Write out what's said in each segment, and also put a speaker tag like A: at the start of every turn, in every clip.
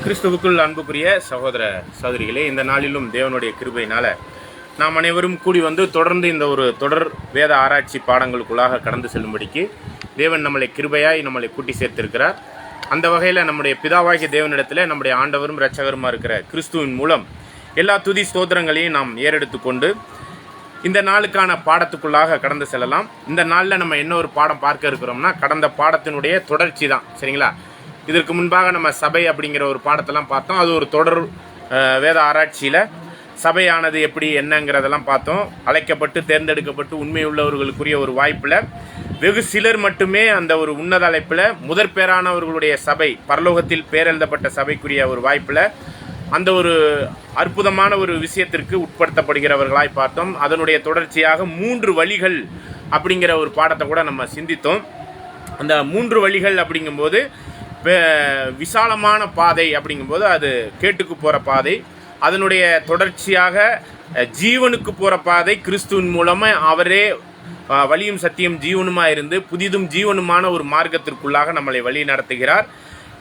A: கிறிஸ்துவுக்குள் அன்புக்குரிய சகோதர சகோதரிகளே, இந்த நாளிலும் தேவனுடைய கிருபையினால நாம் அனைவரும் கூடி வந்து தொடர்ந்து இந்த ஒரு தொடர் வேத ஆராய்ச்சி பாடங்களுக்குள்ளாக கடந்து செல்லும்படிக்கு தேவன் நம்மளை கூட்டி சேர்த்திருக்கிறார். அந்த வகையில் நம்முடைய பிதாவாகிய தேவனிடத்தில் நம்முடைய ஆண்டவரும் இரட்சகருமா இருக்கிற கிறிஸ்துவின் மூலம் எல்லா துதி ஸ்தோத்திரங்களையும் நாம் ஏறெடுத்து கொண்டு இந்த நாளுக்கான பாடத்துக்குள்ளாக கடந்து செல்லலாம். இந்த நாளில் நம்ம என்ன ஒரு பாடம் பார்க்க இருக்கிறோம்னா, கடந்த பாடத்தினுடைய தொடர்ச்சி தான். சரிங்களா? இதற்கு முன்பாக நம்ம சபை அப்படிங்கிற ஒரு பாடத்தெல்லாம் பார்த்தோம். அது ஒரு தொடர் வேத ஆராய்ச்சியில் சபையானது எப்படி என்னங்கிறதெல்லாம் பார்த்தோம். அழைக்கப்பட்டு தேர்ந்தெடுக்கப்பட்டு உண்மை உள்ளவர்களுக்குரிய ஒரு வாய்ப்பில் வெகு சிலர் மட்டுமே அந்த ஒரு உன்னத அழைப்பில் முதற் பேரானவர்களுடைய சபை, பரலோகத்தில் பேரெழுதப்பட்ட சபைக்குரிய ஒரு வாய்ப்பில் அந்த ஒரு அற்புதமான ஒரு விஷயத்திற்கு உட்படுத்தப்படுகிறவர்களாய் பார்த்தோம். அதனுடைய தொடர்ச்சியாக 3 வழிகள் அப்படிங்கிற ஒரு பாடத்தை கூட நம்ம சிந்தித்தோம். அந்த 3 வழிகள் அப்படிங்கும்போது விசாலமான பாதை அப்படிங்கும்போது அது கேட்டுக்கு போகிற பாதை, அதனுடைய தொடர்ச்சியாக ஜீவனுக்கு போகிற பாதை, கிறிஸ்துவின் மூலமாக அவரே வழியும் சத்தியம் ஜீவனுமாக இருந்து புதிதும் ஜீவனுமான ஒரு மார்க்கத்திற்குள்ளாக நம்மளை வழி நடத்துகிறார்.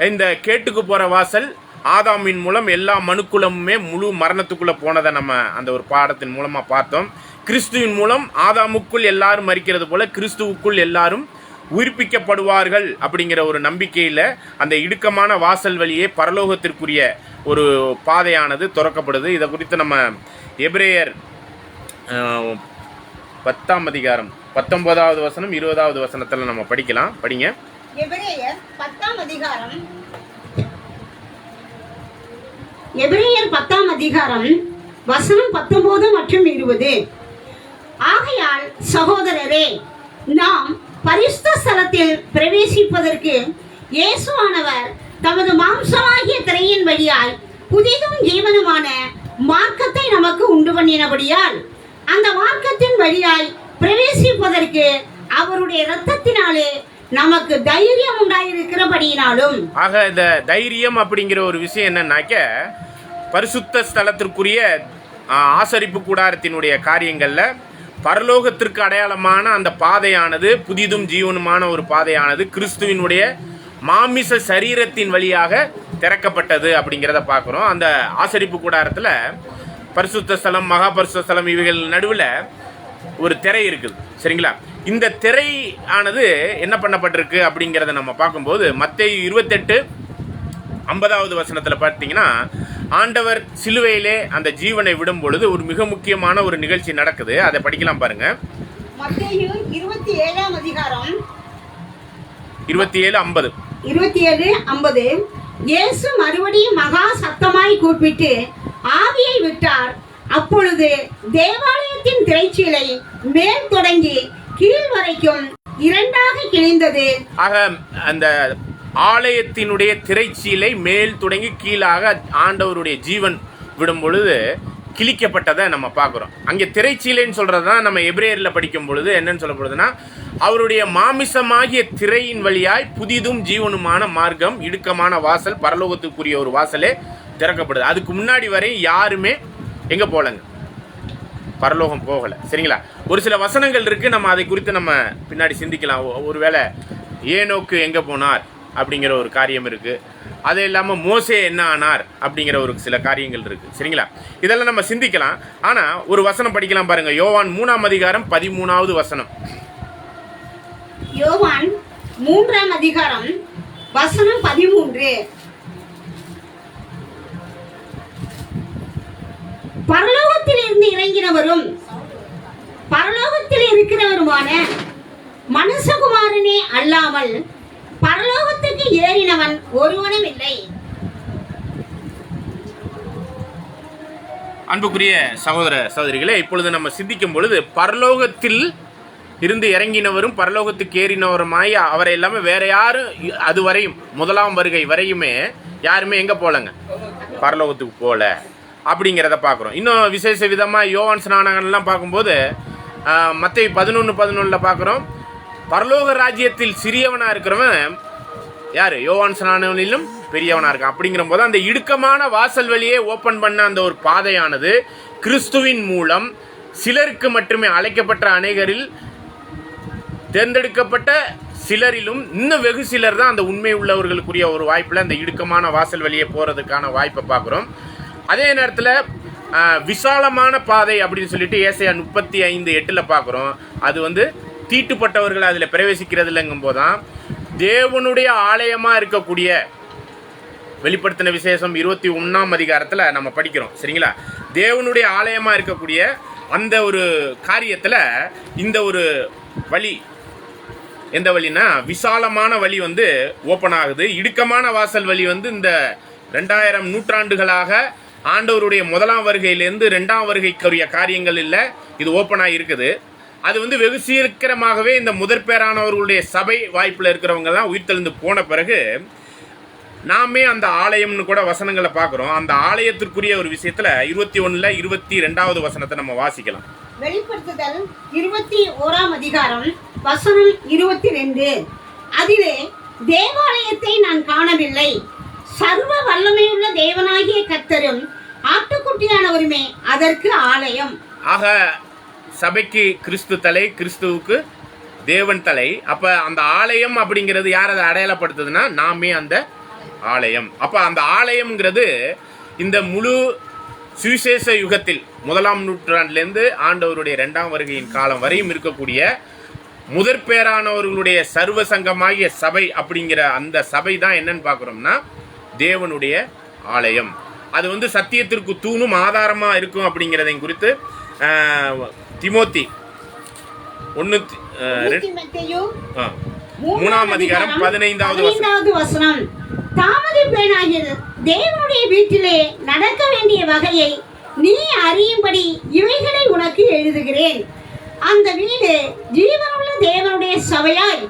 A: இந்த கேட்டுக்கு போகிற வாசல் ஆதாமின் மூலம் எல்லா மனுக்குலமுமே முழு மரணத்துக்குள்ளே போனதை நம்ம அந்த ஒரு பாடத்தின் மூலமாக பார்த்தோம். கிறிஸ்துவின் மூலம் ஆதாமுக்குள் எல்லாரும் மரிக்கிறது போல கிறிஸ்துவுக்குள் எல்லாரும் உயிர்ப்பிக்கப்படுவார்கள் அப்படிங்கிற ஒரு நம்பிக்கையில் அந்த இடுக்கமான வாசல் வழியே பரலோகத்திற்குரிய ஒரு பாதையானது திறக்கப்படுது. இதை குறித்து நம்ம எபிரேயர் 10ஆம் அதிகாரம் 19வது வசனம் 20வது வசனத்தில் நம்ம படிக்கலாம். படிங்க.
B: எபிரேயர் 10ஆம் அதிகாரம் எபிரேயர் 10ஆம் அதிகாரம் வசனம் 19 மற்றும் 20. ஆகையால் சகோதரரே, நாம் பரிசுத்த ஸ்தலத்தில் பிரவேசிப்பதற்கு இயேசுவானவர் தமது மாம்சமாகிய திரையின் வழியாய் புதிதும் ஜீவனுமான மார்க்கத்தை நமக்கு உண்டு பண்ணினபடியால் அந்த மார்க்கத்தின் வழியாய் பிரவேசிப்பதற்கு அவருடைய இரத்தத்தினாலே நமக்கு தைரியம் உண்டாயிருக்கிறபடியினாலும்.
A: ஆக இந்த தைரியம் அப்படிங்கிற ஒரு விஷயம் என்னன்னாக்க, பரிசுத்த ஸ்தலத்திற்குரிய ஆசரிப்பு கூடாரத்தினுடைய காரியங்கள்ல பரலோகத்திற்கு அடையாளமான அந்த பாதையானது புதிதும் ஜீவனுமான ஒரு பாதையானது கிறிஸ்துவினுடைய மாமிச சரீரத்தின் வழியாக திறக்கப்பட்டது அப்படிங்கிறத பார்க்குறோம். அந்த ஆசரிப்பு கூடாரத்தில் பரிசுத்த ஸ்தலம், மகா பரிசுத்த ஸ்தலம், இவைகள் நடுவில் ஒரு திரை இருக்குது. சரிங்களா? இந்த திரை ஆனது என்ன பண்ணப்பட்டிருக்கு அப்படிங்கிறத நம்ம பார்க்கும்போது மத்தேயு 28:50வது வசனத்தில் பார்த்தீங்கன்னா, ஆண்டவர் சிலுவையிலே அந்த ஜீவனை விடும் பொழுது ஒரு மிக முக்கியமான ஒரு நிகழ்ச்சி நடக்குது. அதை படிக்கலாம் பாருங்க.
B: மத்தேயு 27ஆம் அதிகாரம்
A: 27:50.
B: இயேசு மறுபடியும் மகா சத்தமாய் கூப்பிட்டு ஆவியை விட்டார். அப்பொழுது தேவாலயத்தின் திரைச்சீலை மேல் தொடங்கி கீழ் வரைக்கும் 2ஆக கிழிந்தது.
A: ஆக அந்த ஆலயத்தினுடைய திரைச்சீலை மேல் தொடங்கி கீழாக ஆண்டவருடைய ஜீவன் விடும் பொழுது கிழிக்கப்பட்டதை நம்ம பார்க்குறோம். அங்கே திரைச்சீலைன்னு சொல்கிறது தான் நம்ம எபிரேயரில் படிக்கும் பொழுது என்னன்னு சொல்லப்படுதுன்னா, அவருடைய மாமிசமாகிய திரையின் வழியாய் புதிதும் ஜீவனுமான மார்க்கம், இடுக்கமான வாசல், பரலோகத்துக்குரிய ஒரு வாசலே திறக்கப்படுது. அதுக்கு முன்னாடி வரை யாருமே எங்கே போகலங்க, பரலோகம் போகலை. சரிங்களா? ஒரு சில வசனங்கள் இருக்குது, நம்ம அதை குறித்து நம்ம பின்னாடி சிந்திக்கலாம். ஒருவேளை ஏனோக்கு எங்கே போனார் அப்படிங்கிற ஒரு காரியம் இருக்குது. அது இல்லாமல் மோசே என்ன ஆனார் அப்படிங்கிற ஒரு சில காரியங்கள் இருக்குது. சரிங்களா? இதெல்லாம் நம்ம சிந்திக்கலாம். ஆனால் ஒரு வசனம் படிக்கலாம் பாருங்க. யோவான் 3ஆம் அதிகாரம் 13வது வசனம்.
B: யோவான் 3ஆம் அதிகாரம் வசனம் 13. பரலோகத்தில் இருந்து இறங்கினவரும் பரலோகத்தில் இருக்கிறவருமான மனுஷகுமாரனே அல்லாமல் பரலோகத்துக்கு ஏறினவன் ஒருவனும் இல்லை.
A: அன்புக்குரிய சகோதர சகோதரிகளே, இப்பொழுது நம்ம சிந்திக்கும் பொழுது பரலோகத்தில் இருந்து இறங்கினவரும் பரலோகத்துக்கு ஏறினவருமாய் அவரை எல்லாமே வேற யாரும் அதுவரையும் முதலாம் வருகை வரையுமே யாருமே எங்கே போகலங்க, பரலோகத்துக்கு போகல அப்படிங்கிறத பார்க்குறோம். இன்னும் விசேஷ விதமாக யோவான் ஸ்நானங்கள்லாம் பார்க்கும்போது மத்தேயு 11:11 பார்க்குறோம். பரலோக ராஜ்யத்தில் சிறியவனாக இருக்கிறவன் யார்? யோவான் ஸ்நானனிலும் பெரியவனாக இருக்கான். அப்படிங்கிற போது அந்த இடுக்கமான வாசல் வழியே ஓப்பன் பண்ண அந்த ஒரு பாதையானது கிறிஸ்துவின் மூலம் சிலருக்கு மட்டுமே, அழைக்கப்பட்ட அநேகரில் தேர்ந்தெடுக்கப்பட்ட சிலரிலும் இன்னும் வெகு சிலர் தான் அந்த உண்மை உள்ளவர்களுக்குரிய ஒரு வாய்ப்புல அந்த இடுக்கமான வாசல் வழியே போறதுக்கான வாய்ப்பை பார்க்குறோம். அதே நேரத்தில் விசாலமான பாதை அப்படின்னு சொல்லிட்டு ஏசாயா 35:8 பார்க்குறோம். அது வந்து தீட்டுப்பட்டவர்கள் அதில் பிரவேசிக்கிறது இல்லைங்கும் போதுதான் தேவனுடைய ஆலயமா இருக்கக்கூடிய வெளிப்படுத்தின விசேஷம் 21ஆம் அதிகாரத்தில் நம்ம படிக்கிறோம். சரிங்களா? தேவனுடைய ஆலயமா இருக்கக்கூடிய அந்த ஒரு காரியத்தில் இந்த ஒரு வழி, எந்த வழினா விசாலமான வழி வந்து ஓப்பன் ஆகுது. இடுக்கமான வாசல் வழி வந்து இந்த 2000 நூற்றாண்டுகளாக ஆண்டவருடைய முதலாம் வருகையிலேருந்து 2ஆம் வருகைக்குரிய காரியங்கள் இல்லை, இது ஓப்பன் ஆகி இருக்குது. அது வந்து வெகு சீக்கிரமாகவே இந்த முதற்பேரானவர்களுடைய சபை வாய்ப்பில் இருக்கிறவங்க தான் உயிர்த்தெழுந்து போன பிறகு நாமே அந்த ஆலயம்னு கூட வசனங்களை பார்க்குறோம். அந்த ஆலயத்திற்குரிய ஒரு விஷயத்தில் 21ல் 22வது வசனத்தை நம்ம வாசிக்கலாம்.
B: வெளிப்படுத்துதல் 21ஆம் அதிகாரம் வசனம் 22. அதிலே தேவாலயத்தை நான் காணவில்லை, சர்வ வல்லமையுள்ள தேவனாகிய கர்த்தரும் ஆட்டுக்குட்டியானவருமே அதற்கு ஆலயம்.
A: ஆக சபைக்கு கிறிஸ்து தலை, கிறிஸ்துவுக்கு தேவன் தலை. அப்ப அந்த ஆலயம் அப்படிங்கிறது யார் அதை அடையாளப்படுத்துதுன்னா நாமே அந்த ஆலயம். அப்ப அந்த ஆலயம்ங்கிறது இந்த முழு சுவிசேஷ யுகத்தில் 1ஆம் நூற்றாண்டிலிருந்து ஆண்டவருடைய 2ஆம் வருகையின் காலம் வரையும் இருக்கக்கூடிய முதற்பேரானவர்களுடைய சர்வ சங்கமாகிய சபை அப்படிங்கிற அந்த சபை தான் என்னன்னு பார்க்குறோம்னா தேவனுடைய ஆலயம். அது வந்து சத்தியத்திற்கு தூணும் ஆதாரமா இருக்கும் அப்படிங்கிறதை குறித்து திமோத்தி 3ஆம் அதிகாரம் 15வது
B: வசனம். தாமதிப்பேனாகிய தேவனுடைய வீட்டிலே நடக்க வேண்டிய வகையை நீ அறியும்படி இவைகளை உனக்கு எழுதுகிறேன். அந்த வீடு ஜீவனுள்ள தேவனுடைய சபையாய்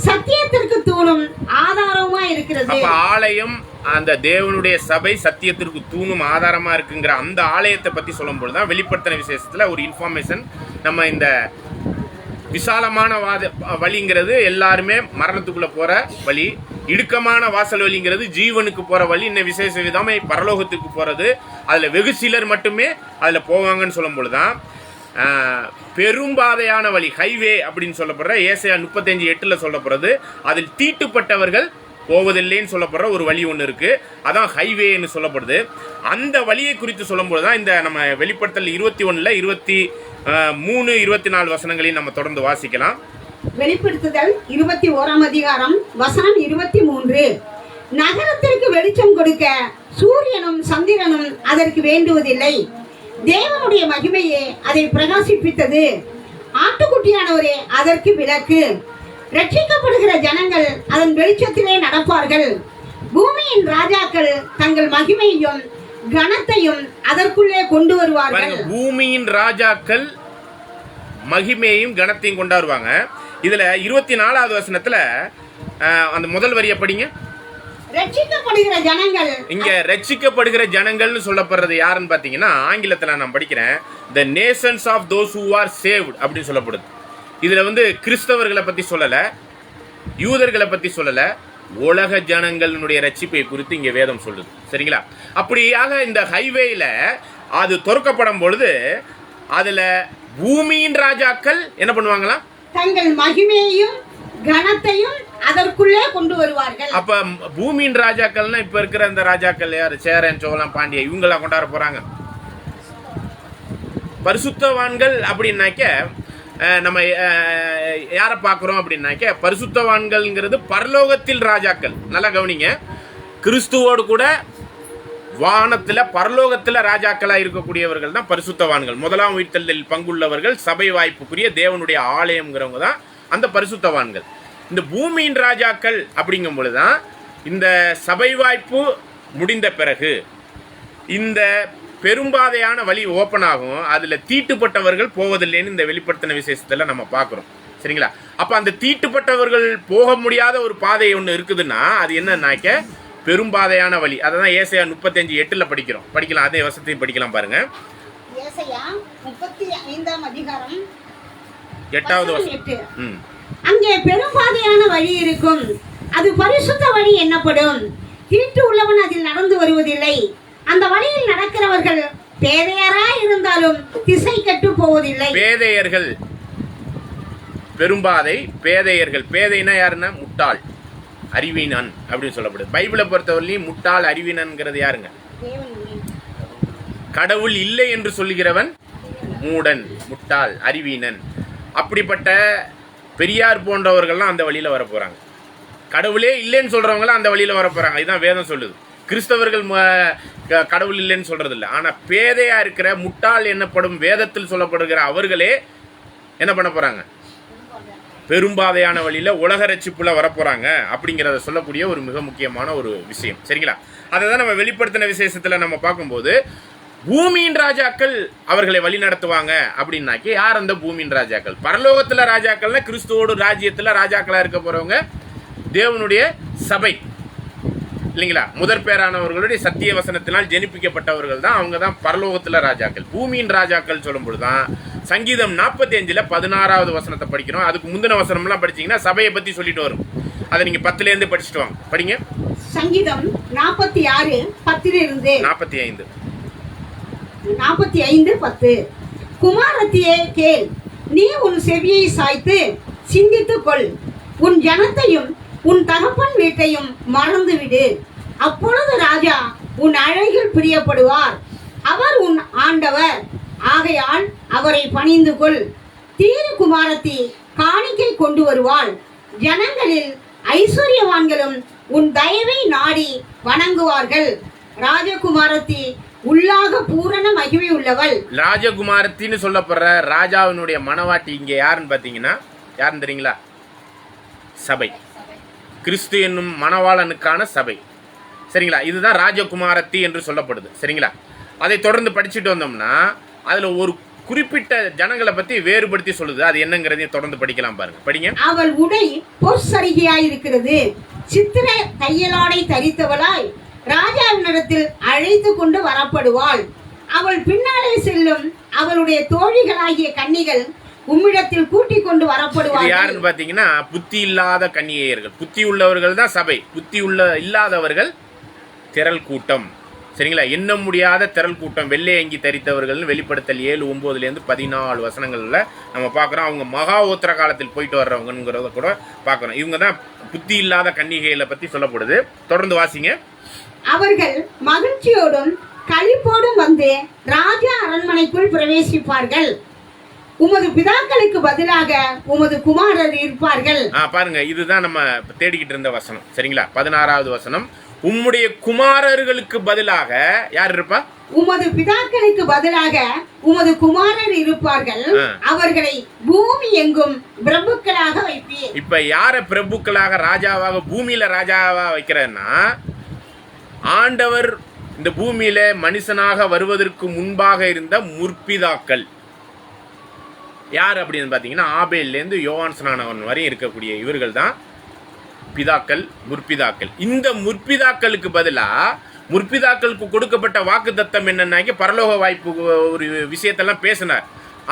B: சத்தியத்திற்கு தூணும் ஆதாரமா இருக்கிறது.
A: ஆலயம் அந்த தேவனுடைய சபை சத்தியத்திற்கு தூணும் ஆதாரமா இருக்குங்கிற அந்த ஆலயத்தை பத்தி சொல்லும் பொழுதுதான் வெளிப்படுத்தின விசேஷத்துல ஒரு இன்ஃபர்மேஷன். நம்ம இந்த விசாலமான வழிங்கிறது எல்லாருமே மரணத்துக்குள்ள போற வழி, இடுக்கமான வாசல் வழிங்கிறது ஜீவனுக்கு போற வழி, இன்னும் விசேஷ விதமே பரலோகத்துக்கு போறது. அதுல வெகு சிலர் மட்டுமே அதுல போவாங்கன்னு சொல்லும் பொழுதுதான் பெரும்பாதையான வழி, ஹைவே அப்படின்னு சொல்லப்படுற ஏசாயா 35:8 சொல்லப்படுறது. அதில் தீட்டுப்பட்டவர்கள் போவதில்லைன்னு சொல்லப்படுற ஒரு வழி ஒன்று இருக்கு, அதான் ஹைவேன்னு சொல்லப்படுது. அந்த வழியை குறித்து சொல்லும்போதுதான் இந்த நம்ம வெளிப்படுத்தல் 21ல் 23, 24 வசனங்களையும் நம்ம தொடர்ந்து வாசிக்கலாம்.
B: வெளிப்படுத்துதல் 21ஆம் அதிகாரம் வசனம் 23. நகரத்திற்கு வெளிச்சம் கொடுக்க சூரியனும் சந்திரனும் அதற்கு வேண்டுவதில்லை, தேவனுடைய மகிமையே அதை பிரகாசிப்பித்தது, ஆட்டுக்குட்டியானவரே அதற்கு விளக்கு. ரட்சிக்கப்படுகிற ஜனங்கள் அதன் வெளிச்சத்திலே நடப்பார்கள். பூமியின் ராஜாக்கள் தங்கள் மகிமையையும் கனத்தையும் அதற்குள்ளே கொண்டு வருவார்கள்.
A: பூமியின் ராஜாக்கள் மகிமையையும் கனத்தையும் கொண்டு வருவாங்க. இதுல 24வது வசனத்துல அந்த முதல் வரியை படிங்க.
B: ரட்சிக்கப்படுகிற ஜனங்கள்,
A: இங்க ரட்சிக்கப்படுகிற ஜனங்கள்னு சொல்லப்படுறது யாருன்னு பாத்தீங்கன்னா ஆங்கிலத்துல நான் படிக்கிறேன், the nations of those who are saved அப்படின்னு சொல்லப்படுது. இதுல வந்து கிறிஸ்தவர்களை பத்தி சொல்லல, யூதர்களை பத்தி சொல்லல, உலக ஜனங்களுடைய ரட்சிப்பை குறித்து இங்க வேதம் சொல்லுது. சரிங்களா? அப்படியாக இந்த ஹைவேல அது திறக்கப்படும் பொழுது அதுல பூமியின் ராஜாக்கள் என்ன பண்ணுவாங்களா?
B: தங்கள் மகிமையையும் கனத்தையும் அதற்குள்ளே கொண்டு வருவார்கள்.
A: அப்ப பூமியின் ராஜாக்கள்னா இப்ப இருக்கிற அந்த ராஜாக்கள் யாரு? சேரன், சோழன், பாண்டிய, இவங்களா கொண்டாட போறாங்க. பரிசுத்தவான்கள் அப்படின்னாக்க நம்ம யாரை பார்க்குறோம் அப்படின்னாக்க பரிசுத்தவான்கள்ங்கிறது பரலோகத்தில் ராஜாக்கள். நல்லா கவனிங்க, கிறிஸ்துவோடு கூட வானத்தில் பரலோகத்தில் ராஜாக்களாக இருக்கக்கூடியவர்கள் தான் பரிசுத்தவான்கள். முதலாம் உயிர்த்தெழுதலில் பங்குள்ளவர்கள், சபை வாய்ப்புக்குரிய தேவனுடைய ஆலயம்ங்கிறவங்க தான் அந்த பரிசுத்தவான்கள். இந்த பூமியின் ராஜாக்கள் அப்படிங்கும் பொழுதுதான் இந்த சபை வாய்ப்பு முடிந்த பிறகு இந்த பெரும்பாதையான வழி ஓப்பன் ஆகும். அதுல தீட்டுப்பட்டவர்கள் போவதில்லைன்னு இந்த வெளிப்படுத்தின விசேஷத்துல நம்ம பார்க்கிறோம். சரிங்களா? அப்ப அந்த தீட்டுப்பட்டவர்கள் போக முடியாத ஒரு பாதை ஒன்று இருக்குதுன்னா அது என்னன்னாக்க பெரும்பாதையான வழி. அதான் ஏசாயா 35:8 படிக்கலாம். அதே வசனத்தையும் படிக்கலாம் பாருங்க.
B: ஏசாயா 35ஆம் அதிகாரம்
A: 8வது வசனம்.
B: அங்கே பெரும்பாதையான வழி இருக்கும், அது பரிசுத்த வழி என்னப்படும். தீட்டு உள்ளவன் அதில் நடந்து வருவதில்லை, அந்த வழியில் நடக்கிறவர்கள் பேதையராய் இருந்தாலும் திசை கெட்டு போவதில்லை.
A: பேதையர்கள் பெரும்பாதை, பேதையர்கள். பேதைனா யாருன்னா முட்டாள், அறிவீனன் அப்படின்னு சொல்லப்படுது. பைபிளை பொறுத்தவரையிலும் முட்டாள், அறிவீனன்கிறது யாருங்க? கடவுள் இல்லை என்று சொல்லுகிறவன் மூடன், முட்டாள், அறிவீனன். அப்படிப்பட்ட பெரியார் போன்றவர்கள்லாம் அந்த வழியில வர போறாங்க. கடவுளே இல்லைன்னு சொல்றவங்களாம் அந்த வழியில வர போறாங்க. இதுதான் வேதம் சொல்லுது. கிறிஸ்தவர்கள் கடவுள் இல்லைன்னு சொல்றது இல்லை. ஆனா பேதையா இருக்கிற முட்டாள் என்னப்படும் வேதத்தில் சொல்லப்படுகிற அவர்களே என்ன பண்ண போறாங்க? பெரும்பாதையான வழியில உலக ரட்சிப்புல வரப்போறாங்க அப்படிங்கிறத சொல்லக்கூடிய ஒரு மிக முக்கியமான ஒரு விஷயம். சரிங்களா? அதை தான் நம்ம வெளிப்படுத்தின விசேஷத்துல நம்ம பார்க்கும்போது பூமியின் ராஜாக்கள் அவர்களை வழி நடத்துவாங்க அப்படின்னாக்கி யார் அந்த பூமியின் ராஜாக்கள்? பரலோகத்துல ராஜாக்கள்னா கிறிஸ்துவோடு ராஜ்யத்துல ராஜாக்களா இருக்க போறவங்க தேவனுடைய சபை இல்லைங்களா? முதற் பேரானவர்களுடைய சத்திய வசனத்தினால் ஜெனிப்பிக்கப்பட்டவர்கள் தான், அவங்க தான் பரலோகத்துல ராஜாக்கள். பூமியின் ராஜாக்கள் சொல்லும் பொழுதுதான் சங்கீதம் 45 16வது வசனத்தை படிக்கிறோம். அதுக்கு முந்தின வசனம்லாம் படிச்சீங்கன்னா சபையை பத்தி சொல்லிட்டு வரும். அதை நீங்க 10ல இருந்து படிச்சுட்டு வாங்க. படிங்க.
B: சங்கீதம் 46 10 இருந்து
A: 45
B: 45 10. குமாரத்தியே கேள், நீ உன் செவியை சாய்த்து சிந்தித்துக் கொள். உன் ஜனத்தையும் உன் தகப்பன் வீட்டையும் மறந்துவிடு. அப்பொழுது ராஜா உன் அழகில் பிரியப்படுவார். அவர் உன் ஆண்டவர், ஆகையால் அவரை பணிந்து கொள். தீரு குமாரத்தி காணிக்கை கொண்டு வருவாள். ஜனங்களில் ஐஸ்வர்யவான்களும் உன் தயவை நாடி வணங்குவார்கள். ராஜகுமாரத்தி உள்ளாக பூரண மகிமை உள்ளவள்.
A: ராஜகுமாரத்தின்னு சொல்லப்படுற ராஜாவினுடைய மனவாட்டி இங்க யாருன்னு பாத்தீங்கன்னா யாருன்னு தெரியுங்களா? சபை, கிறிஸ்து என்னும் மணவாளனுக்கான சபை. சரிங்களா? இதுதான் ராஜகுமாரத்தி என்று சொல்லப்படுது. சரிங்களா? அதை தொடர்ந்து படிச்சுட்டு வந்தோம்னா அதுல ஒரு குறிப்பிட்ட ஜனங்களை பத்தி வேறுபடுத்தி சொல்லுது. அது என்னங்கிறதையும் தொடர்ந்து படிக்கலாம் பாருங்க. படிங்க.
B: அவள் உடை பொற்சரிகையாய் இருக்கிறது, சித்திர தையலாடை தரித்தவளாய் ராஜாவினிடத்தில் அழைத்து கொண்டு வரப்படுவாள். அவள் பின்னாலே செல்லும் அவளுடைய தோழிகளாகிய கன்னிகள் உம்மிடத்தில் கூட்டிக் கொண்டு வரப்படுவார்கள்.
A: யாருன்னு பாத்தீங்கன்னா புத்தி இல்லாத கன்னிகையர்கள். புத்தி உள்ளவர்கள் தான் சபை, புத்தி இல்லாதவர்கள் திரள் கூட்டம். சரிங்களா? எண்ண முடியாத திரள் கூட்டம், வெள்ளை அங்கி தரித்தவர்கள். வெளிப்படுத்தல் 7:9 14 வசனங்கள்ல நம்ம பார்க்குறோம். அவங்க மகா உத்தர காலத்தில் போயிட்டு வர்றவங்கிறத கூட பார்க்குறோம். இவங்க தான் புத்தி இல்லாத கன்னிகைகளை பத்தி சொல்லப்படுது. தொடர்ந்து வாசிங்க.
B: அவர்கள் மகிழ்ச்சியோடும் களிப்போடும் வந்து ராஜா அரண்மனைக்குள் பிரவேசிப்பார்கள். உமது பிதாக்களுக்கு பதிலாக உமது குமாரர் இருப்பார்கள்.
A: பாருங்க, இதுதான் நம்ம தேடிக்கிட்டு இருந்த வசனம். சரிங்களா? 16வது வசனம். உம்முடைய குமாரர்களுக்கு பதிலாக யார் இருப்பா?
B: உமது பிதாக்களுக்கு பதிலாக உமது குமாரர் இருப்பார்கள். அவர்களை பூமி எங்கும் பிரபுக்களாக வைப்பீர்.
A: இப்ப யார பிரபுக்களாக ராஜாவாக பூமியில ராஜாவா வைக்கிறன்னா, ஆண்டவர் இந்த பூமியில மனுஷனாக வருவதற்கு முன்பாக இருந்த முற்பிதாக்கள் யார் அப்படின்னு பாத்தீங்கன்னா ஆபேல்ல இருந்து யோவான் ஸ்நானகன் வரை இருக்கக்கூடிய இவர்கள் தான் பிதாக்கள், முற்பிதாக்கள். இந்த முற்பிதாக்களுக்கு பதிலா முற்பிதாக்களுக்கு கொடுக்கப்பட்ட வாக்கு தத்தம் என்னன்னாக்கி பரலோக வாய்ப்பு ஒரு விஷயத்தெல்லாம் பேசினார்.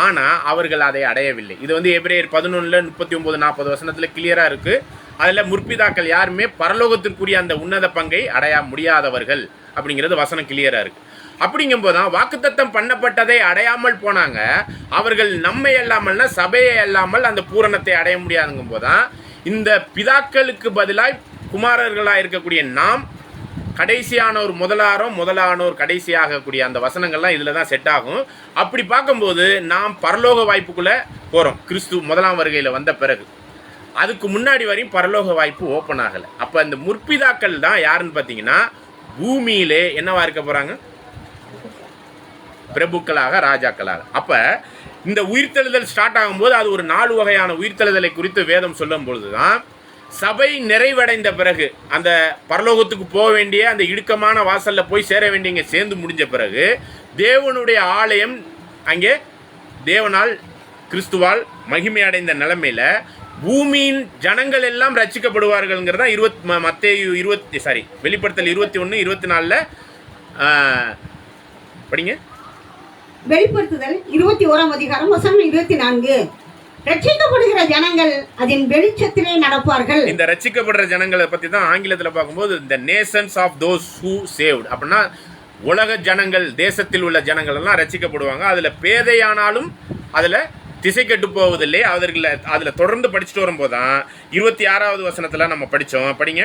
A: ஆனா அவர்கள் அதை அடையவில்லை. இது வந்து எபிரேயர் 11 39 40 கிளியரா இருக்கு. அதுல முற்பிதாக்கள் யாருமே பரலோகத்திற்குரிய அந்த உன்னத பங்கை அடைய முடியாதவர்கள் அப்படிங்கிறது வசனம் கிளியரா இருக்கு. அப்படிங்கும் போதுதான் வாக்குத்தத்தம் பண்ணப்பட்டதை அடையாமல் போனாங்க. அவர்கள் நம்மை அல்லாமல்னா சபையை அல்லாமல் அந்த பூரணத்தை அடைய முடியாதுங்கும் போதுதான் இந்த பிதாக்களுக்கு பதிலாய் குமாரர்களாக இருக்கக்கூடிய நாம் கடைசியானோர் முதலானோர் கடைசியாகக்கூடிய அந்த வசனங்கள்லாம் இதில் தான் செட் ஆகும். அப்படி பார்க்கும்போது நாம் பரலோக வாய்ப்புக்குள்ளே போகிறோம். கிறிஸ்து முதலாம் வருகையில் வந்த பிறகு அதுக்கு முன்னாடி வரையும் பரலோக வாய்ப்பு ஓப்பன் ஆகலை. அப்போ அந்த முற்பிதாக்கள் தான் யாருன்னு பார்த்தீங்கன்னா பூமியிலே என்னவா இருக்க போகிறாங்க? பிரபுக்களாக, ராஜாக்களாக. அப்போ இந்த உயிர்த்தெழுதல் ஸ்டார்ட் ஆகும்போது அது ஒரு 4 வகையான உயிர்த்தெழுதலை குறித்து வேதம் சொல்லும் பொழுதுதான் சபை நிறைவடைந்த பிறகு அந்த பரலோகத்துக்கு போக வேண்டிய அந்த இடுக்கமான வாசல்ல போய் சேர வேண்டியங்க சேர்ந்து முடிஞ்ச பிறகு தேவனுடைய ஆலயம் அங்கே தேவனால் கிறிஸ்துவால் மகிமை அடைந்த நிலைமையில பூமியின் ஜனங்கள் எல்லாம் ரட்சிக்கப்படுவார்கள்ங்கிறதா வெளிப்படுத்தல் 21 24 படிங்க.
B: வெளிப்படுத்துதல் 21ஆம் அதிகாரம் வசனம் 24. ரட்சிக்கப்படுகிற ஜனங்கள் அதன் வெளிச்சத்திலே நடப்பார்கள்.
A: இந்த ரட்சிக்கப்படுற ஜனங்களை பத்தி தான் ஆங்கிலத்தில் பார்க்கும்போது the nations of those who saved அப்படின்னா உலக ஜனங்கள், தேசத்தில் உள்ள ஜனங்கள் எல்லாம் ரட்சிக்கப்படுவாங்க. அதுல பேதையானாலும் அதுல திசை கெட்டு போவதில்லை. அதில் தொடர்ந்து படிச்சுட்டு வரும்போதுதான் 26வது வசனத்துல நம்ம படிச்சோம். படிங்க.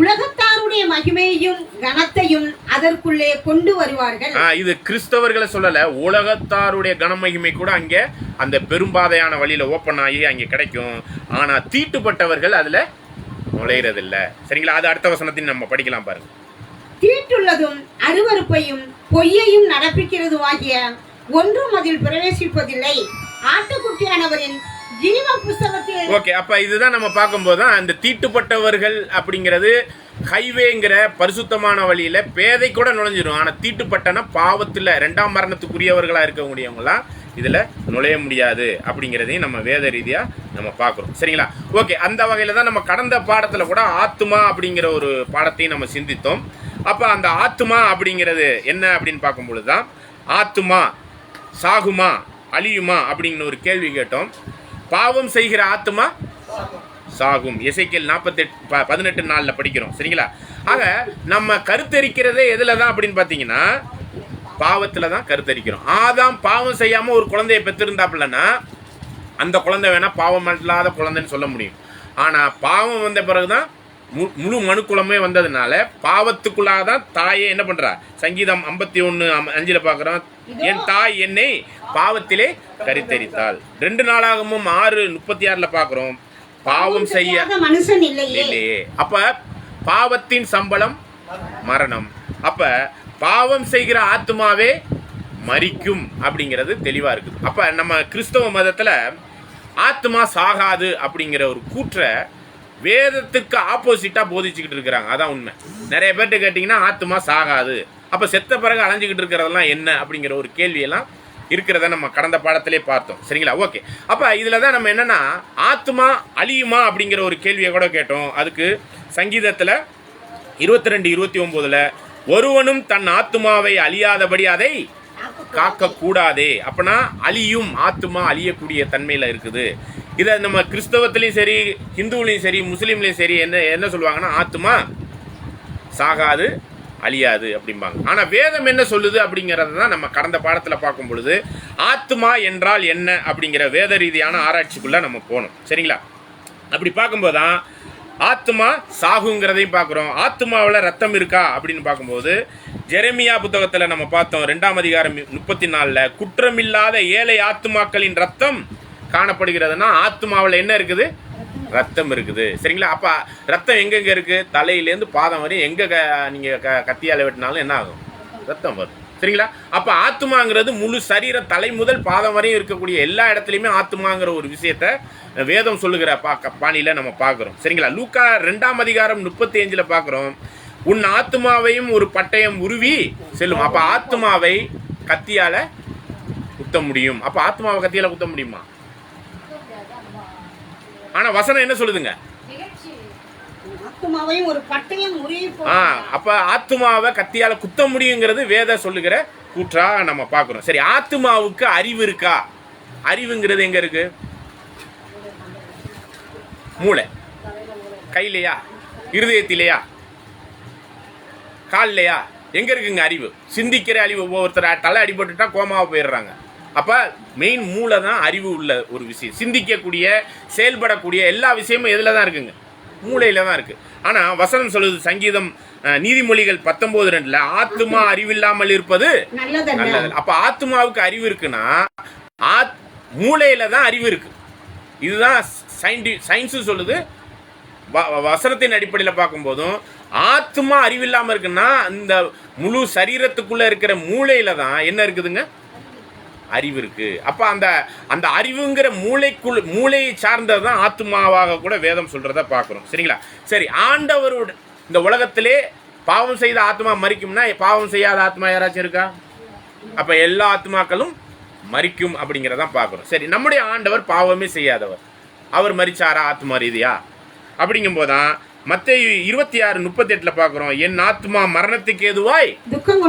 B: உலகத்தாருடைய மகிமையும் கனத்தையும் அதற்குள்ளே கொண்டு வருவார்கள்.
A: இது கிறிஸ்தவர்களை சொல்லல, உலகத்தாருடைய கனமகிமை கூட அங்கே அந்த பெரும்பாதையான வழியில ஓப்பன் ஆகி அங்கே கிடைக்கும். ஆனா தீட்டுப்பட்டவர்கள் அதுல நுழையிறதில்ல. சரிங்களா? அது அடுத்த வசனத்தின் நம்ம படிக்கலாம் பாருங்க.
B: தீட்டுள்ளதும் அருவருப்பையும் பொய்யையும் நடப்பிக்கிறதும் ஆகிய ஒன்றும் அதில் பிரவேசிப்பதில்லை. ஆட்டுக்குட்டியானவரின் ஜீவ புஸ்தகத்தில். ஓகே,
A: அப்ப இதுதான் நம்ம பார்க்கும்போது அந்த தீட்டுப்பட்டவர்கள் அப்படிங்கிறது ஹைவேங்கிற பரிசுத்தமான வழியில பேதை கூட நுழைஞ்சிடும். ஆனா தீட்டுப்பட்டனா பாவத்துல 2ஆம் மரணத்துக்குரியவர்களா இருக்கக்கூடியவங்களாம் இதுல நுழைய முடியாது அப்படிங்கிறதையும் நம்ம வேத ரீதியா நம்ம பார்க்கிறோம். சரிங்களா? ஓகே, அந்த வகையில தான் நம்ம கடந்த பாடத்துல கூட ஆத்துமா அப்படிங்கிற ஒரு பாடத்தையும் நம்ம சிந்தித்தோம். அப்ப அந்த ஆத்துமா அப்படிங்கிறது என்ன அப்படின்னு பார்க்கும்பொழுதுதான் ஆத்துமா சாகுமா அழியுமா அப்படிங்கிற ஒரு கேள்வி கேட்டோம். பாவம் செய்கிற ஆத்துமா சாகும். எசேக்கியேல் 48:18 படிக்கிறோம். சரிங்களா? ஆக நம்ம கருத்தரிக்கிறதே எதுல தான் அப்படின்னு பாத்தீங்கன்னா பாவத்துல தான் கருத்தரிக்கிறோம். ஆதாம் பாவம் செய்யாம ஒரு குழந்தையை பெற்றிருந்தாப்புலன்னா அந்த குழந்தை வேணா பாவம் இல்லாத குழந்தைன்னு சொல்ல முடியும். ஆனா பாவம் வந்த பிறகுதான் முழு மனுக்குலமே வந்ததுனால பாவத்துக்குள்ளாதான் தாயே என்ன பண்றா? சங்கீதம் 51:5 பாக்குறோம். என் தாய் என்னை பாவத்திலே கருத்தரித்தாள். 2 நாளாகமும் 6:36 பாக்குறோம். பாவம் செய்ய
B: மனுஷன் இல்லையே.
A: அப்ப பாவத்தின் சம்பளம் மரணம். அப்ப பாவம் செய்கிற ஆத்மாவே மரிக்கும் அப்படிங்கிறது தெளிவா இருக்குது. அப்ப நம்ம கிறிஸ்தவ மதத்துல ஆத்மா சாகாது அப்படிங்கிற ஒரு கூற்ற வேதத்துக்கு ஆப்போசிட்டா போதிச்சுக்கிட்டு இருக்கிறாங்க. அதான் உண்மை. நிறைய பேர்ட்ட கேட்டீங்கன்னா ஆத்மா சாகாது, அப்ப செத்த பிறகு அலைஞ்சுக்கிட்டு இருக்கிறதெல்லாம் என்ன அப்படிங்கிற ஒரு கேள்வியெல்லாம் இருக்கிறத நம்ம கடந்த பாடத்திலே பார்த்தோம். சரிங்களா? ஓகே, அப்ப இதுலதான் நம்ம என்னன்னா ஆத்மா அழியுமா அப்படிங்கிற ஒரு கேள்வியை கூட கேட்டோம். அதுக்கு சங்கீதத்துல 22:29 ஒருவனும் தன் ஆத்மாவை அழியாதபடி அதை காக்க கூடாதே. அப்பனா அழியும், ஆத்மா அழியக்கூடிய தன்மையில இருக்குது. இதை நம்ம கிறிஸ்தவத்திலையும் சரி, ஹிந்துவிலையும் சரி, முஸ்லீம்லையும் சரி என்ன சொல்லுவாங்கன்னா ஆத்மா சாகாது அழியாது அப்படிம்பாங்க. ஆனா வேதம் என்ன சொல்லுது அப்படிங்கறத தான் நம்ம கடந்த பாடத்துல பார்க்கும் பொழுது ஆத்மா என்றால் என்ன அப்படிங்கிற வேத ரீதியான ஆராய்ச்சிக்குள்ள நம்ம போனோம். சரிங்களா? அப்படி பார்க்கும்போதுதான் ஆத்மா சாகுங்கிறதையும் பார்க்குறோம். ஆத்மாவில் ரத்தம் இருக்கா அப்படின்னு பார்க்கும்போது ஜெரமியா புத்தகத்துல நம்ம பார்த்தோம். 2ஆம் அதிகாரம் 34 குற்றமில்லாத ஏழை ஆத்மாக்களின் ரத்தம் காணப்படுகிறதுனா ஆத்மாவில் என்ன இருக்குது? ரத்தம் இருக்குது. சரிங்களா? அப்ப ரத்தம் எங்கெங்க இருக்கு? தலையிலேருந்து பாதம் வரையும் எங்க நீங்க கத்தியால வெட்டினாலும் என்ன ஆகும்? ரத்தம் வரும். சரிங்களா? அப்ப ஆத்மாங்கிறது முழு சரீர தலை முதல் பாதம் வரையும் இருக்கக்கூடிய எல்லா இடத்துலயுமே ஆத்மாங்கிற ஒரு விஷயத்த வேதம் சொல்லுகிற பாணியில நம்ம பார்க்கிறோம். சரிங்களா? லூக்கா 2ஆம் அதிகாரம் 35 பார்க்கிறோம். உன் ஆத்மாவையும் ஒரு பட்டயம் உருவி செல்லும். அப்ப ஆத்மாவை கத்தியால குத்த முடியும். அப்ப ஆத்மாவை கத்தியால குத்த முடியுமா? ஆனா வசனம் என்ன சொல்லுதுங்க? அப்ப ஆத்மாவை கத்தியால குத்த முடியுங்கிறது வேத சொல்லுகிற கூற்றா நம்ம பார்க்கிறோம். சரி, ஆத்மாவுக்கு அறிவு இருக்கா? அறிவுங்கிறது எங்க இருக்கு? மூளை. கையிலையா? இருதயத்திலையா? கால்லையா? எங்க இருக்குங்க அறிவு? சிந்திக்கிற அறிவு. ஒவ்வொருத்தர் தலை அடிபட்டுட்டா கோமாவை போயிடுறாங்க. அப்ப மெயின் மூளை தான் அறிவு உள்ள ஒரு விஷயம். சிந்திக்கக்கூடிய, செயல்படக்கூடிய எல்லா விஷயமும் எதுல தான் இருக்குங்க? மூளையில தான் இருக்கு. ஆனா வசனம் சொல்லுது, சங்கீதம் நீதிமொழிகள் 19:2 ஆத்மா அறிவில்லாமல் இருப்பது நல்லது. அப்ப ஆத்மாவுக்கு அறிவு இருக்குன்னா மூளையில தான் அறிவு இருக்கு. இதுதான் சயின்ஸ் சொல்லுது. வசனத்தின் அடிப்படையில் பார்க்கும் போதும் ஆத்மா அறிவில்லாம இருக்குன்னா இந்த முழு சரீரத்துக்குள்ள இருக்கிற மூளையில தான் என்ன இருக்குதுங்க? அறிவு இருக்கு. அப்ப அந்த அறிவுங்கிற மூளையை சார்ந்ததுதான் ஆத்மாவாக கூட வேதம் சொல்றத பார்க்கிறோம். சரிங்களா? சரி, ஆண்டவரோட இந்த உலகத்திலே பாவம் செய்த ஆத்மா மரிக்கும்னா பாவம் செய்யாத ஆத்மா யாராச்சும் இருக்கா? அப்ப எல்லா ஆத்மாக்களும் மரிக்கும் அப்படிங்கிறதான் பார்க்கிறோம். சரி, நம்முடைய ஆண்டவர் பாவமே செய்யாதவர். அவர் மரிச்சாரா ஆத்மா ரீதியா? அப்படிங்கும் போதான் மத்தேயு 26:38 பார்க்கிறோம். என் ஆத்மா மரணத்துக்கு ஏதுவாய் துக்கம்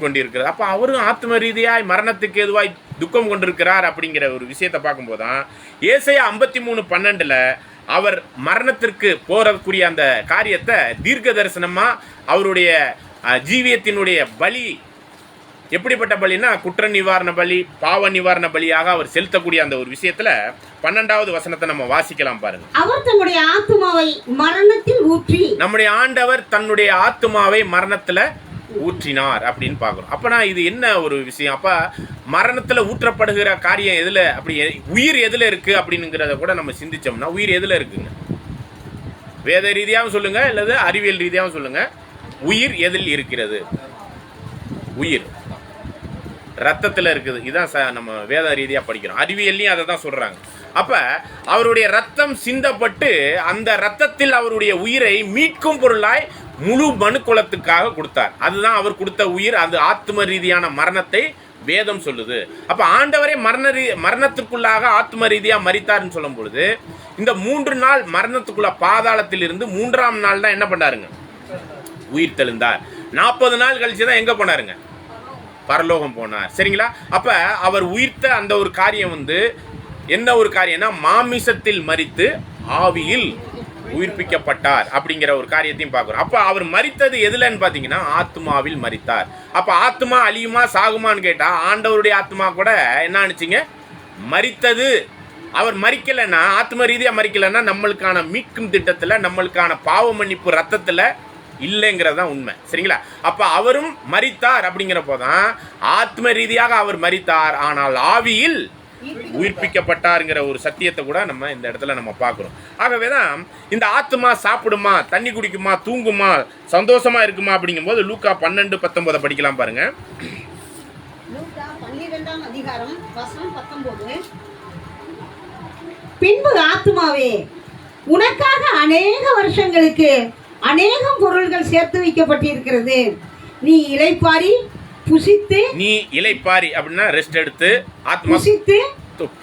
A: கொண்டிருக்கிறது. அப்ப அவரும் ஆத்ம ரீதியாய் மரணத்துக்கு ஏதுவாய் துக்கம் கொண்டிருக்கிறார் அப்படிங்கிற ஒரு விஷயத்தை பார்க்கும்போதுதான் ஏசாயா 53:12 அவர் மரணத்திற்கு போறக்கூடிய அந்த காரியத்தை தீர்க்க தரிசனமா அவருடைய ஜீவியத்தினுடைய பலி எப்படிப்பட்ட பலினா குற்ற நிவாரண பலி, பாவ நிவாரண பலியாக அவர் செலுத்தக்கூடிய அந்த ஒரு விஷயத்துல 12வது வசனத்தை நம்ம வாசிக்கலாம் பாருங்க.
B: அவர் தம்முடைய ஆத்துமாவை மரணத்தில் ஊற்றி,
A: நம்முடைய ஆண்டவர் தன்னுடைய ஆத்துமாவை மரணத்துல ஊற்றினார் அப்படின்னு பாக்குறோம். அப்பனா இது என்ன ஒரு விஷயம்? அப்ப மரணத்துல ஊற்றப்படுகிற காரியம் எதுல, அப்படி உயிர் எதுல இருக்கு அப்படிங்கிறத கூட நம்ம சிந்திச்சோம்னா உயிர் எதுல இருக்குங்க? வேத ரீதியாகவும் சொல்லுங்க அல்லது அறிவியல் ரீதியாகவும் சொல்லுங்க. உயிர் எதில் இருக்கிறது? உயிர் ரத்தத்துல இருக்குது. இதான் நம்ம வேத ரீதியா படிக்கிறோம். அறிவியல்லையும் அதை தான் சொல்றாங்க. அப்ப அவருடைய ரத்தம் சிந்தப்பட்டு அந்த ரத்தத்தில் அவருடைய உயிரை மீட்கும் பொருளாய் முழு மனுக்குலத்துக்காக கொடுத்தார். அதுதான் அவர் கொடுத்த உயிர். அது ஆத்ம ரீதியான மரணத்தை வேதம் சொல்லுது. அப்ப ஆண்டவரே மரணத்துக்குள்ளாக ஆத்ம ரீதியா மரித்தார்னு சொல்லும் பொழுது இந்த 3 நாள் மரணத்துக்குள்ள பாதாளத்தில் இருந்து 3ஆம் நாள் தான் என்ன பண்ணாருங்க? உயிர் தெழுந்தார். 40 நாள் கழிச்சுதான் எங்க போனாருங்க? பரலோகம் போனார். சரிங்களா? அப்ப அவர் உயிர்த்த அந்த ஒரு காரியம் என்ன ஒரு காரியம்னா மாமிசத்தில் மரித்து ஆவியில் உயிர்ப்பிக்கப்பட்டார் அப்படிங்கிற ஒரு காரியத்தையும் பார்க்கிறோம். அப்ப அவர் மரித்தது எதுலன்னு பாத்தீங்கன்னா ஆத்மாவில் மரித்தார். அப்ப ஆத்மா அழியுமா சாகுமான்னு கேட்டா ஆண்டவருடைய ஆத்மா கூட என்ன ஆனிச்சிங்க? மரித்தது. அவர் மரிக்கலைன்னா, ஆத்ம ரீதியா மரிக்கலைன்னா நம்மளுக்கான மீட்கும் திட்டத்துல, நம்மளுக்கான பாவ மன்னிப்பு ரத்தத்துல இல்லைங்கிறதான் உண்மை. சரிங்களா? அப்ப அவரும் மரித்தார். அப்படிங்கிறப்போதான் ஆத்ம ரீதியாக அவர் மரித்தார், ஆனால் ஆவியில் உயிர்ப்பிக்கப்பட்டாருங்கிற ஒரு சத்தியத்தை கூட நம்ம இந்த இடத்துல நம்ம பார்க்கிறோம். ஆகவேதான் இந்த ஆத்மா சாப்பிடுமா, தண்ணி குடிக்குமா, தூங்குமா, சந்தோஷமா இருக்குமா அப்படிங்கும்போது லூக்கா 12:19 படிக்கலாம் பாருங்க.
B: லூக்கா 12ஆம் அதிகாரம் வசனம் 19. பின்பு ஆத்துமாவே, உனக்காக அநேக வருஷங்களுக்கு அநேகம் பொருள்கள் சேர்த்து வைக்கப்பட்டிருக்கிறது. நீ இளைப்பாரி புசித்து,
A: நீ இளைப்பாரி அப்படின்னா ரெஸ்ட் எடுத்து, ஆத்மா
B: புசித்து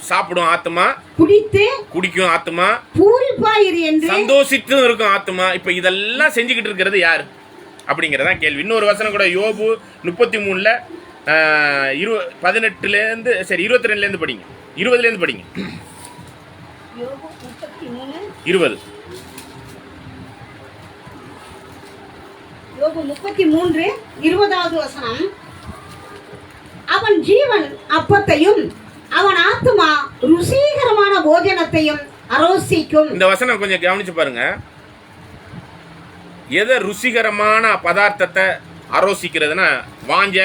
A: சாப்பிடும், ஆத்மா குடிக்கும், ஆத்மா
B: பூரிப்பாயிரு என்று
A: சந்தோஷித்து இருக்கும் ஆத்மா. இப்ப இதெல்லாம் செஞ்சுக்கிட்டு இருக்கிறது யாரு அப்படிங்கறதான் கேள்வி. இன்னொரு வசனம் கூட யோபு 33ல 18லேருந்து 22லேருந்து படிங்க, 20லேருந்து படிங்க.
B: யோபு 33
A: 20.
B: யோபு 33 20வது வசனம். அவன் ஜீவன் அப்பத்தையும் அவன் ஆத்துமா ருசிகரமான போஜனத்தையும் அரோசிக்கும்.
A: இந்த வசனம் கொஞ்சம் கவனிச்சு பாருங்க. எதை ருசிகரமான பதார்த்தத்தை அரோசிக்கிறதுனா வாஞ்ச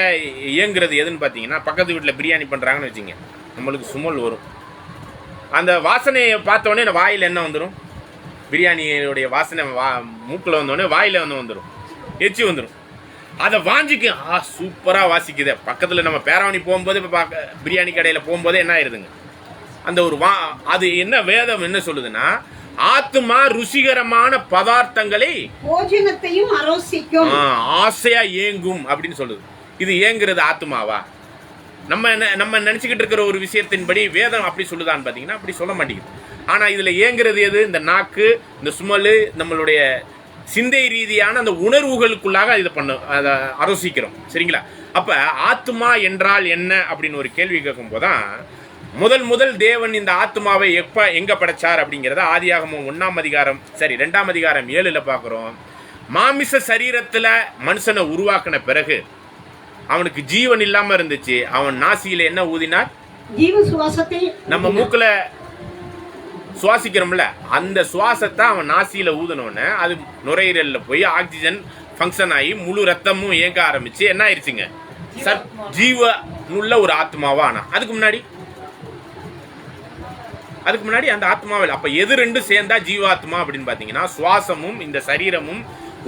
A: இயங்குறது எதுன்னு பார்த்தீங்கன்னா, பக்கத்து வீட்டில் பிரியாணி பண்ணுறாங்கன்னு வச்சுங்க, நம்மளுக்கு சுமல் வரும். அந்த வாசனையை பார்த்தோடனே வாயில் என்ன வந்துடும்? பிரியாணியோடைய வாசனை மூக்கில் வந்தோடனே வாயில் வந்துடும், எச்சி வந்துடும். அதை வாஞ்சிக்கு சூப்பராக வாசிக்குது. பக்கத்தில் நம்ம பேராவணி போகும்போது இப்போ பிரியாணி கடையில் போகும்போது என்ன ஆயிடுதுங்க, அந்த ஒரு அது என்ன வேதம் என்ன சொல்லுதுன்னா, ஆத்மா ருசிகரமான பதார்த்தங்களை
B: போஜனத்தையும் அரோசிக்கும்,
A: ஆசையா ஏங்கும் அப்படின்னு சொல்லுது. இது ஏங்குறது ஆத்மாவா? நம்ம நினைச்சுக்கிட்டு இருக்கிற ஒரு விஷயத்தின்படி வேதம் அப்படி சொல்லுதான்னு பார்த்தீங்கன்னா அப்படி சொல்ல மாட்டேங்குது. ஆனால் இதில் ஏங்குறது எது? இந்த நாக்கு, இந்த சுமலு, நம்மளுடைய சிந்தை ரீதியான அந்த உணர்வுகளுக்குள்ளாக இதை அதை அரோசிக்கிறோம். சரிங்களா? அப்போ ஆத்மா என்றால் என்ன அப்படின்னு ஒரு கேள்வி கேட்கும் போதுதான் முதல் தேவன் இந்த ஆத்மாவை எங்க படைச்சார் அப்படிங்கிறத ஆதியாகமம் 1ஆம் அதிகாரம் 2ஆம் அதிகாரம் 7ல் பார்க்குறோம். மாமிச சரீரத்தில் மனுஷனை உருவாக்கின பிறகு அவனுக்கு ஜீவன் இல்லாமல் இருந்துச்சு. அவன் நாசியில என்ன ஊதினார்?
B: ஜீவ சுவாசத்தை. நம்ம
A: மூக்குல சுவாசிக்கிறோம்ல, அந்த சுவாசத்தை அவன் நாசியில ஊதினோன்னு அது நுரையீரல்ல போய் ஆக்சிஜன் ஃபங்க்ஷன் ஆகி முழு ரத்தமும் இயங்க ஆரம்பிச்சு என்ன ஆயிடுச்சுங்க, ஜீவனுள்ள ஒரு ஆத்மாவா ஆனா. அதுக்கு முன்னாடி அந்த ஆத்மாவில் அப்ப எது ரெண்டு சேர்ந்தா ஜீவாத்மா அப்படின்னு பாத்தீங்கன்னா, சுவாசமும் இந்த சரீரமும்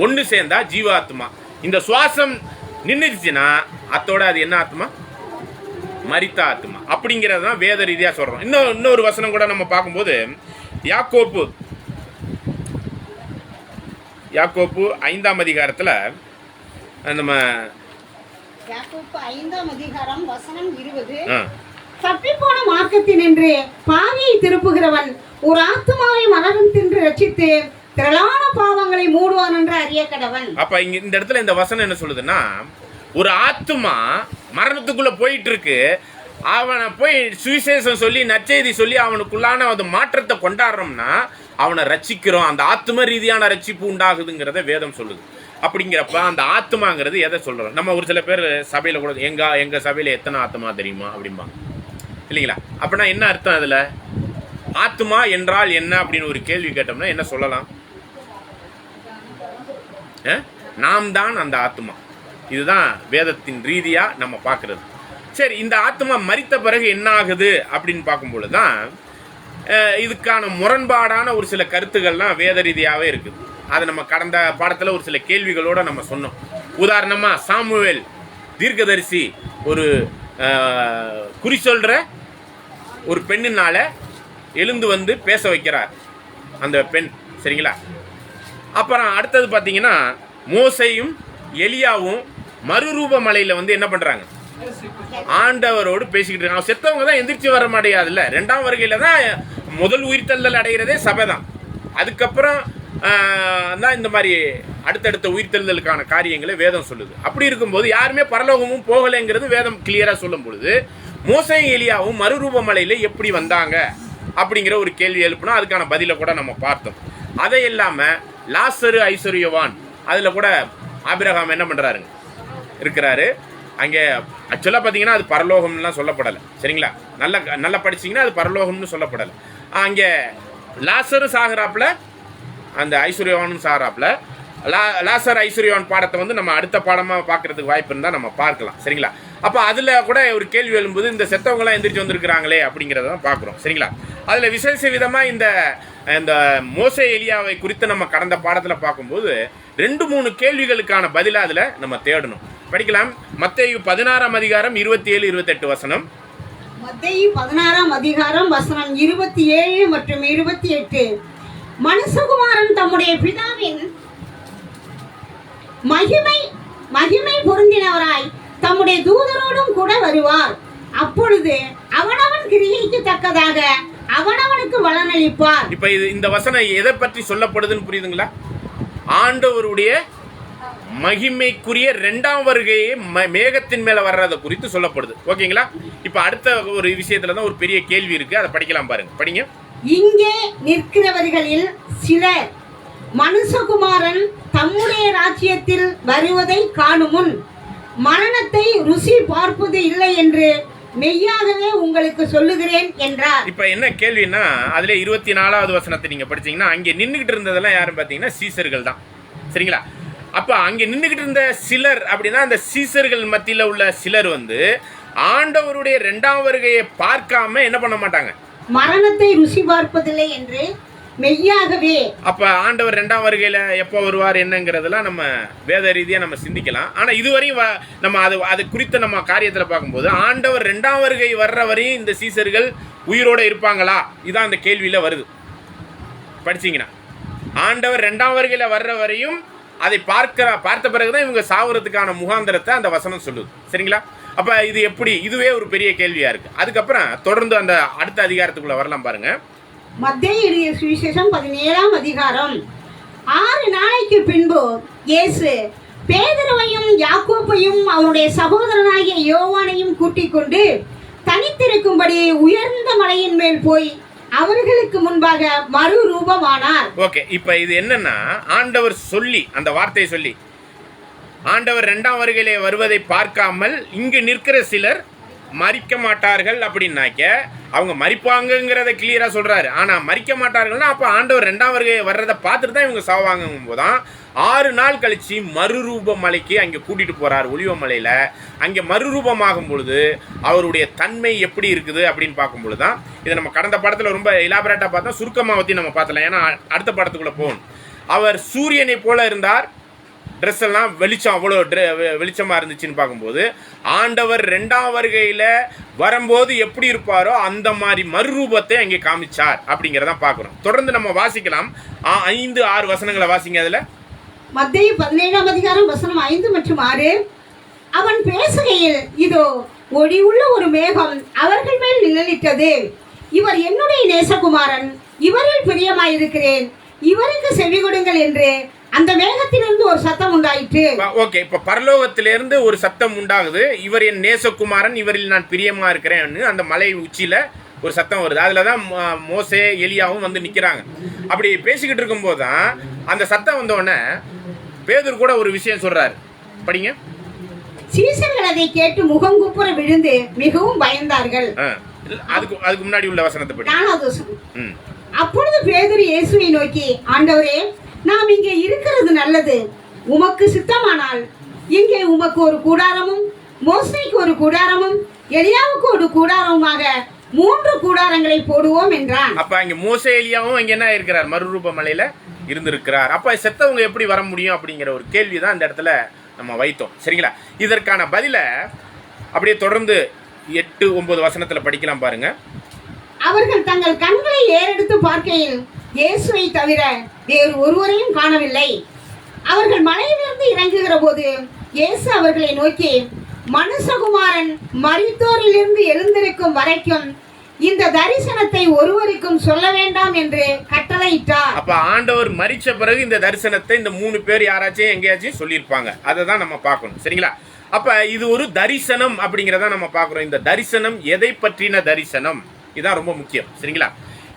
A: ஒன்று சேர்ந்தா ஜீவாத்மா. இந்த சுவாசம் நின்றுச்சுன்னா அத்தோட அது என்ன ஆத்மா? மரித்த ஆத்மா அப்படிங்கிறது தான் வேத ரீதியா சொல்றோம். இன்னொரு வசனம் கூட நம்ம பார்க்கும்போது யாக்கோப்பு 5ஆம் அதிகாரத்துல நம்ம
B: யாக்கோப்பு 5ஆம் அதிகாரம் வசனம் 20. தப்பிப்போன மார்க்கத்தினின்று பாவியை திருப்புகிறவன் ஒரு ஆத்மாவை மரணத்தின்று ரட்சித்து திரளான பாவங்களை மூடுவான் என்று அறிய கடவன். அப்ப இந்த இடத்துல இந்த வசனம் என்ன சொல்லுதுன்னா, ஒரு ஆத்மா மரணத்துக்குள்ள போயிட்டு இருக்கு, அவனை போய் சுவிசேஷம் சொல்லி நற்செய்தி சொல்லி அவனுக்குள்ளான அந்த மாற்றத்தை கொண்டாடுறோம்னா அவனை ரட்சிக்கிறோம். அந்த ஆத்ம ரீதியான ரட்சிப்பு உண்டாகுதுங்கிறத வேதம் சொல்லுது.
A: அப்படிங்கிறப்ப அந்த ஆத்மாங்கிறது எதை சொல்கிறோம்? நம்ம ஒரு சில பேர் சபையில் கூட எங்கள் சபையில் எத்தனை ஆத்மா தெரியுமா அப்படிம்பாங்க இல்லைங்களா? அப்படின்னா என்ன அர்த்தம்? அதில் ஆத்மா என்றால் என்ன அப்படின்னு ஒரு கேள்வி கேட்டோம்னா என்ன சொல்லலாம்? நாம் தான் அந்த ஆத்மா. இதுதான் வேதத்தின் ரீதியாக நம்ம பார்க்குறது. சரி, இந்த ஆத்மா மரித்த பிறகு என்ன ஆகுது அப்படின்னு பார்க்கும்பொழுது தான் இதுக்கான முரண்பாடான ஒரு சில கருத்துக்கள்லாம் வேத ரீதியாகவே இருக்குது. அதை நம்ம கடந்த பாடத்தில் ஒரு சில கேள்விகளோடு நம்ம சொன்னோம். உதாரணமாக சாமுவேல் தீர்க்கதரிசி ஒரு குறி சொல்கிற ஒரு பெண்ணினால எழுந்து வந்து பேச வைக்கிறார் அந்த பெண், சரிங்களா? அப்புறம் அடுத்தது பார்த்தீங்கன்னா மோசையும் எலியாவும் மறுரூப மலையில் வந்து என்ன பண்ணுறாங்க? ஆண்டவரோடு பேசிக்கிட்டு இருக்காங்க. செத்தவங்க தான் எந்திரிச்சு வர மாட்டேயாதுல்ல. 2ஆம் வருகையில தான் முதல் உயிர்த்தெழுதல் அடைகிறதே சபை தான். அதுக்கப்புறம் தான் இந்த மாதிரி அடுத்தடுத்த உயிர்த்தெழுதலுக்கான காரியங்களை வேதம் சொல்லுது. அப்படி இருக்கும்போது யாருமே பரலோகமும் போகலைங்கிறது வேதம் கிளியரா சொல்லும் பொழுது மோசையும் எலியாவும் மறுரூப மலையில எப்படி வந்தாங்க அப்படிங்கிற ஒரு கேள்வி எழுப்புனா அதுக்கான பதிலை கூட நம்ம பார்த்தோம். அதை இல்லாம லாசரு ஐஸ்வர்யவான் அதுல கூட ஆபிரகாம் என்ன பண்றாருங்க இருக்கிறாரு. அங்கே ஆக்சுவலாக பார்த்தீங்கன்னா அது பரலோகம்லாம் சொல்லப்படலை, சரிங்களா? நல்லா படிச்சிங்கன்னா அது பரலோகம்னு சொல்லப்படலை. அங்கே லாசரும் சாகராப்பில் அந்த ஐஸ்வர்யவானும் சாகராப்பில் லாசர் ஐஸ்வர்யவான் பாடத்தை வந்து நம்ம அடுத்த பாடமாக பார்க்குறதுக்கு வாய்ப்பு இருந்தால் நம்ம பார்க்கலாம், சரிங்களா? அப்போ அதில் கூட ஒரு கேள்வி எழும்போது இந்த செத்தவங்களாம் எந்திரிச்சு வந்திருக்கிறாங்களே அப்படிங்கிறத தான் பார்க்குறோம், சரிங்களா? அதில் விசேஷ விதமாக இந்த மோசே எலியாவை குறித்து நம்ம கடந்த பாடத்தில் பார்க்கும்போது 2-3 கேள்விகளுக்கான பதிலாக அதில் நம்ம தேடணும். படிக்கலாம். மத்தேயு 16ஆம் அதிகாரம் 27-28 வசனம்.
B: மத்தேயு 16ஆம் அதிகாரம் வசனம் 27 மற்றும் 28. மனுஷகுமாரன் தம்முடைய பிதாவின் மகிமை பொருந்தினவராய் தம்முடைய தூதரோடும் கூட வருவார். அப்பொழுது அவனவன் கிரியைக்கு தக்கதாக அவனவனுக்கு பலனளிப்பார்.
A: இப்ப இந்த வசனம் எதை பற்றி சொல்லப்படுதுன்னு புரியுதுங்களா? ஆண்டவருடைய மகிமைக்குரிய 2ஆம் வருகையை மேகத்தின் மேல வர்றத குறித்து சொல்லப்படுது. ஓகேங்களா? இப்ப அடுத்த ஒரு விஷயத்துல தான் ஒரு பெரிய கேள்வி இருக்கு, அதை படிக்கலாம் பாருங்க. படிங்க.
B: இங்கே நிற்கிறவர்களில் சிலர் மனுஷகுமாரன் தம்முடைய ராஜ்யத்தில் வருவதை காணும் முன் மரணத்தை ருசி பார்ப்பது இல்லை என்று மெய்யாகவே உங்களுக்கு சொல்லுகிறேன் என்றார்.
A: இப்ப என்ன கேள்வின்னா அதுல 24வது வசனத்தை நீங்க படிச்சீங்கன்னா அங்கே நின்றுகிட்டு இருந்ததெல்லாம் யாரும் பாத்தீங்கன்னா சீசர்கள் தான், சரிங்களா? அப்ப அங்க நின்றுகிட்டு இருந்த சிலர் அப்படின்னா அந்த சீசர்கள் மத்தியில உள்ள சிலர் வந்து ஆண்டவருடைய 2ஆம் வருகையை பார்க்காம என்ன பண்ண மாட்டாங்க?
B: மரணத்தை ருசி பார்ப்பதில்லை என்று மெய்யாகவே.
A: அப்ப ஆண்டவர் 2ஆம் வருகையில எப்போ வருவார் என்னங்கிறதெல்லாம் நம்ம வேத ரீதியா நம்ம சிந்திக்கலாம். ஆனா இதுவரையும் நம்ம அது குறித்த நம்ம காரியத்துல பார்க்கும்போது ஆண்டவர் 2ஆம் வருகை வர்ற வரையும் இந்த சீசர்கள் உயிரோட இருப்பாங்களா? இதான் அந்த கேள்வியில வருது. படிச்சீங்கன்னா ஆண்டவர் 2ஆம் வருகையில வர்ற வரையும் அதை பார்த்த பிறகுதான் இவங்க சாவுறதுக்கான முகாந்திரத்தை அந்த வசனம் சொல்லுது, சரிங்களா? அப்ப இது எப்படி? இதுவே ஒரு பெரிய கேள்வியா இருக்கு. அதுக்கப்புறம் தொடர்ந்து அந்த அடுத்த அதிகாரத்துக்குள்ள வரலாம் பாருங்க.
B: மத்தேயு எழுதிய சுவிசேஷம் 17ஆம் அதிகாரம். 6 நாளைக்கு பின்பு இயேசு பேதுருவையும் யாக்கோபையும் அவருடைய சகோதரனாகிய யோவானையும் கூட்டிக் கொண்டு தனித்திருக்கும்படி உயர்ந்த மலையின் மேல் போய் அவர்களுக்கு முன்பாக மறுரூபமானார்.
A: ஓகே, இப்ப இது என்னன்னா ஆண்டவர் சொல்லி அந்த வார்த்தையை சொல்லி ஆண்டவர் 2ஆம் வருகையிலே வருவதை பார்க்காமல் இங்கு நிற்கிற சிலர் மரிக்க மாட்டார்கள் அப்படின்னாக்க அவங்க மரிப்பாங்கிறத கிளியரா சொல்றாரு. ஆனா மரிக்க மாட்டார்கள்னா அப்ப ஆண்டவர் 2ஆம் வருகை வர்றதை பார்த்துட்டு தான் இவங்க சாவாங்கும் போதுதான் 6 நாள் கழிச்சு மறுரூப மலைக்கு அங்கே கூட்டிட்டு போறார். ஒலிவ மலையில அங்கே மறுரூபமாகும் பொழுது அவருடைய தன்மை எப்படி இருக்குது அப்படின்னு பார்க்கும் பொழுதுதான் இதை நம்ம கடந்த படத்துல ரொம்ப இலாபரேட்டா பார்த்தோம். சுருக்கமா பத்தி நம்ம பார்த்தலாம், ஏன்னா அடுத்த படத்துக்குள்ள போகணும். அவர் சூரியனை போல இருந்தார், ட்ரெஸ் எல்லாம் வெளிச்சம் அவ்வளோ வெளிச்சமாக இருந்துச்சுன்னு பார்க்கும்போது ஆண்டவர் 2ஆம் வருகையில் வரும்போது எப்படி இருப்பாரோ அந்த மாதிரி மறுரூபத்தை அங்கே காமிச்சார் அப்படிங்கிறதான் பார்க்குறோம். தொடர்ந்து நம்ம வாசிக்கலாம். 5-6 வசனங்களை வாசிங்க. அதில்
B: மத்தேயு 17ஆம் அதிகாரம் வசனம் 5 மற்றும் 6. அவன் பேசுகையில் இதோ ஒளி உள்ள ஒரு மேகம் அவர்கள் மேல் நிழலிட்டது. இவர் என்னுடைய நேசகுமாரன், இவரில் பிரியமாயிருக்கிறேன், இவருக்கு செவி கொடுங்கள் என்று அந்த மேகத்திலிருந்து ஒரு சத்தம் உண்டாயிற்று.
A: ஓகே, இப்ப பரலோகத்திலிருந்து ஒரு சத்தம் உண்டாகுது. இவர் என் நேசகுமாரன், இவரில் நான் பிரியமா இருக்கிறேன். அந்த மலை உச்சியில ஒரு சத்தம் வருது. அதுலதான் மோசே எலியாவும் வந்து நிக்கிறாங்க. அப்படி பேசிக்கிட்டு இருக்கும் போதுதான் அந்த சத்தம் வந்த உடனே பேதுரு கூட ஒரு விஷயம் சொல்றாரு, படிங்க.
B: சீசர்கள் அதை கேட்டு முகங்குப்புற விழுந்து மிகவும் பயந்தார்கள்.
A: அதுக்கு முன்னாடி உள்ள வசனத்தை படி.
B: 4வது வசனம். அப்பொழுது பேதுரு இயேசுவை நோக்கி, ஆண்டவரே, நாம் இங்கே இருக்கிறது நல்லது. உமக்கு சித்தமானால் இங்கே உமக்கு ஒரு கூடாரமும், மோசேக்கு ஒரு கூடாரமும், எலியாவுக்கு ஒரு கூடாரமுமாக 3 கூடாரங்களை போடுவோம் என்றான்.
A: அப்ப அங்க மோசே எலியாவும் அங்க என்ன இருக்கிறார்? மறுரூப மலையில இருந்திருக்கிறார். அப்ப செத்தவங்க எப்படி வர முடியும் அப்படிங்கிற ஒரு கேள்விதான் இந்த இடத்துல நம்ம வைத்தோம். சரிங்களா? இதற்கான பதில அப்படியே தொடர்ந்து 8, 9 வசனத்துல படிக்கலாம் பாருங்க.
B: அவர்கள் தங்கள் கண்களை ஏறெடுத்து பார்க்கையில் இயேசுவை தவிர வேறு ஒருவரையும் காணவில்லை. அவர்கள் மலையிலிருந்து இறங்குகிற போது இயேசு அவர்களை நோக்கி, மனுஷகுமாரன் மரித்தோரிலிருந்து எழுந்திருக்கும் வரைக்கும் இந்த தரிசனத்தை ஒருவருக்கும் சொல்ல வேண்டாம் என்று கட்டளையிட்டார்.
A: அப்ப ஆண்டவர் மரிச்ச பிறகு இந்த தரிசனத்தை இந்த 3 பேர் யாராச்சும் எங்கேயாச்சும் சொல்லியிருப்பாங்க. அதை தான் நம்ம பார்க்கணும். சரிங்களா? அப்ப இது ஒரு தரிசனம் அப்படிங்கிறத நம்ம பார்க்கிறோம். இந்த தரிசனம் எதை பற்றின தரிசனம்? இதுதான் ரொம்ப முக்கியம். சரிங்களா?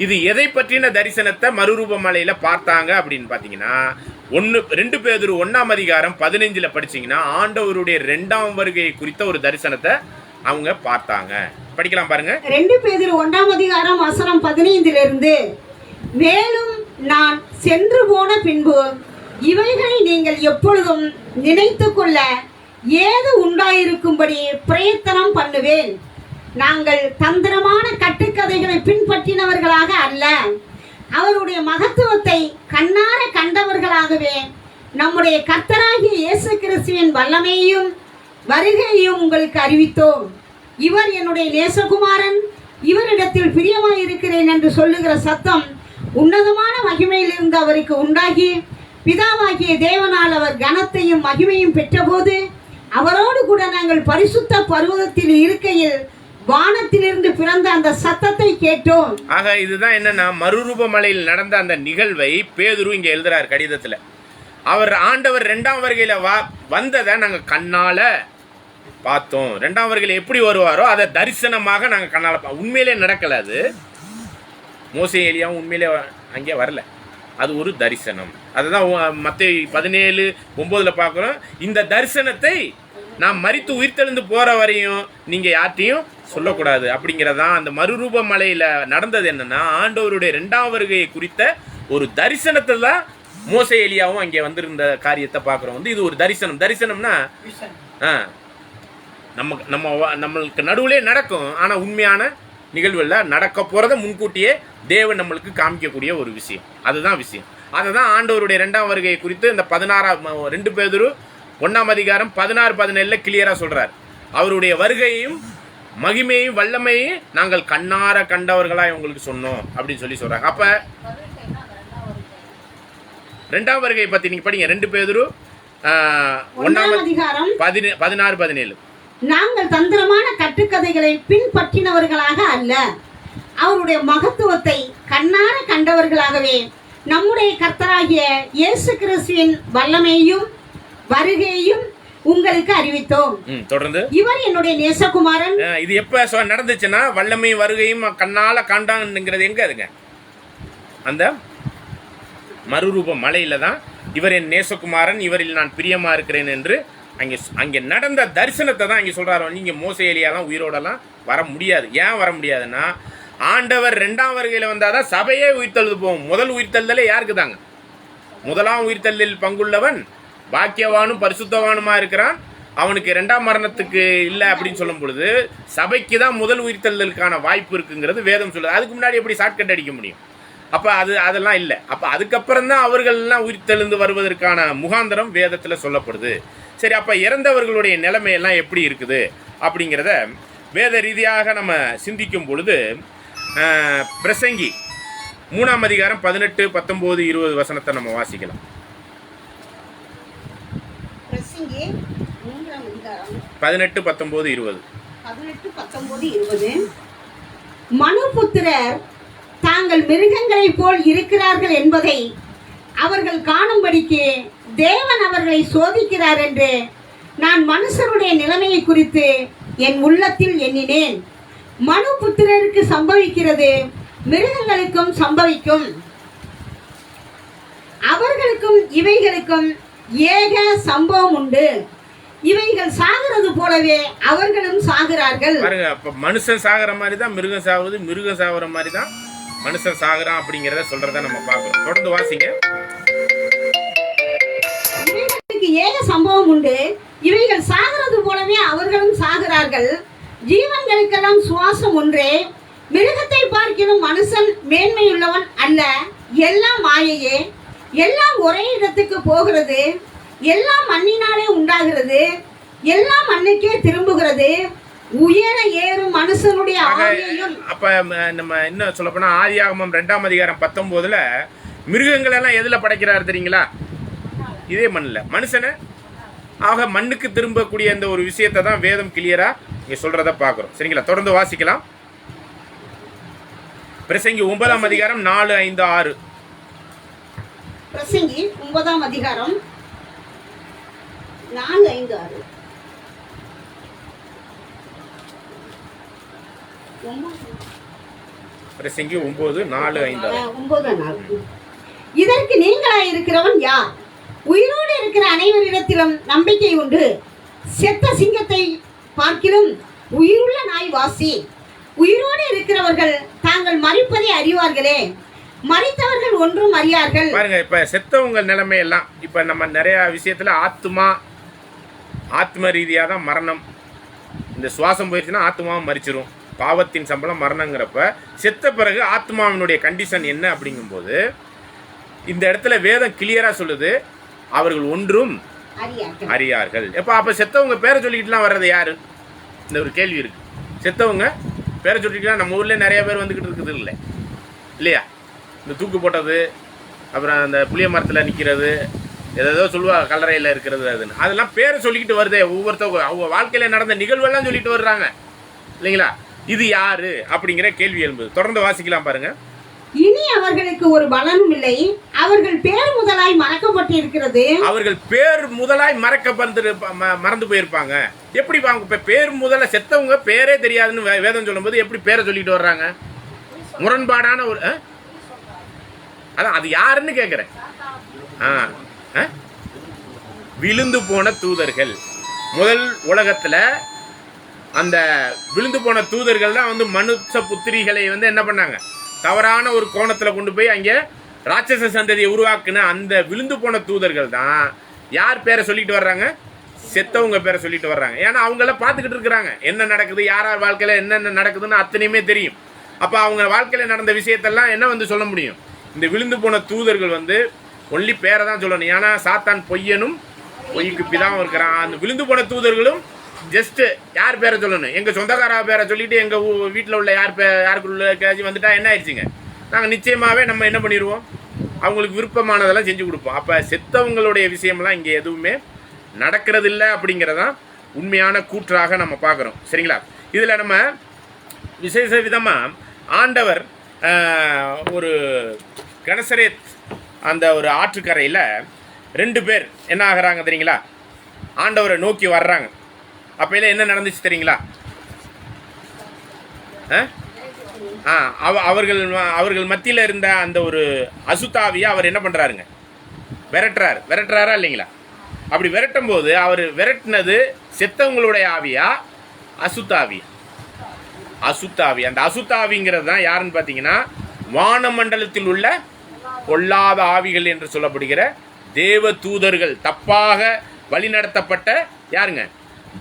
A: இது எதை பற்றின தரிசனத்தை மறுரூப மலையில பார்த்தாங்க அப்படின்னு பாத்தீங்கன்னா, 2 பேதுரு 1ஆம் அதிகாரம் 15 படிச்சீங்கன்னா ஆண்டவருடைய 2ஆம் வருகை குறித்த ஒரு தரிசனத்தை அவங்க பார்த்தாங்க. படிக்கலாம் பாருங்க.
B: 2 பேதுரு 1ஆம் அதிகாரம் வசனம் 15 மேலும் நான் சென்று போன பின்பு இவைகளை நீங்கள் எப்பொழுதும் நினைத்து கொள்ள ஏது உண்டாயிருக்கும்படி பிரயத்தனம் பண்ணுவேன். நாங்கள் தந்திரமான கட்டுக்கதைகளை பின்பற்றினவர்களாக அல்ல, அவருடைய மகத்துவத்தை கண்ணார கண்டவர்களாகவே நம்முடைய கர்த்தராகிய இயேசு கிறிஸ்துவின் வல்லமையையும் வருகையையும் உங்களுக்கு அறிவித்தோம். இவர் என்னுடைய நேசகுமாரன், இவரிடத்தில் பிரியமாயிருக்கிறேன் என்று சொல்லுகிற சத்தம் உன்னதமான மகிமையிலிருந்து அவருக்கு உண்டாகி, பிதாவாகிய தேவனால் அவர் கனத்தையும் மகிமையும் பெற்றபோது அவரோடு கூட நாங்கள் பரிசுத்த பர்வதத்தில் இருக்கையில் வானத்திலிருந்து பிறந்த அந்த சத்தத்தை கேட்டோம்.
A: ஆக இதுதான் என்னன்னா, மறுரூப மலையில் நடந்த அந்த நிகழ்வை பேதுரு இங்க எழுதுறார் கடிதத்துல. அவர் ஆண்டவர் 2ஆம் வருகையில வந்ததை நாங்க கண்ணால பார்த்தோம். 2ஆம் வருகையில எப்படி வருவாரோ அதை தரிசனமாக நாங்க கண்ணால உண்மையிலே நடக்கல. அது மோசே எலியாவும் உண்மையிலே அங்கே வரல. அது ஒரு தரிசனம். அதுதான் மத்தேயு 17:9 பார்க்கிறோம். இந்த தரிசனத்தை நான் மரித்து உயிர்த்தெழுந்து போற வரையும் நீங்க யார்ட்டையும் சொல்லக்கூடாது அப்படிங்கிறதான். அந்த மறுரூப மலையில நடந்தது என்னன்னா, ஆண்டவருடைய 2ஆம் வருகையை குறித்த ஒரு தரிசனத்தை தான் மோசே எலியாவும் அங்கே வந்திருந்த காரியத்தை பார்க்கிறோம். இது ஒரு தரிசனம். தரிசனம்னா நம்மளுக்கு நடுவுலே நடக்கும், ஆனா உண்மையான நிகழ்வுல நடக்க போறதை முன்கூட்டியே தேவன் நம்மளுக்கு காமிக்கக்கூடிய ஒரு விஷயம். அதுதான் விஷயம். அதுதான் ஆண்டவருடைய 2ஆம் வருகை குறித்து இந்த 2 பேதுரு 1ஆம் அதிகாரம் 16-17 கிளியரா சொல்றார். அவருடைய வருகையையும் மகிமையும் வல்லமையும் நாங்கள் கண்ணார கண்டவர்களா உங்களுக்கு சொன்னோம் அப்படின்னு சொல்றாங்க. அப்ப 2ஆம் வருகை பத்தி நீங்க படிங்க. 2 பேதுரு 1ஆம் அதிகாரம் 16-17.
B: நாங்கள் தந்திரமான கட்டுக்கதைகளை பின்பற்றினவர்களாக அல்ல, அவருடைய மகத்துவத்தை கண்ணார கண்டவர்களாகவே நம்முடைய கர்த்தராகிய இயேசு கிறிஸ்துவின் வல்லமையையும் வருகையையும் உங்களுக்கு அறிவித்தோம்.
A: தொடர்ந்து,
B: இவர் என்னுடைய நேசகுமாரன்.
A: இது எப்ப நடந்துச்சுன்னா, வல்லமை வருகையும் கண்ணால காண்டாங்கிறது எங்க அதுங்க? அந்த மறுரூப மலையில தான் இவர் என் நேசகுமாரன், இவரில் நான் பிரியமா இருக்கிறேன் என்று அங்கே நடந்த தரிசனத்தை தான் இங்கே சொல்றாரு. நீங்க மோசே எலியாலாம் உயிரோடலாம் வர முடியாது. ஏன் வர முடியாதுன்னா, ஆண்டவர் 2ஆம் வருகையில வந்தாதான் சபையே உயிர்த்தெழுது போகும். முதல் உயிர்த்தெழுதலே யாருக்கு தாங்க? முதலாம் உயிர்த்தெழுதலில் பங்குள்ளவன் பாக்கியவானும் பரிசுத்தவானுமா இருக்கிறான், அவனுக்கு 2ஆம் மரணத்துக்கு இல்லை அப்படின்னு சொல்லும் பொழுது சபைக்கு தான் முதல் உயிர்த்தெழுதலுக்கான வாய்ப்பு இருக்குங்கிறது வேதம் சொல்லுது. அதுக்கு முன்னாடி எப்படி ஷார்ட்கட் அடிக்க முடியும்? அப்ப அதெல்லாம் இல்லை. அப்ப அதுக்கப்புறம் தான் அவர்கள்லாம் உயிர்த்தெழுந்து வருவதற்கான முகாந்திரம் வேதத்துல சொல்லப்படுது. சரி, அப்ப இறந்தவர்களுடைய நிலைமையெல்லாம் எப்படி இருக்குது அப்படிங்கிறத வேத ரீதியாக நம்ம சிந்திக்கும் பொழுது, பிரசங்கி 3ஆம் அதிகாரம் 18, 19, 20 வசனத்தை நம்ம வாசிக்கலாம்.
B: பிரசங்கி 3ஆம் அதிகாரம்
A: 18, 19, 20.
B: 18, 19, 20. மனுபுத்திரர் தாங்கள் மிருகங்களைப் போல் இருக்கிறார்கள் என்பதை அவர்கள் காணும்படிக்கு தேவன் அவர்களை சோதிக்கிறார் என்று நான் மனுஷருடைய நிலைமையை குறித்து என் உள்ளத்தில் எண்ணினேன். மனுபுத்திரருக்கு சம்பவிக்கிறது மிருகங்களுக்கும் சம்பவிக்கும். அவர்களுக்கும் இவைகளுக்கும் ஏக சம்பவம் உண்டு. இவைகள் சாகிறது போலவே அவர்களும் சாகிறார்கள்.
A: பாருங்க, அப்ப மனுஷன் சாகிற மாதிரி தான் மிருகம் சாகுது, மிருகம் சாகுற மாதிரி தான் மனுஷன் சாகுறான் அப்படிங்கிறத சொல்றத நம்ம பார்க்கிறோம். தொடர்ந்து வாசிங்க.
B: இவைகளுக்கு ஏக சம்பவம் உண்டு, இவைகள் சாகிறது போலவே அவர்களும் சாகிறார்கள். ஜீவன்களுக்கெல்லாம் சுவாசம் ஒன்றே, மிருகத்தை பார்க்கிலும் மனுஷன் மேன்மையுள்ளவன் அல்ல. எல்லாம் மாயையே, எல்லாம் ஒரே இடத்துக்கு போகிறது, எல்லாம் மண்ணினாலே உண்டாகிறது, எல்லாம் மண்ணுக்கே திரும்புகிறது. உயர ஏறும் மனுஷனுடைய ஆவியையும்.
A: அப்ப நம்ம என்ன சொல்ல போனா ஆதியாகமம் 2ஆம் அதிகாரம் 19ல மிருகங்கள் எல்லாம் எதுல படைக்கிறாரு தெரியுங்களா? இதே மண்ணுல மனுஷனை. ஆக மண்ணுக்கு திரும்பக்கூடிய இந்த ஒரு விஷயத்தை தான் வேதம் கிளியரா இங்க சொல்றத பாக்குறோம். சரிங்களா? தொடர்ந்து வாசிக்கலாம். பிரசங்கி 9ஆம் அதிகாரம் 4, 5, 6.
B: பிரசங்கி 9ஆம் அதிகாரம் 4, 5, 6.
A: பிரசங்கி 9, 4, 5, 6.
B: இதற்கு நீங்களாய் இருக்கிறவன் யார்? உயிரோடு இருக்கிற அனைவரிடத்திலும் நம்பிக்கை உண்டு. செத்த சிங்கத்தை பார்க்கிலும் உயிருள்ள நாய் வாசி. உயிரோடு இருக்கிறவர்கள் தாங்கள் மரிப்பதை அறிவார்களே, மரித்தவர்கள் ஒன்றும் அறியார்கள்.
A: பாருங்க, இப்ப செத்தவங்க நிலைமை எல்லாம் இப்ப நம்ம நிறைய விஷயத்துல ஆத்ம ரீதியா தான் மரணம். இந்த சுவாசம் போயிடுச்சுன்னா ஆத்மாவும் மரிச்சிரும். பாவத்தின் சம்பளம் மரணங்கிறப்ப செத்த பிறகு ஆத்மாவினுடைய கண்டிஷன் என்ன அப்படிங்கும்போது இந்த இடத்துல வேதம் கிளியரா சொல்லுது, அவர்கள் ஒன்றும் அறியார்கள். அப்ப செத்தவங்க பேரை சொல்லிக்கிட்டுலாம் வர்றது யாரு? இந்த ஒரு கேள்வி இருக்கு. செத்தவங்க பேரை சொல்லிக்கலாம். நம்ம ஊர்ல நிறைய பேர் வந்துகிட்டு இருக்குது இல்லை இல்லையா? இந்த தூக்கு போட்டது, அப்புறம் அந்த புளிய மரத்தில் நிற்கிறது, ஏதோ சொல்லுவாங்க கல்லறையில் இருக்கிறது, அதுன்னு அதெல்லாம் பேரை சொல்லிக்கிட்டு வருதே. ஒவ்வொருத்தவங்க அவங்க வாழ்க்கையில் நடந்த நிகழ்வெல்லாம் சொல்லிட்டு வர்றாங்க இல்லைங்களா? இது யாரு அப்படிங்கிற கேள்வி எழும்புது. தொடர்ந்து வாசிக்கலாம் பாருங்க.
B: இனி அவர்களுக்கு ஒரு பலனும் இல்லை, அவர்கள் பேர் முதலாய் மறக்கப்பட்டு இருக்கிறது. அவர்கள்
A: பேர் முதலாய் மறந்து போயிருப்பாங்க. எப்படி இப்ப பேர் முதல்ல செத்தவங்க பேரே தெரியாதுன்னு வேதம் சொல்லும்போது எப்படி பேரை சொல்லிட்டு வர்றாங்க? முரண்பாடான ஒரு அதான் அது யாருன்னு கேட்கிறேன். விழுந்து போன தூதர்கள். முதல் உலகத்துல அந்த விழுந்து போன தூதர்கள் தான் மனுஷ புத்திரிகளை என்ன பண்ணாங்க? தவறான ஒரு கோணத்துல கொண்டு போய் அங்கே ராட்சச சந்ததியை உருவாக்குன அந்த விழுந்து போன தூதர்கள் தான் யார் பேரை சொல்லிட்டு வர்றாங்க? செத்தவங்க பேரை சொல்லிட்டு வர்றாங்க. ஏன்னா அவங்க எல்லாம் பார்த்துக்கிட்டு இருக்கிறாங்க என்ன நடக்குது, யார் யார் வாழ்க்கையில என்னென்ன நடக்குதுன்னு அத்தனையுமே தெரியும். அப்ப அவங்க வாழ்க்கையில நடந்த விஷயத்தெல்லாம் என்ன சொல்ல முடியும்? இந்த விழுந்து போன தூதர்கள் ஒன்லி பேரை தான் சொல்லணும். ஏன்னா சாத்தான் பொய்யனும் பொய்க்கு பிதாவும் இருக்கிறான். அந்த விழுந்து போன தூதர்களும் ஜஸ்ட் யார் பேரை சொல்லணும்? எங்க சொந்தக்கார பேரை சொல்லிட்டு எங்க வீட்டில் உள்ள யாருக்குள்ள கேஜி வந்துட்டா என்ன ஆயிடுச்சுங்க? நாங்கள் நிச்சயமாவே நம்ம என்ன பண்ணிடுவோம்? அவங்களுக்கு விருப்பமானதெல்லாம் செஞ்சு கொடுப்போம். அப்ப செத்தவங்களுடைய விஷயம்லாம் இங்க எதுவுமே நடக்கிறது இல்லை அப்படிங்கிறதான் உண்மையான கூற்றாக நம்ம பார்க்குறோம். சரிங்களா? இதுல நம்ம விசேஷ விதமா ஆண்டவர் ஒரு கனசரேத் அந்த ஒரு ஆற்றுக்கரையில் 2 பேர் என்ன ஆகிறாங்க தெரியுங்களா? ஆண்டவரை நோக்கி வர்றாங்க. அப்பையில என்ன நடந்துச்சு தெரியுங்களா? அவர்கள் மத்தியில் இருந்த அந்த ஒரு அசுத்தாவியா அவர் என்ன பண்றாருங்க? விரட்டுறாரா இல்லைங்களா? அப்படி விரட்டும் போது அவர் விரட்டினது செத்தவங்களுடைய ஆவியா அசுத்தாவி? அந்த அசுத்தாவிங்கிறது தான் யாருன்னு பார்த்தீங்கன்னா வானமண்டலத்தில் உள்ள பொல்லாத ஆவிகள் என்று சொல்லப்படுகிற தேவ தூதர்கள். தப்பாக வழிநடத்தப்பட்ட யாருங்க?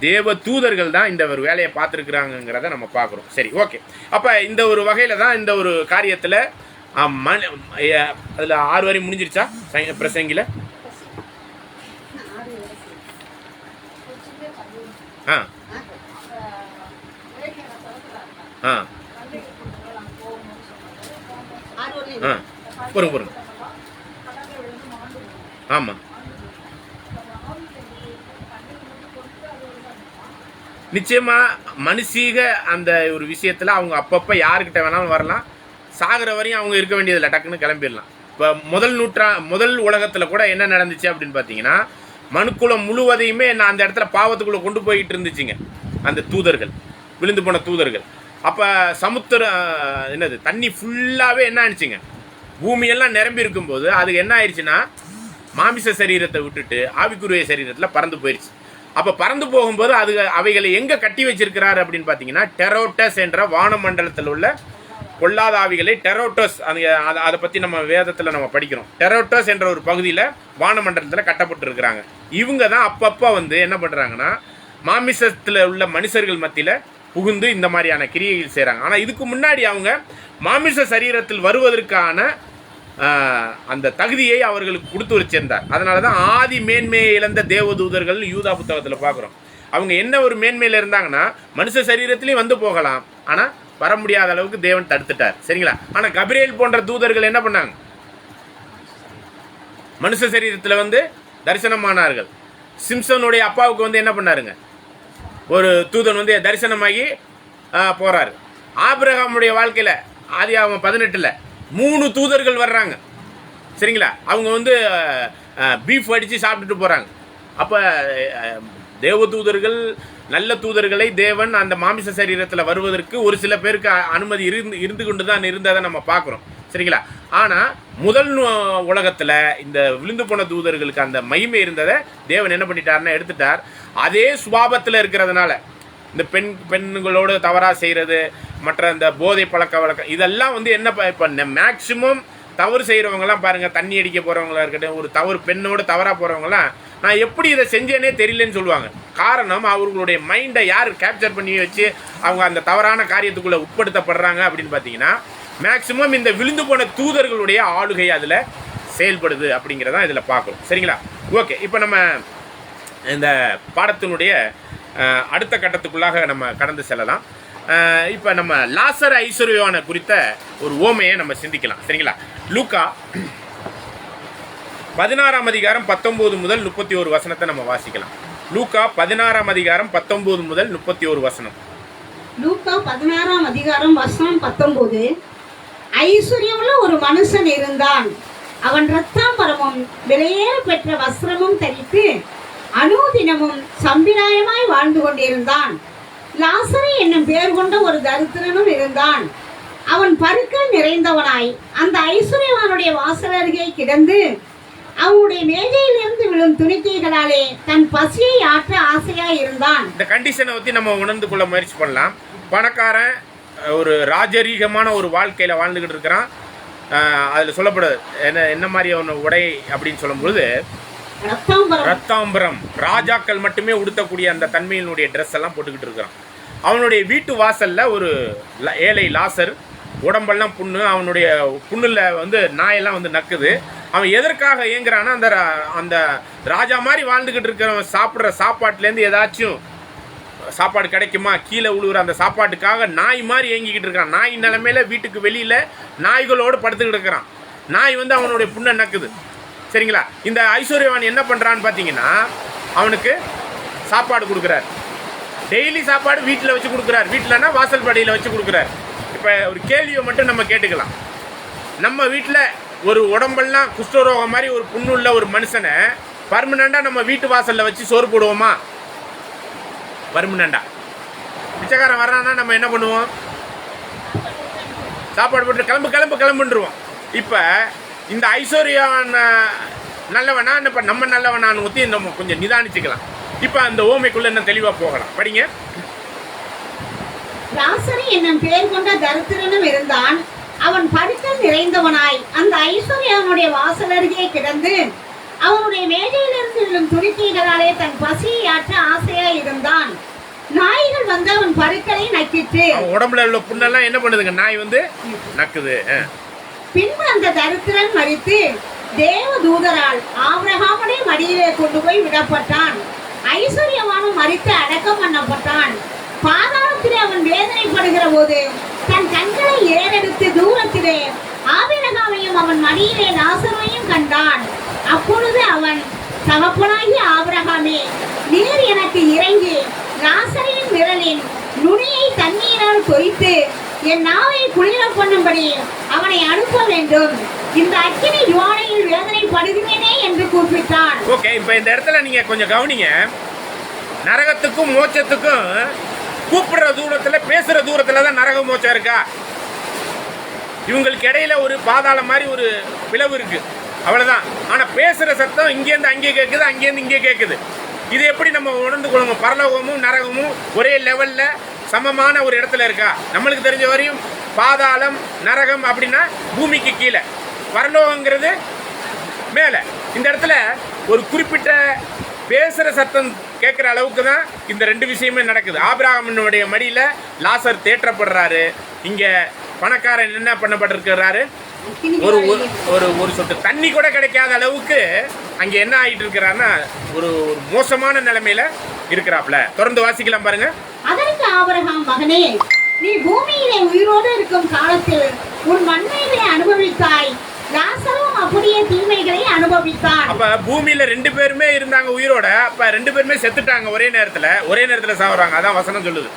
A: தேவ தூதர்கள் தான் இந்த ஒரு வேலையை பார்த்துருக்குறாங்கிறத நம்ம பார்க்குறோம். சரி, ஓகே. அப்போ இந்த ஒரு வகையில் தான் இந்த ஒரு காரியத்தில் அதில் 6 வரை முடிஞ்சிருச்சா பிரசங்கில? பொருங்க. ஆமாம், நிச்சயமா மனுஷீக அந்த ஒரு விஷயத்துல அவங்க அப்பப்ப யாருக்கிட்ட வேணாலும் வரலாம். சாகிற வரையும் அவங்க இருக்க வேண்டியதில்லை, டக்குன்னு கிளம்பிடலாம். இப்போ முதல் உலகத்துல கூட என்ன நடந்துச்சு அப்படின்னு பார்த்தீங்கன்னா மனுக்குலம் முழுவதையுமே அந்த இடத்துல பாவத்துக்குள்ள கொண்டு போயிட்டு இருந்துச்சுங்க அந்த தூதர்கள், விழுந்து போன தூதர்கள். அப்ப சமுத்திரம் தண்ணி ஃபுல்லாவே என்ன ஆயிடுச்சுங்க? பூமியெல்லாம் நிரம்பி இருக்கும்போது அதுக்கு என்ன ஆயிடுச்சுன்னா மாமிச சரீரத்தை விட்டுட்டு ஆவிக்குரிய சரீரத்தில் பறந்து போயிடுச்சு. அப்போ பறந்து போகும்போது அவைகளை எங்கே கட்டி வச்சிருக்கிறாரு அப்படின்னு பார்த்தீங்கன்னா, டெரோட்டஸ் என்ற வானமண்டலத்தில் உள்ள பொல்லாத ஆவிகளை டெரோட்டஸ், அதை பற்றி நம்ம வேதத்தில் நம்ம படிக்கிறோம். டெரோட்டஸ் என்ற ஒரு பகுதியில் வானமண்டலத்தில் கட்டப்பட்டு இருக்கிறாங்க. இவங்க தான் அப்பப்போ வந்து என்ன பண்ணுறாங்கன்னா, மாமிசத்தில் உள்ள மனுஷர்கள் மத்தியில் புகுந்து இந்த மாதிரியான கிரியைகள் செய்கிறாங்க. ஆனால் இதுக்கு முன்னாடி அவங்க மாமிச சரீரத்தில் வருவதற்கான அந்த தகுதியை அவர்களுக்கு கொடுத்து வச்சிருந்தார். அதனால தான் ஆதி மேன்மையை இழந்த தேவதூதர்கள் யூதா புத்தகத்தில் பார்க்குறோம். அவங்க என்ன ஒரு மேன்மையில் இருந்தாங்கன்னா, மனுஷ சரீரத்திலையும் வந்து போகலாம், ஆனால் வர முடியாத அளவுக்கு தேவன் தடுத்துட்டார். சரிங்களா? ஆனால் கபிரியேல் போன்ற தூதர்கள் என்ன பண்ணாங்க? மனுஷ சரீரத்தில் வந்து தரிசனமானார்கள். சிம்சனுடைய அப்பாவுக்கு வந்து என்ன பண்ணாருங்க? ஒரு தூதன் வந்து தரிசனமாகி போறாரு. ஆபிரகாமுடைய வாழ்க்கையில் ஆதியாகமம் 18 3 தூதர்கள் வர்றாங்க. சரிங்களா? அவங்க வந்து பீஃப் அடித்து சாப்பிட்டுட்டு போகிறாங்க. அப்போ தேவ தூதர்கள், நல்ல தூதர்களை தேவன் அந்த மாமிச சரீரத்தில் வருவதற்கு ஒரு சில பேருக்கு அனுமதி இருந்து கொண்டு தான் இருந்ததை நம்ம பார்க்குறோம். சரிங்களா? ஆனால் முதல் உலகத்தில் இந்த விழுந்து போன தூதர்களுக்கு அந்த மகிமை இருந்ததை தேவன் என்ன பண்ணிட்டாருன்னா எடுத்துட்டார். அதே சுபாவத்தில் இருக்கிறதுனால இந்த பெண்களோடு தவறாக செய்கிறது, மற்ற இந்த போதை பழக்க வழக்கம், இதெல்லாம் வந்து என்ன இப்போ மேக்சிமம் தவறு செய்கிறவங்கலாம் பாருங்கள், தண்ணி அடிக்க போகிறவங்களா இருக்கட்டும், ஒரு தவறு பெண்ணோடு தவறாக போகிறவங்களாம் நான் எப்படி இதை செஞ்சேனே தெரியலன்னு சொல்லுவாங்க. காரணம், அவர்களுடைய மைண்டை யார் கேப்சர் பண்ணி வச்சு அவங்க அந்த தவறான காரியத்துக்குள்ளே உட்படுத்தப்படுறாங்க அப்படின்னு பார்த்தீங்கன்னா, மேக்சிமம் இந்த விழுந்து போன தூதர்களுடைய ஆளுகை அதில் செயல்படுது அப்படிங்கிறதான் இதில் பார்க்குறோம். சரிங்களா? ஓகே, இப்போ நம்ம இந்த பாடத்தினுடைய அடுத்த கட்டத்துக்குள்ளாக நம்ம கடந்து செல்லலாம். இப்போ நம்ம லாசர் ஐஸ்வர்யவான குறித்த ஒரு ஓமையை நம்ம சிந்திக்கலாம். சரிங்களா? லூக்கா 16ஆம் அதிகாரம் 19 முதல் 31 வசனத்தை நம்ம வாசிக்கலாம். லூக்கா 16ஆம் அதிகாரம் 19 முதல் 31 வசனம்.
B: லூக்கா 16ஆம் அதிகாரம் வசனம் 19. ஐஸ்வர்யமுள்ள ஒரு மனுஷன் இருந்தான். அவன் இரத்தாம்பரமும் விலையேற பெற்ற வஸ்திரமும் தரித்து அனுதினமும் சம்பிராயமாய் வாழ்ந்து கொண்டிருந்தான். லாசரு என்னும் பெயர் கொண்ட ஒரு தரித்திரனும் இருந்தான். அவன் பருக்கள் நிறைந்தவனாய் அந்த ஐஸ்வர்யவானுடைய வாசல் அருகே கிடந்து அவனுடைய மேஜையிலிருந்து விழும் துணிக்கைகளாலே தன் பசியை ஆற்ற ஆசையாய் இருந்தான்.
A: இந்த கண்டிஷனை பற்றி நம்ம உணர்ந்து கொள்ள முயற்சி பண்ணலாம். பணக்காரன் ஒரு ராஜரீகமான ஒரு வாழ்க்கையில் வாழ்ந்துக்கிட்டு இருக்கிறான். அதில் சொல்லப்படுது என்ன மாதிரியான உடை அப்படின்னு சொல்லும்பொழுது, ரத்தாம்பரம், ராஜாக்கள் மட்டுமே உடுத்தக்கூடிய அந்த தன்மையினுடைய ட்ரெஸ் எல்லாம் போட்டுக்கிட்டு இருக்கிறான். அவனுடைய வீட்டு வாசல்ல ஒரு ஏழை லாசர், உடம்பெல்லாம் புண்ணு, அவனுடைய புண்ணுல வந்து நாயெல்லாம் வந்து நக்குது. அவன் எதற்காக ஏங்குறான்னா, அந்த ராஜா மாதிரி வாழ்ந்துக்கிட்டு இருக்கிறவன் சாப்பிட்ற சாப்பாட்டுலேருந்து ஏதாச்சும் சாப்பாடு கிடைக்குமா, கீழே உழுவுற அந்த சாப்பாட்டுக்காக நாய் மாதிரி ஏங்கிக்கிட்டு இருக்கிறான். நாய் நிலைமையில வீட்டுக்கு வெளியில நாய்களோடு படுத்துக்கிட்டு இருக்கிறான். நாய் வந்து அவனுடைய புண்ணை நக்குது. சரிங்களா? இந்த ஐஸ்வர்யவான் என்ன பண்ணுறான்னு பார்த்தீங்கன்னா, அவனுக்கு சாப்பாடு கொடுக்குறாரு. டெய்லி சாப்பாடு வீட்டில் வச்சு கொடுக்குறாரு. வீட்டிலனா வாசல் படியில் வச்சு கொடுக்குறாரு. இப்போ ஒரு கேள்வியை மட்டும் நம்ம கேட்டுக்கலாம். நம்ம வீட்டில் ஒரு உடம்பெல்லாம் குஷ்டரோகம் மாதிரி ஒரு புண்ணுள்ள ஒரு மனுஷனை பர்மனண்டாக நம்ம வீட்டு வாசலில் வச்சு சோறு போடுவோமா? பர்மனண்டா. பிச்சைக்காரன் வர்றான்னா நம்ம என்ன பண்ணுவோம்? சாப்பாடு போட்டு கிளம்புன்றுவோம். இப்போ இந்த ஐஸ்வர்யவான நல்லவனா, இப்போ நம்ம நல்லவனான்னு ஊற்றி நம்ம கொஞ்சம் நிதானிச்சுக்கலாம். இப்போ அந்த ஓமைக்குள்ள என்ன தெளிவாக போகலாம். படிங்க.
B: லாசரு என்னும் பெயர் கொண்ட தரித்திரனும் இருந்தான். அவன் பருக்கள் நிறைந்தவனாய் அந்த ஐஸ்வர்யவனுடைய வாசல் அருகே கிடந்து அவனுடைய மேஜையிலிருந்து விழும் துணிக்கைகளாலே தன் பசியை ஆற்ற ஆசையாய் இருந்தான். நாய்கள் வந்து அவன் பருக்களை நக்கிட்டு,
A: உடம்புல உள்ள புண்ணெல்லாம் என்ன பண்ணுதுங்க? நாய் வந்து நக்குது.
B: பின்பு அந்த தரித்திரன் மரித்து தேவ தூதரால் ஆபிரகாமுடைய மடியிலே கொண்டு போய் விடப்பட்டான். ஐஸ்வர்யவானும் மரித்து அடக்கம் பண்ணப்பட்டான். பாதாளத்திலே அவன் வேதனைப்படுகிற போது தன் கண்களை ஏறெடுத்து தூரத்திலே ஆபிரகாமையும் அவன் மடியிலே லாசரையும் கண்டான். அப்பொழுது அவன், தகப்பனாகிய ஆபிரகாமே, நீர் எனக்கு இறங்கி லாசரின் விரலின் நுனியை தண்ணீரால் தொய்த்து என் நாவை குளிர பண்ணும்படி அவனை அனுப்ப வேண்டும். இந்த அக்கினி ஜுவாலையில் வேதனைப்படுகிறேனே என்று கூப்பிட்டான்.
A: ஓகே, இப்போ இந்த இடத்துல நீங்க கொஞ்சம் கவனிங்க. நரகத்துக்கும் மோட்சத்துக்கும் கூப்பிடுற தூரத்துல, பேசுற தூரத்துல தான் நரக மோட்சம் இருக்கா? இவங்களுக்கு இடையில ஒரு பாதாளம் மாதிரி ஒரு பிளவு இருக்கு. அவ்வளவுதான். ஆனா பேசுற சத்தம் இங்கேருந்து அங்கே கேட்குது, அங்கேருந்து இங்கே கேட்குது. இது எப்படி நம்ம உணர்ந்து கொள்ளுங்க? பரலோகமும் நரகமும் ஒரே லெவல்ல சமமான ஒரு இடத்துல இருக்கா? நம்மளுக்கு தெரிஞ்ச வரையும் பாதாளம் நரகம் அப்படின்னா பூமிக்கு கீழே, பரலோகங்கிறது மேலே. இந்த இடத்துல ஒரு குறிப்பிட்ட பேசுகிற சத்தம் கேட்குற அளவுக்கு தான் இந்த ரெண்டு விஷயமே நடக்குது. ஆபிரகாமினுடைய மடியில் லாசர் தேற்றப்படுறாரு. இங்கே பணக்காரன் என்ன பண்ணப்பட்டிருக்கிறாரு? ஒரு ஒரு ஒரு சொட்டு தண்ணி கூட கிடைக்காத அளவுக்கு அங்கே என்ன ஆகிட்டு இருக்கிறாருன்னா ஒரு மோசமான நிலைமையில இருக்கிறாப்ல. தொடர்ந்து வாசிக்கலாம் பாருங்க.
B: அதற்கு ஆபிரகாம், மகனே, நீ பூமியிலே உயிரோடு இருக்கும் காலத்தில் உன் நன்மைகளை அனுபவித்தாய், லாசரும் அப்படியே தீமைகளை அனுபவித்தான்.
A: அப்ப பூமியில ரெண்டு பேருமே இருந்தாங்க உயிரோட. அப்ப ரெண்டு பேருமே செத்துட்டாங்க ஒரே நேரத்துல சாவறாங்க. அதான் வசனம் சொல்லுது.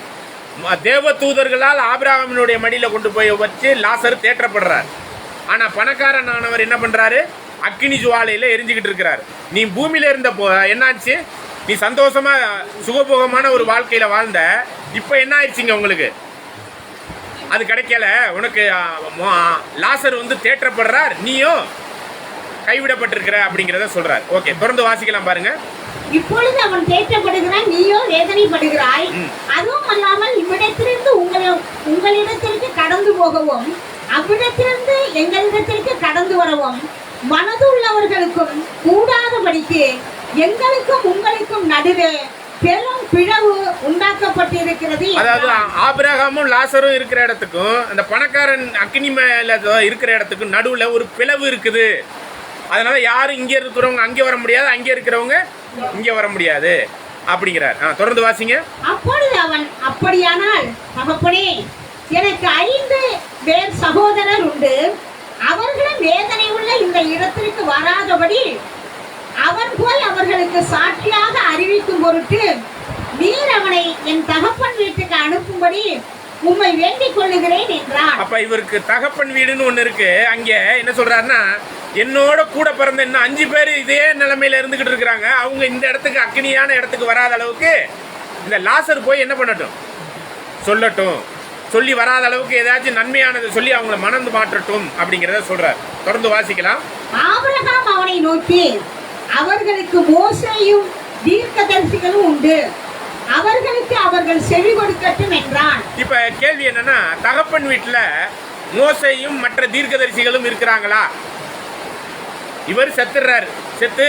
A: தேவ தூதர்களால் ஆபிரகாமினுடைய மடியில கொண்டு போய் வச்சு லாசர் தேற்றப்படுறார். ஆனா பணக்காரனானவர் என்ன பண்றாரு? அக்கினி ஜுவாலையில எரிஞ்சுக்கிட்டு இருக்கிறார். நீ பூமியில இருந்தப்போ என்னாச்சு? நீ சந்தோஷமா சுகபோகமான ஒரு வாழ்க்கையில வாழ்ந்த. இப்ப என்ன ஆயிடுச்சுங்க உங்களுக்கு? அது கிடைக்கல உனக்கு. லாசர் வந்து தேற்றப்படுறார், நீயும் கைவிடப்பட்டிருக்கிற அப்படிங்கிறத சொல்றார். ஓகே, தொடர்ந்து வாசிக்கலாம் பாருங்க.
B: இப்பொழுது அவன் தேற்றப்படுகிறான், நீயோ வேதனைப்படுகிறாய். அதுவும் அல்லாமல் இவ்விடத்திலிருந்து உங்களிடத்திற்கு கடந்து போகவும் அவ்விடத்திலிருந்து எங்களிடத்திற்கு கடந்து வரவும் மனது உள்ளவர்களுக்கும் கூடாதபடிக்கு எங்களுக்கும் உங்களுக்கும் நடுவே பெரும் பிளவு உண்டாக்கப்பட்டிருக்கிறது.
A: அதாவது ஆபிரகாமும் லாசரும் இருக்கிற இடத்துக்கும் அந்த பணக்காரன் அக்கினி மேல இருக்கிற இடத்துக்கும் நடுவுல ஒரு பிளவு இருக்குது. அதனால யாரும் இங்க இருக்கிறவங்க அங்கே வர முடியாது, அங்கே இருக்கிறவங்க இங்க வர முடியாது அப்படிங்கிறார். தொடர்ந்து வாசிங்க.
B: அப்பொழுது அவன், அப்படியானால் தகப்பனே, எனக்கு 5 பேர் சகோதரர் உண்டு. அவர்களும் வேதனை உள்ள இந்த இடத்திற்கு வராதபடி அவன் போய் அவர்களுக்கு சாட்சியாக அறிவிக்கும் பொருட்டு நீர் அவனை என் தகப்பன் வீட்டுக்கு அனுப்பும்படி உம்மை வேண்டிக் கொள்ளுகிறேன் என்றான்.
A: அப்ப இவருக்கு தகப்பன் வீடுன்னு ஒண்ணு இருக்கு. அங்க என்ன சொல்றாருன்னா, என்னோட கூட பிறந்த இன்னும் 5 பேர் இதே நிலைமையில இருந்துகிட்டு இருக்கிறாங்க. அவங்க இந்த இடத்துக்கு அக்னியான இடத்துக்கு வராத அளவுக்கு இந்த லாசர் போய் என்ன பண்ணட்டும், சொல்லட்டும். சொல்லி வராத அளவுக்கு ஏதாச்சும் நன்மையானது சொல்லி அவங்களை மனந்து மாற்றட்டும் அப்படிங்கிறத சொல்றார். தொடர்ந்து வாசிக்கலாம்.
B: ஆபிரகாம் அவனை நோக்கி, அவர்களுக்கு மோசேயும் தீர்க்கதரிசிகளும் உண்டு, அவர்களுக்கு அவர்கள் செவி கொடுக்கட்டும் என்றான்.
A: இப்ப கேள்வி என்னன்னா, தகப்பன் வீட்டுல மோசேயும் மற்ற தீர்க்கதரிசிகளும் இருக்கிறாங்களா? இவர் செத்துறாரு, செத்து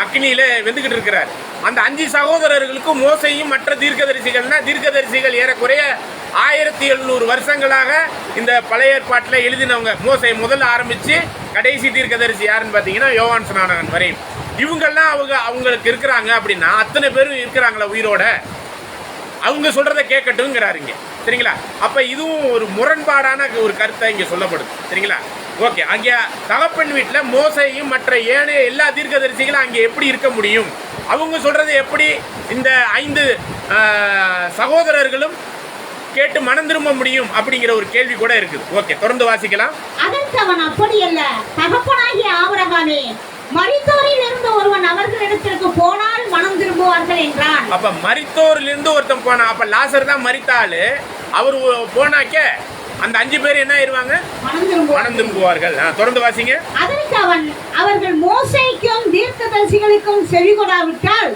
A: அக்னியில வெந்துகிட்டு இருக்கிறார். அந்த 5 சகோதரர்களுக்கும் மோசையும் மற்ற தீர்க்கதரிசிகள் ஏறக்குறைய 1700 வருஷங்களாக இந்த பழைய ஏற்பாட்டில் எழுதினவங்க. மோசை முதல்ல ஆரம்பிச்சு கடைசி தீர்க்கதரிசி யாருன்னு பார்த்தீங்கன்னா யோவான் ஸ்நானகன் வரை. இவங்கெல்லாம் அவங்களுக்கு இருக்கிறாங்க அப்படின்னா அத்தனை பேரும் இருக்கிறாங்களா உயிரோட? அவங்க சொல்றதை கேட்கட்டும்ங்கிறாருங்க. சரிங்களா? அப்ப இதுவும் ஒரு முரண்பாடான ஒரு கருத்தை இங்க சொல்லப்படுது. சரிங்களா? ஓகே, அங்கே தகப்பன் வீட்டில் மோசையும் மற்ற ஏனைய எல்லா தீர்க்கதரிசிகளும் அங்கே எப்படி இருக்க முடியும்? அவங்க சொல்றதை எப்படி இந்த 5 சகோதரர்களும் கேட்டு மனம் திரும்ப முடியும் அப்படிங்கிற ஒரு கேள்வி கூட இருக்குது. ஓகே, தொடர்ந்து வாசிக்கலாம்.
B: அதற்கு அவன், அப்படியல்ல தகப்பனாகிய ஆபிரகாமே, மரித்தோரில் இருந்து ஒருவன் அவர்களிடத்திற்கு போனால் மனம் திரும்புவார்கள் என்றான்.
A: அப்ப மரித்தோரில் இருந்து ஒருத்தன் போனா, அப்ப லாசர் தான் மரித்தாளு. அவர் போனாக்க அந்த 5 பேர் என்ன ஆயிருவாங்க? மனம் திரும்புவார்கள். தொடர்ந்து வாசிங்க.
B: அதற்கு அவன், அவர்கள் மோசேக்கும் தீர்க்கதரிசிகளுக்கும் செவி கொடாவிட்டால்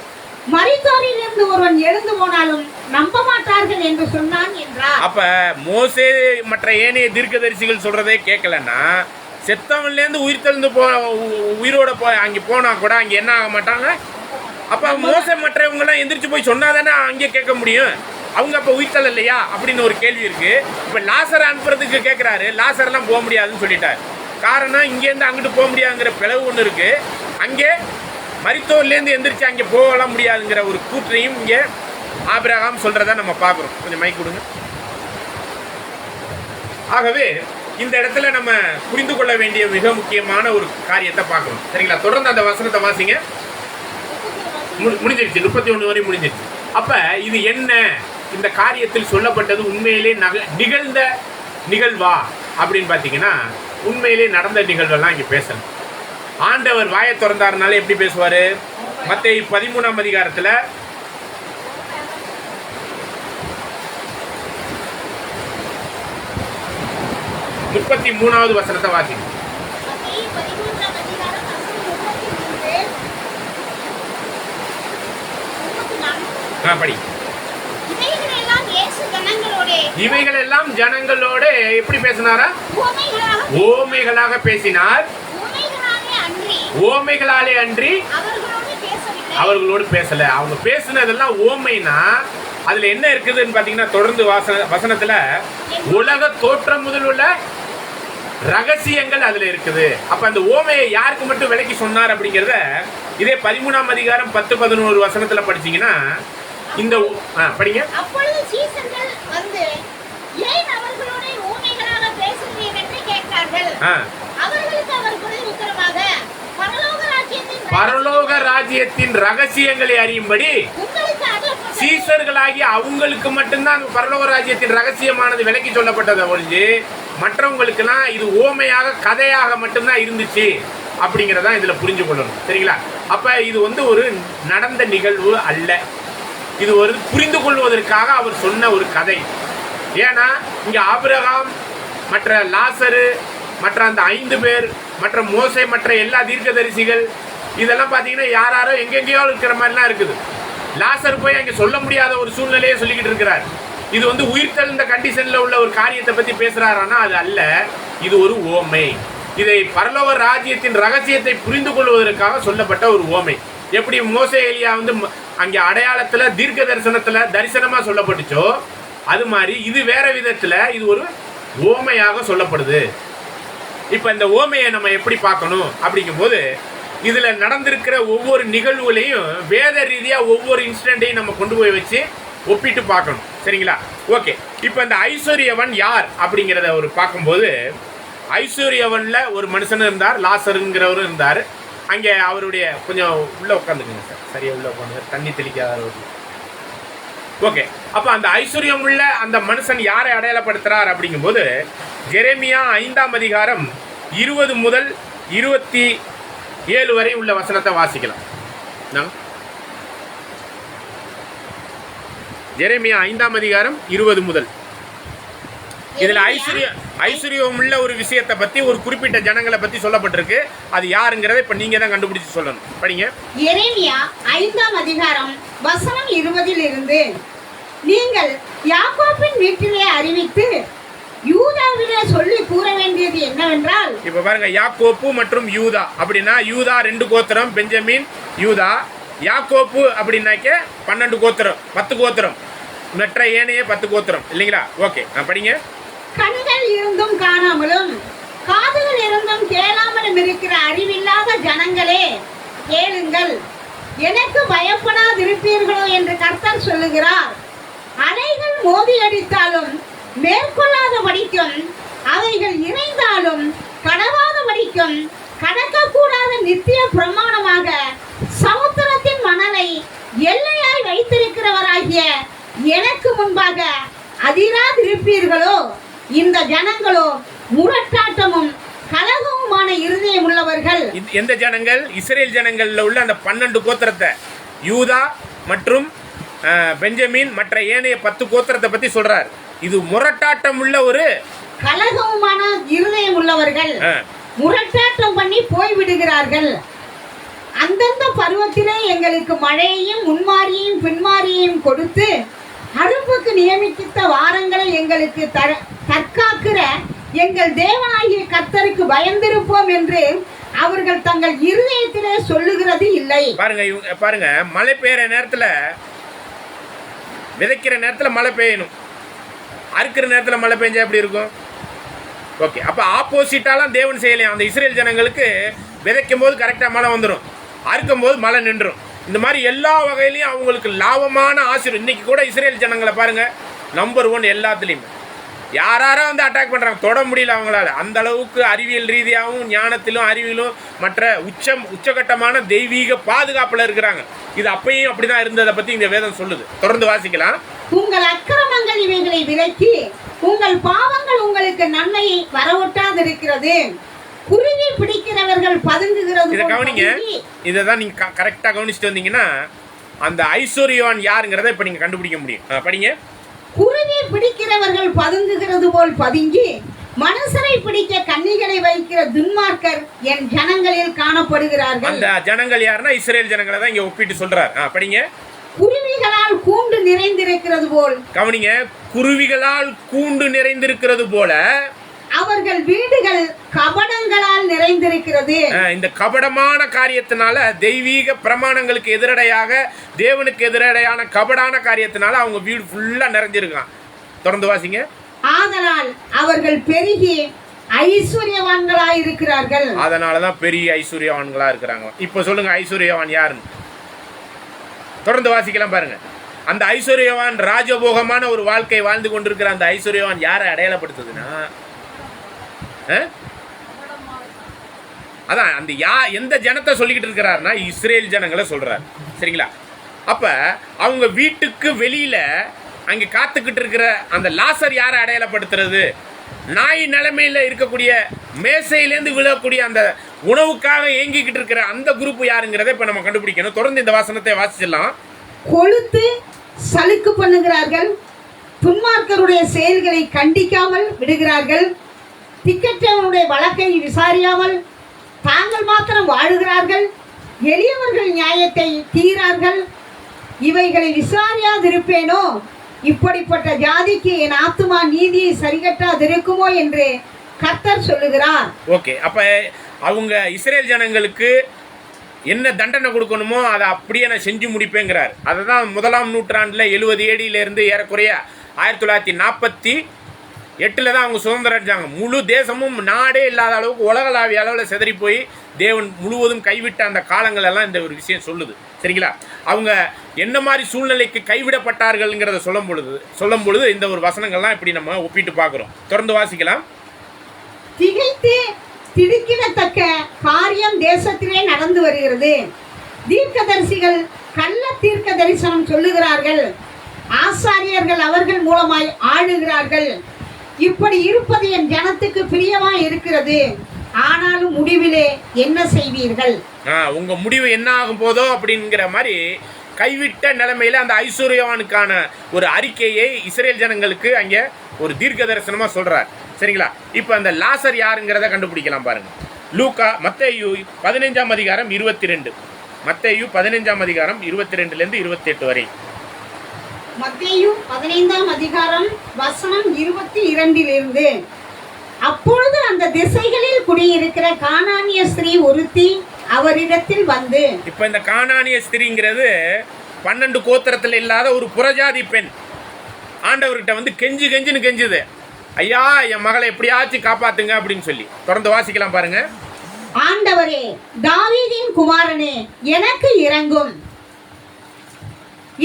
B: மரித்தோரில் இருந்து ஒருவன் எழுந்து போனாலும் நம்ப மாட்டார்கள் என்று சொன்னான் என்றார்.
A: அப்ப மோசே மற்ற ஏனைய தீர்க்கதரிசிகள் சொல்றதே கேட்கலன்னா, செத்தவன்ல இருந்து உயிர் தெழுந்து உயிரோட அங்க போனா கூட அங்க என்ன ஆக மாட்டாங்க? அப்ப மோசே மற்றவங்க எல்லாம் எந்திரிச்சு போய் சொன்னாதானே அங்கே கேட்க முடியும். அவங்க அப்ப உயிர்த்தல் இல்லையா அப்படின்னு ஒரு கேள்வி இருக்கு. இப்ப லாசரை அனுப்புறதுக்கு கேட்கிறாரு, லாசர் எல்லாம் போக முடியாதுன்னு சொல்லிட்டாரு. காரணம், இங்கேருந்து அங்கிட்டு போக முடியாதுங்கிற பிளவு ஒன்று இருக்கு. அங்கே மரித்தோர்லேருந்து எந்திரிச்சு அங்கே போகலாம் முடியாதுங்கிற ஒரு கூற்றையும் இங்கே ஆபிரகாம் சொல்றத நம்ம பார்க்குறோம். கொஞ்சம் மைக் கொடுங்க. ஆகவே இந்த இடத்துல நம்ம புரிந்து கொள்ள வேண்டிய மிக முக்கியமான ஒரு காரியத்தை பார்க்கணும். சரிங்களா? தொடர்ந்து அந்த வசனத்தை வாசிங்க. முடிஞ்சிருச்சு, 31 வரை முடிஞ்சிருச்சு. அப்ப இது என்ன? இந்த காரியத்தில் சொல்லப்பட்டது உண்மையிலே நிகழ்ந்த நிகழ்வா அப்படின்னு பார்த்தீங்கன்னா, உண்மையிலே நடந்த நிகழ்வெல்லாம் இங்கே பேசணும். ஆண்டவர் வாயை திறந்தாருனால எப்படி பேசுவாரு? மத்தேயு 13ஆம் அதிகாரத்தில் 33வது வசனத்தை வாசிங்க. படி.
B: இவைகள் எல்லாம்
A: ஜனங்களோட எப்படி பேசினாரா? ஓமைகளாக பேசினார். ஓமைகளாலே அன்றி அவர்களோடு பேசல. அவங்க பேசினதெல்லாம் ஓமைனா அதுல என்ன இருக்குதுன்னு பாத்தீங்கன்னா, தொடர்ந்து வசனத்துல உலக தோற்றம் முதல் உள்ள ரகசியங்கள் அதுல இருக்குது. அப்ப அந்த ஓமையை யாருக்கு மட்டும் விலைக்கு சொன்னார் அப்படிங்கறத இதே 13ஆம் அதிகாரம் 10-11 வசனத்துல படிச்சீங்கன்னா இந்த படிங்க.
B: அப்பொழுது சீசர்கள் வந்து ஏன் அவர்களோட ஓமைகளாக பேசுகிறீர்கள் என்று கேட்டார்கள். அவர்களுக்கு அவர் பதில் உத்தரமாக
A: பரலோக ராஜ்யத்தின் ரகசியங்களை அறியும்படி சீசர்களாகி அவங்களுக்கு மட்டும்தான் பரலோக ராஜ்யத்தின் ரகசியமானது விலக்கி சொல்லப்பட்டதை ஒழிஞ்சு மற்றவங்களுக்குலாம் இது ஓமையாக கதையாக மட்டும்தான் இருந்துச்சு அப்படிங்கிறதா இதுல புரிஞ்சு கொள்ளணும். சரிங்களா? அப்ப இது ஒரு நடந்த நிகழ்வு அல்ல. இது ஒரு புரிந்து கொள்வதற்காக அவர் சொன்ன ஒரு கதை. ஏன்னா இங்க ஆபிரகாம், மற்ற லாசரு, மற்ற அந்த 5 பேர், மற்ற மோசே, மற்ற எல்லா தீர்க்கதரிசிகள் இதெல்லாம் பார்த்தீங்கன்னா யாரோ எங்கெங்கேயோ இருக்கிற மாதிரிலாம் இருக்குது. லாசர் போய் அங்கே சொல்ல முடியாத ஒரு சூழ்நிலையை சொல்லிக்கிட்டு இருக்கிறார். இது உயிர்த்தெழுந்த கண்டிஷன்ல உள்ள ஒரு காரியத்தை பத்தி பேசுறாரானா அது அல்ல. இது ஒரு ஓமை. இதை பரலோக ராஜ்யத்தின் ரகசியத்தை புரிந்து கொள்வதற்காக சொல்லப்பட்ட ஒரு ஓமை. எப்படி மோசே எலியா அங்கே அடையாளத்துல தீர்க்க தரிசனமா சொல்லப்பட்டுச்சோ அது மாதிரி இது வேற விதத்துல இது ஒரு ஓமையாக சொல்லப்படுது. இப்ப இந்த ஓமையை நம்ம எப்படி பார்க்கணும் அப்படிங்கும் போது இதுல நடந்திருக்கிற ஒவ்வொரு நிகழ்வுகளையும் வேத ரீதியா ஒவ்வொரு இன்சிடென்ட்டையும் நம்ம கொண்டு போய் வச்சு ஒப்பிட்டு பார்க்கணும். சரிங்களா? ஓகே. இப்ப இந்த ஐஸ்வர்யவன் யார் அப்படிங்கிறத ஒரு பார்க்கும்போது ஐஸ்வர்யவன்ல ஒரு மனுஷன் இருந்தார், லாசருங்கிறவரும் இருந்தார். அங்கே அவருடைய கொஞ்சம் உள்ள உட்காந்துக்குங்க சார், சரியா உள்ள உட்காந்து தண்ணி தெளிக்காத. ஓகே. அப்ப அந்த ஐஸ்வர்யம் உள்ள அந்த மனுஷன் யாரை அடையாளப்படுத்துறார் அப்படிங்கும்போது எரேமியா 5ஆம் அதிகாரம் 20 முதல் 27 வரை உள்ள வசனத்தை வாசிக்கலாம். எரேமியா 5ஆம் அதிகாரம் 20 முதல். இதுல ஐஸ்வர்யம் உள்ள ஒரு விஷயத்தை பத்தி ஒரு குறிப்பிட்ட ஜனங்களை பத்தி சொல்லப்பட்டிருக்கு. அது யாருங்கிறத இப்ப நீங்க தான் கண்டுபிடிச்சு சொல்லணும். படிங்க.
B: எரேமியா 5ஆம் அதிகாரம் வசனம் 20 இருந்து நீங்கள் யாக்கோபின் வீட்டிலே அறிவித்து யூதாவிலே சொல்லி கூற வேண்டியது என்னவென்றால்,
A: இப்ப பாருங்க, யாக்கோப்பு மற்றும் யூதா அப்படின்னா யூதா 2 கோத்திரம், பெஞ்சமின், யூதா. யாக்கோப்பு அப்படின்னாக்க 12 கோத்திரம், 10 கோத்திரம், மற்ற ஏனைய 10 கோத்திரம் இல்லைங்களா? ஓகே, படிங்க.
B: கண்கள் இருந்தும் காணாமலும் காதுகள் இருந்தும் கேளாமலும் இருக்கிற அறிவில்லாத ஜனங்களே கேளுங்கள், எனக்கு பயப்படாதிருப்பீர்களோ என்று கர்த்தர் சொல்லுகிறார். அலைகள் மோதி அடித்தாலும் மேற்கொள்ளாத படிக்கும், அவைகள் இணைந்தாலும் கடவாத படிக்கும், கடக்கக்கூடாத நித்திய பிரமாணமாக சமுத்திரத்தின் மணலை எல்லையாய் வைத்திருக்கிறவராகிய எனக்கு முன்பாக அதிராதிருப்பீர்களோ? இந்த ஜனங்களோ முரட்டாட்டமும் கலகமுமான இருதயம் உள்ளவர்கள்.
A: எந்த ஜனங்கள்? இஸ்ரேல் ஜனங்கள்ல உள்ள அந்த 12 கோத்திரத்தை, யூதா மற்றும் பெஞ்சமின் மற்ற ஏனைய 10 கோத்திரத்தை பத்தி சொல்றார். இது முரட்டாட்டம் உள்ள ஒரு
B: கலகமுமான இருதயம் உள்ளவர்கள். முரட்டாட்டம் பண்ணி போய் விடுகிறார்கள். அந்தந்த பருவத்திலே எங்களுக்கு மழையையும் முன்மாரியையும் பின்மாரியையும் கொடுத்து அறுப்புக்கு நியமித்த வாரங்களை எங்களுக்கு தற்காக்கிற எங்கள் தேவனாகிய கர்த்தருக்கு பயந்திருப்போம் என்று அவர்கள் தங்கள் இருதயத்திலே சொல்லுகிறது இல்லை.
A: பாருங்க, மழை பெய்யற நேரத்துல, விதைக்கிற நேரத்துல மழை பெய்யணும், அறுக்கிற நேரத்துல மழை பெஞ்சா எப்படி இருக்கும்? ஓகே. அப்ப ஆப்போசிட்டாலாம் தேவன் செய்யலையா? அந்த இஸ்ரேல் ஜனங்களுக்கு விதைக்கும் போது கரெக்டா மழை வந்துடும், அறுக்கும் போது மழை நின்றும். இந்த மாதிரி எல்லா வகையிலையும் அவங்களுக்கு லாபமான ஆசீர்வாதம். இன்னைக்கு கூட இஸ்ரேல் ஜனங்களை பாருங்க, நம்பர் 1 எல்லாத்துலேயுமே. யாராரோ அட்டாக் பண்றாங்க, தொட முடியல அவங்களால. அந்த அளவுக்கு அறிவியல் ரீதியாகவும் ஞானத்திலும் அறிவியலும் மற்ற உச்சகட்டமான தெய்வீக பாதுகாப்புல இருக்கிறாங்க. இது அப்பயும் அப்படிதான் இருந்ததை பத்தி இந்த வேதம் சொல்லுது. தொடர்ந்து வாசிக்கலாம்.
B: உங்கள் அக்கிரமங்கள் இவைகளை விலக்கி உங்கள் பாவங்கள் உங்களுக்கு நன்மையை வரவொட்டாதிருக்கிறது. குருவி பிடிக்கிறவர்கள் பதுங்குகிறது.
A: இதை கவனிங்க, இதைதான் நீங்க கரெக்டா கவனிச்சுட்டு வந்தீங்கன்னா அந்த ஐஸ்வர்யவான் யாருங்கிறத இப்ப நீங்க கண்டுபிடிக்க முடியும். படிங்க.
B: குருவி பிடிக்கிறவர்கள் பதுங்குகிறது போல் பதுங்கி மனுஷரை பிடிக்க கன்னிகளை வைக்கிற துன்மார்க்கர் என் ஜனங்களில் காணப்படுகிறார்கள்.
A: அந்த ஜனங்கள் யாருன்னா இஸ்ரேல் ஜனங்களை தான் இங்க ஒப்பிட்டு சொல்றார். படிங்க.
B: குருவி குருவிகளால் கூண்டு நிறைந்திருக்கிறது போல்.
A: கவனிங்க, குருவிகளால் கூண்டு நிறைந்திருக்கிறது போல
B: அவர்கள் வீடுகள் கபடங்களால் நிறைந்திருக்கிறது.
A: இந்த கபடமான காரியத்தினால, தெய்வீக பிரமாணங்களுக்கு எதிரடையாக, தேவனுக்கு எதிரடையான கபடான காரியத்தினால அவங்க வீடு ஃபுல்லா நிறைஞ்சிருக்கான். தொடர்ந்து வாசிங்க.
B: ஆதலால் அவர்கள் பெருகி ஐஸ்வர்யவான்களாய் இருக்கிறார்கள்.
A: அதனாலதான் பெரிய ஐஸ்வர்யவான்களா இருக்கிறாங்க. இப்ப சொல்லுங்க, ஐஸ்வர்யவான் யாருன்னு தொடர்ந்து வாசிக்கலாம் பாருங்க. அந்த ஐஸ்வர்யவான் ராஜபோகமான ஒரு வாழ்க்கை வாழ்ந்து கொண்டிருக்கிற அந்த ஐஸ்வர்யவான் யாரை அடையாளப்படுத்துதுன்னா, அதான் அந்த எந்த ஜனத்தை சொல்லிக்கிட்டு இருக்கிறாருன்னா இஸ்ரேல் ஜனங்களை சொல்றாரு. சரிங்களா? அப்ப அவங்க வீட்டுக்கு வெளியில அங்க காத்துக்கிட்டு இருக்கிற அந்த லாசர் யாரை அடையாளப்படுத்துறது? நாய் நிலைமையில இருக்கக்கூடிய, மேசையிலேருந்து விழக்கூடிய அந்த உணவுக்காக ஏங்கிக்கிட்டு இருக்கிற அந்த குரூப் யாருங்கிறத இப்ப நம்ம கண்டுபிடிக்கணும். தொடர்ந்து இந்த வாசனத்தை வாசிச்சிடலாம்.
B: கொழுத்து சலுக்கு பண்ணுகிறார்கள், துன்மார்க்கருடைய செயல்களை கண்டிக்காமல் விடுகிறார்கள், திக்கற்றவனுடைய வழக்கை விசாரியாமல் தாங்கள் மாத்திரம் வாழுகிறார்கள், எளியவர்கள் நியாயத்தை தீரார்கள், இவைகளை விசாரியாதிருப்பேனோ? இப்படிப்பட்ட ஜாதிக்கு என் ஆத்துமா நீதியை சரிகட்டாதிருக்குமோ என்று கர்த்தர் சொல்லுகிறார்.
A: ஓகே, அப்ப அவங்க இஸ்ரேல் ஜனங்களுக்கு என்ன தண்டனை கொடுக்கணுமோ அதை அப்படியே நான் செஞ்சு முடிப்பேங்கிறார். அதை தான் 1ஆம் நூற்றாண்டில் 70 AD ஏறக்குறைய 1948 தான் அவங்க சுதந்திரம் அடைஞ்சாங்க. முழு தேசமும் நாடே இல்லாத அளவுக்கு உலகளாவிய அளவில் சிதறி போய் தேவன் முழுவதும் கைவிட்ட அந்த காலங்கள் எல்லாம் இந்த ஒரு விஷயம் சொல்லுது. சரிங்களா? அவங்க என்ன மாதிரி சூழ்நிலைக்கு கைவிடப்பட்டார்கள்ங்கிறத சொல்லும் பொழுது இந்த ஒரு வசனங்கள்லாம் இப்படி நம்ம ஒப்பிட்டு பார்க்குறோம். தொடர்ந்து வாசிக்கலாம்.
B: திகைத்து திடுக்கிடத்தக்க காரியம் தேசத்திலே நடந்து வருகிறது. தீர்க்கதரிசிகள் கள்ள தீர்க்க தரிசனம் சொல்லுகிறார்கள், ஆசாரியர்கள் அவர்கள் மூலமாய் ஆளுகிறார்கள். இப்படி இருப்பது என் ஜனத்துக்கு பிரியமாய் இருக்கிறது. ஆனாலும் முடிவிலே என்ன செய்வீர்கள்?
A: உங்க முடிவு என்ன ஆகும் போதோ அப்படிங்கிற மாதிரி கைவிட்ட நிலைமையில அந்த ஐஸ்வர்யவானுக்கான ஒரு அறிக்கையை இஸ்ரேல் ஜனங்களுக்கு அங்கே ஒரு தீர்க்க தரிசனமா சொல்றார். சரிங்களா? இப்ப அந்த லாசர் யாருங்கிறத கண்டுபிடிக்கலாம் பாருங்க. லூக்கா மத்தேயு 15ஆம் அதிகாரம் 22. மத்தேயு 15ஆம் அதிகாரம் 22 28 வரை.
B: மத்தேயு 15ஆம் அதிகாரம் வசனம் 22 அப்பொழுது அந்த திசைகளில் குடியிருக்கிற கானானிய ஸ்திரீ ஒருத்தி அவரிடத்தில் வந்து.
A: இப்ப இந்த கானானிய ஸ்திரீங்கிறது 12 கோத்திரத்தில் இல்லாத ஒரு புறஜாதி பெண் ஆண்டவர்கிட்ட வந்து கெஞ்சுன்னு கெஞ்சுது, ஐயா என் மகளை எப்படியாச்சும் காப்பாத்துங்க அப்படின்னு சொல்லி. தொடர்ந்து வாசிக்கலாம் பாருங்க.
B: ஆண்டவரே, தாவீதின் குமாரனே, எனக்கு இரங்கும்.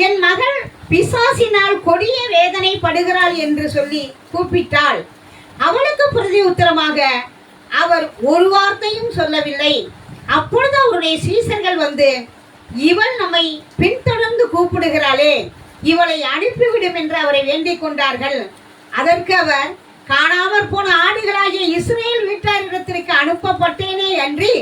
B: என் மகள் பிசாசினால் கொடிய வேதனை படுகிறாள் என்று சொல்லி கூப்பிட்டாள். அவளுக்கு பிரதி உத்தரமாக அவர் ஒரு வார்த்தையும் சொல்லவில்லை. அப்பொழுது அவருடைய சீசர்கள் வந்து, இவள் நம்மை பின்தொடர்ந்து கூப்பிடுகிறாளே, இவளை அனுப்பிவிடும் என்று அவரை வேண்டிக் கொண்டார்கள். அதற்கு அவர், காணாமற் போன ஆடுகளாகிய இஸ்ரேல் வீட்டாரிடத்திற்கு அனுப்பப்பட்டேனே அன்றி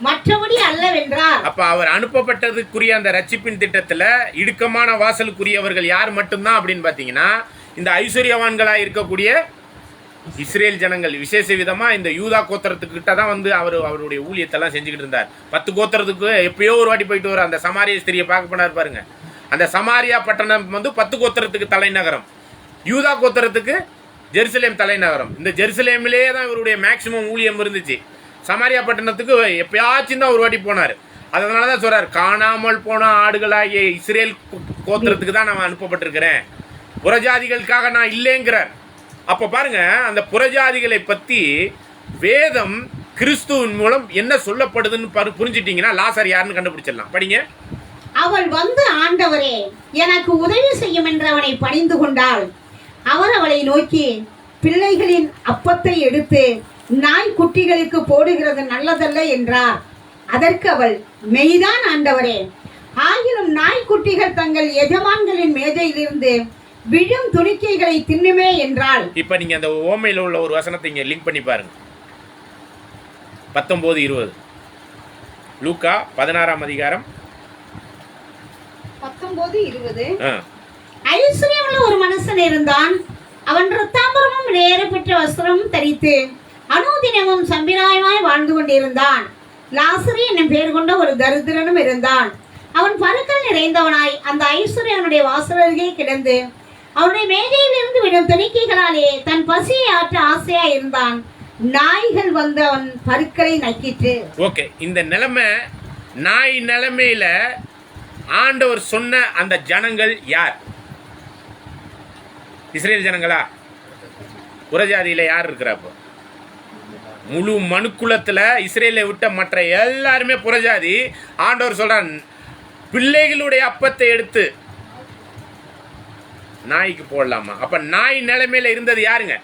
B: மற்றபடி அல்லவென்றார்.
A: அப்ப அவர் அனுப்பப்பட்டதுக்குரிய அந்த ரட்சிப்பின் திட்டத்துல இடுக்கமான வாசலுக்குரியவர்கள் யார் மட்டும்தான் அப்படின்னு பாத்தீங்கன்னா, இந்த ஐஸ்வர்யவான்களா இருக்கக்கூடிய இஸ்ரேல் ஜனங்கள். விசேஷ விதமா இந்த யூதா கோத்திரத்துக்கிட்ட தான் வந்து அவருடைய ஊழியத்தெல்லாம் செஞ்சுக்கிட்டு இருந்தார். 10 கோத்திரத்துக்கு எப்பயோ ஒரு வாட்டி போயிட்டு வர அந்த சமாரிய ஸ்திரியை பார்க்க போனார் பாருங்க. அந்த சமாரியா பட்டணம் வந்து 10 கோத்திரத்துக்கு தலைநகரம், யூதா கோத்திரத்துக்கு ஜெருசலேம் தலைநகரம். இந்த ஜெருசலேமிலே தான் இவருடைய மேக்சிமம் ஊழியம் இருந்துச்சு. சமாரியா பட்டணத்துக்கு எப்பயாச்சும் தான் ஒரு வாட்டி போனார். அதனால தான் சொல்றார், காணாமல் போன ஆடுகளாகிய இஸ்ரேல் கோத்திரத்துக்கு தான் நான் அனுப்பப்பட்டிருக்கிறேன், புறஜாதிகளுக்காக நான் இல்லைங்கிறார். அப்ப பாருங்க, அந்த புறஜாதிகளை பத்தி வேதம் கிறிஸ்துவின் மூலம் என்ன சொல்லப்படுதுன்னு புரிஞ்சிட்டீங்கன்னா லாசர் யாருன்னு கண்டுபிடிச்சிடலாம். படிங்க.
B: அவள் வந்து, ஆண்டவரே எனக்கு உதவி செய்யும் என்று அவனை பணிந்து கொண்டாள். அவர் அவளை நோக்கி, பிள்ளைகளின் அப்பத்தை எடுத்து நாய் குட்டிகளுக்கு போடுகிறது நல்லதல்ல என்றார். அதற்கு அவள், மெய்தான் ஆண்டவரே, ஆகிலும் நாய்க்குட்டிகள் தங்கள் எஜமான்களின் மேஜையிலிருந்து விழும் துணிக்கைகளை தின்னுமே என்றாள்.
A: இப்ப நீங்க அந்த ஓமையில உள்ள ஒரு வசனத்தை இங்க லிங்க் பண்ணி பாருங்க. 19:20 லூக்கா 16ஆம் அதிகாரம்
B: 19:20. ஐஸ்வர்யமுள்ள ஒரு மனுஷன் இருந்தான். அவன் இரத்தாம்பரமும் நேரப்பெற்ற வஸ்திரமும் தரித்து அனுதினமும் சம்பிராயமாய் வாழ்ந்து கொண்டிருந்தான். லாசரு என்னும் பெயர் கொண்ட ஒரு தரித்திரனும் இருந்தான். அவன் பருக்கள் நிறைந்தவனாய் அந்த ஐஸ்வர்யனுடைய வாசலருகே கிடந்து அவனுடைய மேஜையிலிருந்து விடும் துணிக்கைகளாலே தன் பசியை ஆற்ற ஆசையா இருந்தான். நாய்கள் வந்து அவன் பருக்களை நக்கிட்டு.
A: ஓகே, இந்த நிலைமை நாய் நிலைமையில ஆண்டவர் சொன்ன அந்த ஜனங்கள் யார்? இஸ்ரேல் ஜனங்களா? புறஜாதியில யார் இருக்கிறப்போ? முழு மனுக்குலத்துல இஸ்ரேலை விட்ட மற்ற எல்லாருமே புறஜாதி. ஆண்டவர் சொல்றான், பிள்ளைகளுடைய அப்பத்தை எடுத்து நாய்க்கு போடலாமா? அப்ப நாய் நிலைமையில இருந்தது யாருங்க?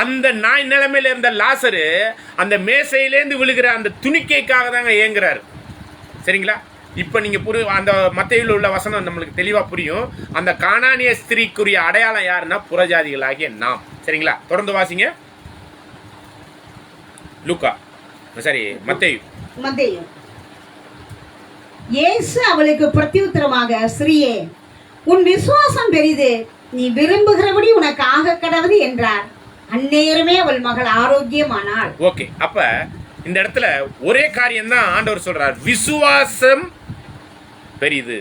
A: அந்த நாய் நிலைமையில இருந்த லாசரு அந்த மேசையிலேருந்து விழுகிற அந்த துணிக்கைக்காக தாங்க ஏங்குறாரு. சரிங்களா? இப்ப நீங்க அந்த மத்தேயுல உள்ள வசனம் நம்மளுக்கு தெளிவா புரியும். அந்த கானானிய ஸ்திரீக்குரிய அடையாளம் யாருன்னா புறஜாதிகளாகிய நாம். சரிங்களா? தொடர்ந்து வாசிங்க. லூக்கா, சரி, மத்தேயு.
B: இயேசு அவளுக்கு பிரத்யுத்தரமாக, ஸ்ரீயே, உன் விசுவாசம் பெரிது, நீ விரும்புகிறபடி உனக்கு ஆக கடவுது என்றார். அந்நேரமே அவள் மகள் ஆரோக்கியமானாள்.
A: ஓகே, அப்ப இந்த இடத்துல ஒரே காரியம் தான் ஆண்டவர் சொல்றார், விசுவாசம் பெரிது.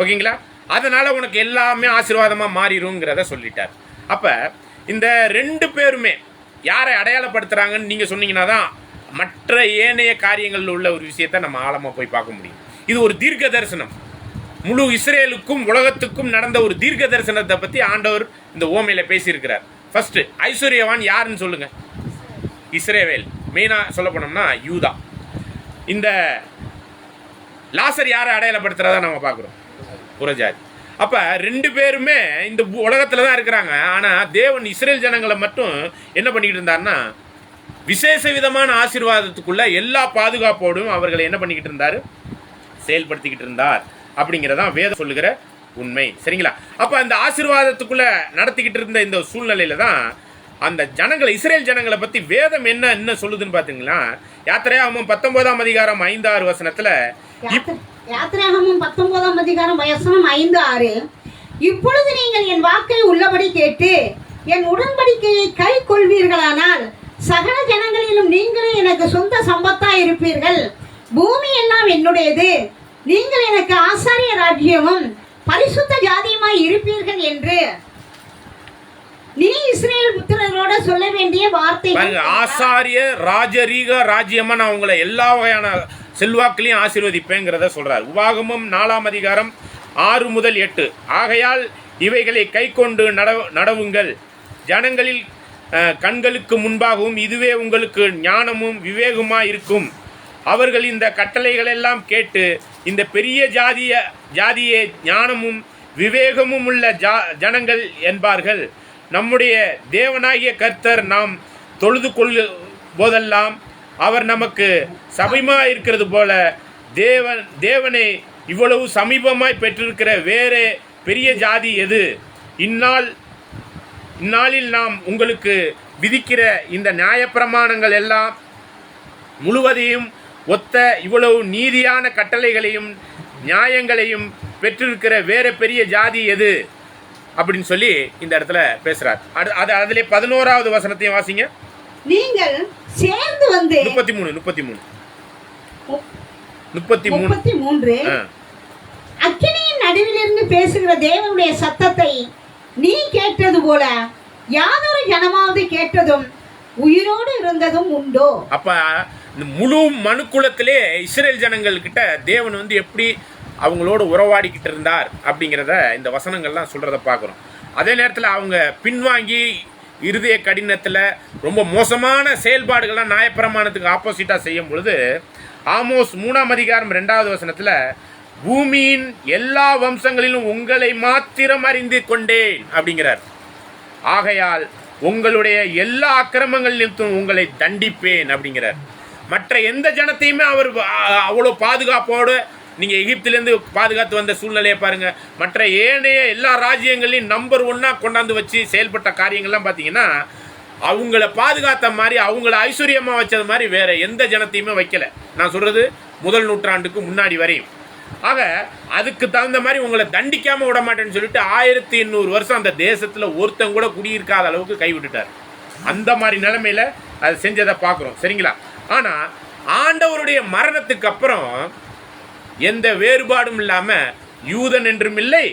A: ஓகேங்களா? அதனால உனக்கு எல்லாமே ஆசீர்வாதமா மாறிடும்ங்கிறத சொல்லிட்டார். அப்ப இந்த ரெண்டு பேருமே யாரை அடையாளப்படுத்துறாங்கன்னு நீங்க சொன்னீங்கன்னா தான் மற்ற ஏனைய காரியங்களில் உள்ள ஒரு விஷயத்தை நம்ம ஆழமா போய் பார்க்க முடியும். இது ஒரு தீர்க்க தரிசனம். முழு இஸ்ரேலுக்கும் உலகத்துக்கும் நடந்த ஒரு தீர்க்க தரிசனத்தை பத்தி ஆண்டவர் இந்த ஓமையில பேசியிருக்கிறார். ஃபர்ஸ்ட், ஐஸ்வர்யவான் யாருன்னு சொல்லுங்க? இஸ்ரேவேல். மெயினா சொல்ல போனோம்னா யூதா. இந்த லாசர் யாரை அடையாளப்படுத்துறதா நம்ம பார்க்குறோம்? புறஜாதி. அப்ப ரெண்டு பேருமே இந்த உலகத்துல தான் இருக்கிறாங்க. ஆனா தேவன் இஸ்ரேல் ஜனங்களை மட்டும் என்ன பண்ணிக்கிட்டு இருந்தாருன்னா, விசேஷ விதமான ஆசீர்வாதத்துக்குள்ள எல்லா பாதுகாப்போடும் அவர்களை என்ன பண்ணிக்கிட்டு இருந்தாரு? செயல்படுத்திக்கிட்டு இருந்தார். அப்படிங்கிறதான் வேதம் சொல்லுகிற உண்மை. சரிங்களா? அப்ப அந்த ஆசீர்வாதத்துக்குள்ள நடத்திக்கிட்டு இருந்த இந்த சூழ்நிலையில தான் அந்த ஜனங்களை, இஸ்ரேல் ஜனங்களை பத்தி வேதம் என்ன சொல்லுதுன்னு பாத்தீங்களா? யாத்திரையாகமம் 19ஆம் அதிகாரம் 5-6 வசனத்துல,
B: யாத்திராகமம் 19ஆம் அதிகாரம் வசனம் 5-6, இப்பொழுது நீங்கள் என் வாக்கை உள்ளபடி கேட்டு என் உடன்படிக்கையை கை கொள்வீர்களானால் சகல ஜனங்களிலும் நீங்களே எனக்கு சொந்த சம்பத்தா இருப்பீர்கள். பூமி எல்லாம் என்னுடையது. நீங்கள் எனக்கு ஆசாரிய ராஜ்யமும் பரிசுத்த ஜாதியுமாய் இருப்பீர்கள் என்று நீ இஸ்ரேல் புத்திரரோட சொல்ல வேண்டிய வார்த்தை.
A: ஆசாரிய ராஜரீக ராஜ்யமா நான் உங்களை எல்லா வகையான செல்வாக்கிலையும் ஆசீர்வதிப்பேங்கிறத சொல்றார். உபாகமம் 4ஆம் அதிகாரம் 6 முதல் 8, ஆகையால் இவைகளை கை கொண்டு நடவுங்கள், ஜனங்களில் கண்களுக்கு முன்பாகவும் இதுவே உங்களுக்கு ஞானமும் விவேகமா இருக்கும். அவர்கள் இந்த கட்டளைகளெல்லாம் கேட்டு இந்த பெரிய ஜாதியே ஞானமும் விவேகமும் உள்ள ஜனங்கள் என்பார்கள். நம்முடைய தேவனாகிய கர்த்தர் நாம் தொழுது கொள்ளும் போதெல்லாம் அவர் நமக்கு சமீபமாய் இருக்கிறது போல தேவனை இவ்வளவு சமீபமாய் பெற்றிருக்கிற வேறு பெரிய ஜாதி எது? இந்நாளில் நாம் உங்களுக்கு விதிக்கிற இந்த நியாயப்பிரமாணங்கள் எல்லாம் முழுவதையும் ஒத்த இவ்வளவு நீதியான கட்டளைகளையும் நியாயங்களையும் பெற்றிருக்கிற வேற பெரிய ஜாதி எது அப்படின்னு சொல்லி இந்த இடத்துல பேசுறார். அதிலே 11ஆவது வசனத்தையும் வாசிங்க.
B: நீங்கள் சேர்ந்து வந்து 33 அக்கினியின் நடுவிலிருந்து பேசுகிற தேவனுடைய சத்தத்தை நீ கேட்டது போல யாதொரு ஜனமாவது கேட்டதும் உயிரோடு இருந்ததும் உண்டோ?
A: அப்ப இந்த முழு மனுக்குலத்திலே இஸ்ரேல் ஜனங்கள் கிட்ட தேவன் வந்து எப்படி அவங்களோட உறவாடிக்கிட்டு இருந்தார் அப்படிங்கிறத இந்த வசனங்கள்லாம் சொல்றத பார்க்குறோம். அதே நேரத்தில் அவங்க பின்வாங்கி இருதய கடினத்தில் ரொம்ப மோசமான செயல்பாடுகள்லாம் நியாயப்பிரமாணத்துக்கு ஆப்போசிட்டாக செய்யும் பொழுது ஆமோஸ் 3ஆம் அதிகாரம் 2வது வசனத்தில், பூமியின் எல்லா வம்சங்களிலும் உங்களை மாத்திரம் அறிந்து கொண்டேன் அப்படிங்கிறார். ஆகையால் உங்களுடைய எல்லா அக்கிரமங்களிலும் உங்களை தண்டிப்பேன் அப்படிங்கிறார். மற்ற எந்த ஜனத்தையுமே அவர் அவ்வளோ பாதுகாப்போடு, நீங்கள் எகிப்திலேருந்து பாதுகாத்து வந்த சூழ்நிலையை பாருங்க, மற்ற ஏனைய எல்லா ராஜ்யங்களையும் நம்பர் 1 கொண்டாந்து வச்சு செயல்பட்ட காரியங்கள்லாம் பார்த்தீங்கன்னா அவங்கள பாதுகாத்த மாதிரி, அவங்கள ஐஸ்வர்யமாக வச்சது மாதிரி வேற எந்த ஜனத்தையுமே வைக்கல. நான் சொல்றது 1 நூற்றாண்டுக்கு முன்னாடி வரையும். ஆக அதுக்கு தகுந்த மாதிரி உங்களை தண்டிக்காம விட மாட்டேன்னு சொல்லிட்டு 1800 வருஷம் அந்த தேசத்துல ஒருத்தன் கூட குடியிருக்காத அளவுக்கு கைவிட்டுட்டார். அந்த மாதிரி நிலைமையில அதை செஞ்சதை பார்க்குறோம். சரிங்களா? ஆனா ஆண்டவருடைய மரணத்துக்கு அப்புறம் எந்த வேறுபாடும் இல்லாம யூதன் என்றும் இல்லை,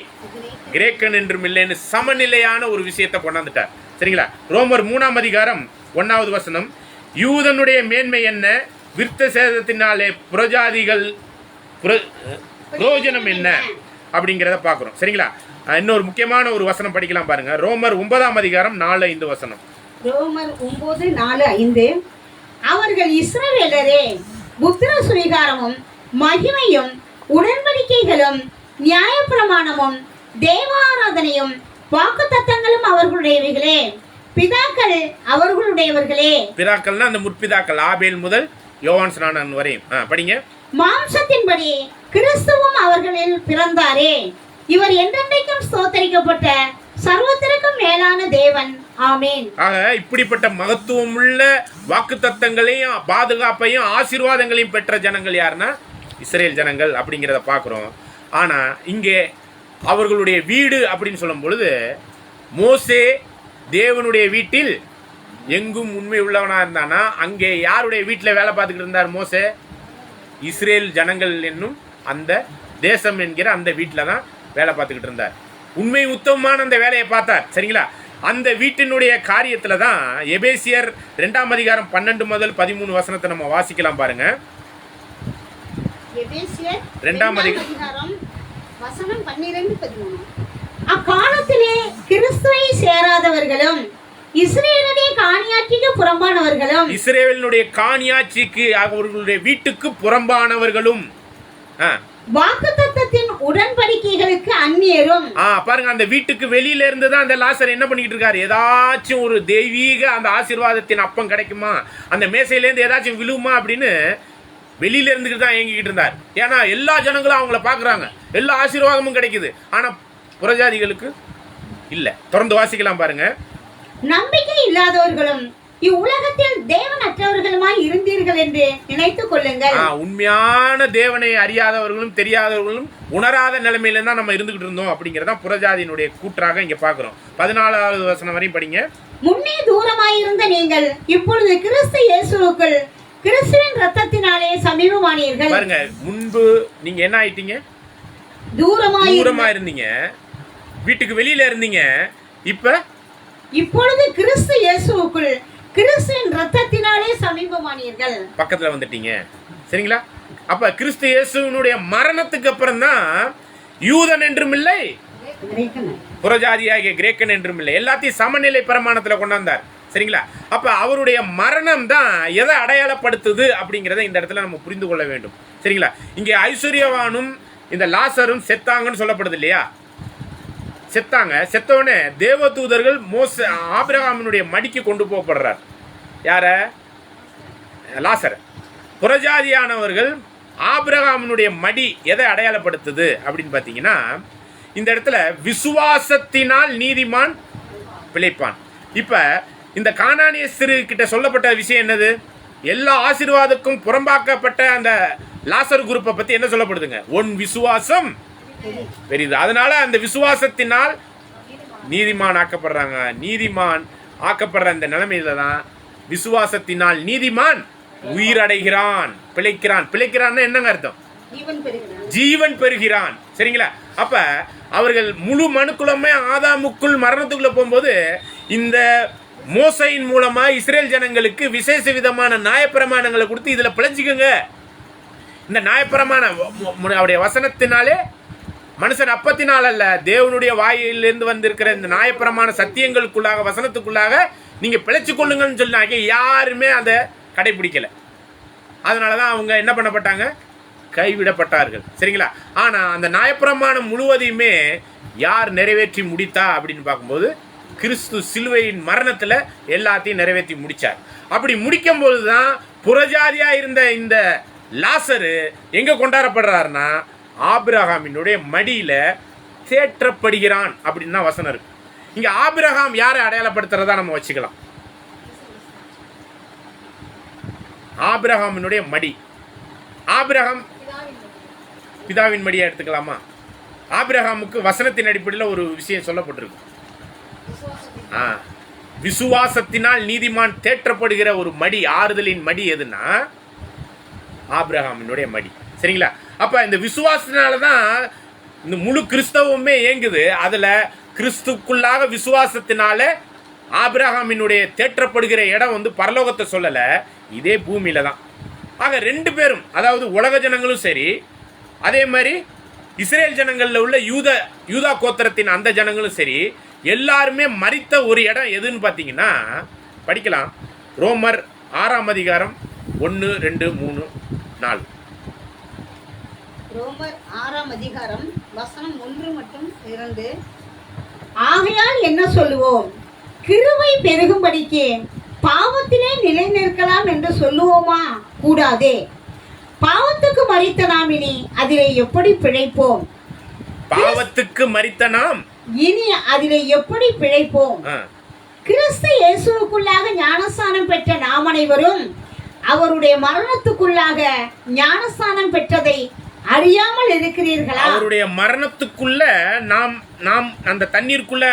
A: கிரேக்கன் என்றும் இல்லைன்னு சமநிலையான ஒரு விஷயத்தை கொண்டாந்துட்டார். சரிங்களா? ரோமர் 3ஆம் அதிகாரம் 1வது வசனம், யூதனுடைய மேன்மை என்ன, விருத்த சேதத்தினாலே புரஜாதிகள் பிரயோஜனம் என்ன அப்படிங்கிறத பார்க்குறோம். சரிங்களா? இன்னொரு முக்கியமான ஒரு வசனம் படிக்கலாம் பாருங்க. ரோமர் 9ஆம் அதிகாரம் 4-5 வசனம்.
B: ரோமர் 9:4-5. அவர்கள் இஸ்ரவேலரே, புத்திர சுவிகாரமும் மகிமையும் உடன்படிக்கைகளும் நியாயப்பிரமாணமும் தேவாராதனையும் வாக்குத்தத்தங்களும் அவர்களுடையவைகளே, பிதாக்கள் அவர்களுடையவர்களே.
A: பிதாக்கள்னா அந்த முற்பிதாக்கள், ஆபேல் முதல் யோவான் ஸ்நானன் வரையும். படிங்க.
B: மாம்சத்தின்படி கிறிஸ்துவும் அவர்களில் பிறந்தாரே, இவர் என்றென்றைக்கும் ஸ்தோத்தரிக்கப்பட்ட சர்வத்திற்கும் மேலான தேவன். ஆமென்.
A: ஆக இப்படிப்பட்ட மகத்துவமுள்ள வாக்குத்தத்தங்களையும் பாதுகாப்பையும் ஆசீர்வாதங்களையும் பெற்ற ஜனங்கள் யாருன்னா இஸ்ரேல் ஜனங்கள் அப்படிங்கிறத பார்க்குறோம். ஆனா இங்கே அவர்களுடைய வீடு அப்படின்னு சொல்லும் பொழுது, மோசே தேவனுடைய வீட்டில் எங்கும் உண்மை உள்ளவனா இருந்தானா, அங்கே யாருடைய வீட்டில் வேலை பார்த்துக்கிட்டு இருந்தார் மோசே? இஸ்ரேல் ஜனங்கள் என்னும் அந்த தேசம் என்கிற அந்த வீட்டில் தான் வேலை பார்த்துக்கிட்டு இருந்தார். உண்மை உத்தமமான அந்த வேலையை பார்த்தார். சரிங்களா? அந்த வீட்டினுடைய காரியத்தில் தான் எபேசியர் 2ஆம் அதிகாரம் 12 முதல் 13 வசனத்தை நம்ம வாசிக்கலாம் பாருங்க.
B: எபேசியர்
A: 2ஆம் அதிகாரம்
B: வசனம் 12-13. அக்காலத்திலே கிறிஸ்துவை சேராதவர்களும் இஸ்ரேலுடைய காணியாட்சிக்கு புறம்பானவர்களும்,
A: இஸ்ரேலினுடைய காணியாட்சிக்கு அவர்களுடைய வீட்டுக்கு புறம்பானவர்களும்,
B: வாக்குத்தத்தத்தின் உடன்படிக்கைகளுக்கு அந்நியரும்.
A: பாருங்க, அந்த வீட்டுக்கு வெளியில இருந்து தான் அந்த லாசர் என்ன பண்ணிட்டு இருக்காரு? ஏதாச்சும் ஒரு தெய்வீக அந்த ஆசீர்வாதத்தின் அப்பம் கிடைக்குமா, அந்த மேசையில இருந்து ஏதாச்சும் விழுவுமா அப்படின்னு வெளியில இருந்துகிட்டு தான் இயங்கிக்கிட்டு இருந்தார். ஏன்னா எல்லா ஜனங்களும் அவங்கள பாக்குறாங்க, எல்லா ஆசீர்வாதமும் கிடைக்குது. ஆனா புறஜாதிகளுக்கு இல்ல. தொடர்ந்து வாசிக்கலாம் பாருங்க.
B: நம்பிக்கை இல்லாதவர்களும் இவ்வுலகத்தில் தேவனற்றவர்களுமாய் இருந்தீர்கள் என்று நினைத்துக் கொள்ளுங்கள்.
A: உண்மையான தேவனை அறியாதவர்களும் தெரியாதவர்களும் உணராத நிலைமையில தான் நம்ம இருந்துகிட்டு இருந்தோம் அப்படிங்கறத புறஜாதியினுடைய கூற்றாக இங்க பாக்குறோம். 14வது வசனம் வரையும் படிங்க.
B: முன்னே தூரமாயிருந்த நீங்கள் இப்பொழுது கிறிஸ்து இயேசுவுக்குள் கிறிஸ்துவின் ரத்தத்தினாலே சமீபமானீர்கள்.
A: பாருங்க, முன்பு நீங்க என்ன ஆயிட்டீங்க?
B: தூரமா
A: இருந்தீங்க, வீட்டுக்கு வெளியில இருந்தீங்க.
B: இப்பொழுது கிறிஸ்து இயேசுவுக்குள் கிறிஸ்துவின் ரத்தத்தினாலே சமீபமானீர்கள்,
A: பக்கத்துல வந்துட்டீங்க. சரிங்களா? அப்ப கிறிஸ்து இயேசுவினுடைய மரணத்துக்கு அப்புறம் தான் யூதன் என்றும் இல்லை, புறஜாதியாகிய கிரேக்கன் என்றும் இல்லை, எல்லாத்தையும் சமநிலை பிரமாணத்துல கொண்டாந்தார். சரிங்களா? அப்ப அவருடைய மரணம் தான் எதை அடையாளப்படுத்துது அப்படிங்கறத இந்த இடத்துல நம்ம புரிந்து கொள்ள வேண்டும். சரிங்களா? இங்கே ஐஸ்வர்யவானும் இந்த லாசரும் செத்தாங்கன்னு சொல்லப்படுது இல்லையா? செத்தாங்க. செத்தவனே தேவதூதர்கள் ஆபிரகாமினுடைய மடிக்கு கொண்டு போகப்படுறார். யார? லாசர். புறஜாதியானவர்கள் ஆபிரகாமினுடைய மடி எதை அடையாளப்படுத்துது அப்படின்னு பார்த்தீங்கன்னா, இந்த இடத்துல விசுவாசத்தினால் நீதிமான் பிழைப்பான். இப்ப இந்த கானானியஸ்தரு கிட்ட சொல்லப்பட்ட விஷயம் என்னது? எல்லா ஆசீர்வாதக்கும் புறம்பாக்கப்பட்ட அந்த லாசர் குரூப்பை பத்தி என்ன சொல்லப்படுதுங்க? உன் விசுவாசம் பெரிது. அதனால அந்த விசுவாசத்தினால் நீதிமான் ஆக்கப்படுறாங்க. நீதிமான் ஆக்கப்படுற அந்த நிலைமையில தான் விசுவாசத்தினால் நீதிமான் உயிரடைகிறான், பிழைக்கிறான். பிழைக்கிறான்னு என்னங்க அர்த்தம்? ஜீவன் பெறுகிறான். சரிங்களா? அப்ப அவர்கள் முழு மனுக்குலமே ஆதாமுக்குள் மரணத்துக்குள்ள போகும்போது இந்த மோசையின் மூலமா இஸ்ரேல் ஜனங்களுக்கு விசேஷ விதமான நியாயப்பிரமாணங்களை கொடுத்து இதுல பிழைச்சிக்கங்க. இந்த நியாயப்பிரமாண அவருடைய வசனத்தினாலே, மனுஷன் அப்பத்தினால் அல்ல, தேவனுடைய வாயிலிருந்து வந்திருக்கிற இந்த நியாயப்பிரமாண சத்தியங்களுக்குள்ளாக, வசனத்துக்குள்ளாக நீங்க பிழைச்சு கொள்ளுங்கன்னு சொன்னாங்க. யாருமே அதை கடைபிடிக்கல. அதனாலதான் அவங்க என்ன பண்ணப்பட்டாங்க? கைவிடப்பட்டார்கள். சரிங்களா? ஆனா அந்த நியாயப்பிரமாணம் முழுவதையுமே யார் நிறைவேற்றி முடித்தா அப்படின்னு பார்க்கும்போது, கிறிஸ்து சிலுவையின் மரணத்துல எல்லாத்தையும் நிறைவேற்றி முடிச்சார். அப்படி முடிக்கும் போதுதான் புறஜாதியா இருந்த இந்த லாசரு எங்க கொண்டாடப்படுறாருன்னா ஆபிரகாமினுடைய மடியில தேற்றப்படுகிறான் அப்படின்னு தான் வசனம் இருக்கு. இங்க ஆபிரகாம் யாரை அடையாளப்படுத்துறதா நம்ம வச்சுக்கலாம்? ஆபிரகாமினுடைய மடி. ஆபிரகாம் பிதாவின் மடியை எடுத்துக்கலாமா? ஆபிரகாமுக்கு வசனத்தின் அடிப்படையில் ஒரு விஷயம் சொல்லப்பட்டிருக்கு. விசுவாசத்தினால் நீதிமான் தேற்றப்படுகிற ஒரு மடி, ஆறுதலின் மடி எதுன்னா ஆபிரகாமினுடைய மடி. சரிங்களா? அப்ப இந்த விசுவாசத்தினால தான் இந்த முழு கிறிஸ்தவமே இயங்குது. அதுல கிறிஸ்துக்குள்ளாக விசுவாசத்தினால ஆபிரகாமினுடைய தேற்றப்படுகிற இடம் வந்து பரலோகத்தை சொல்லல, இதே பூமியில தான். ஆக ரெண்டு பேரும், அதாவது உலக ஜனங்களும் சரி, அதே மாதிரி இஸ்ரேல் ஜனங்கள்ல உள்ள யூதா கோத்திரத்தின் அந்த ஜனங்களும் சரி, எல்லாருமே மரித்த ஒரு இடம் எதுன்னு பார்த்தீங்கன்னா, படிக்கலாம். ரோமர் 6ஆம் அதிகாரம் 1, 2, 3, 4.
B: ரோமர் 6ஆம் அதிகாரம் வசனம் 1 மற்றும் 2. ஆகையால் என்ன சொல்லுவோம்? கிருபை பெருகும்படிக்கு பாவத்திலே நிலை நிற்கலாம் என்று சொல்லுவோமா? கூடாதே. பாவத்துக்கு மரித்த நாம் இனி அதிலே எப்படி பிழைப்போம்?
A: பாவத்துக்கு மரித்த நாம்
B: இனி அதிலே எப்படி பிழைப்போம்? கிறிஸ்து இயேசுவுக்குள்ளாக ஞானஸ்நானம் பெற்ற நாம் அனைவரும் அவருடைய மரணத்துக்குள்ளாக ஞானஸ்நானம் பெற்றதை அறியாமல் இருக்கிறீர்களா?
A: அவருடைய மரணத்துக்குள்ள நாம் அந்த தண்ணீருக்குள்ள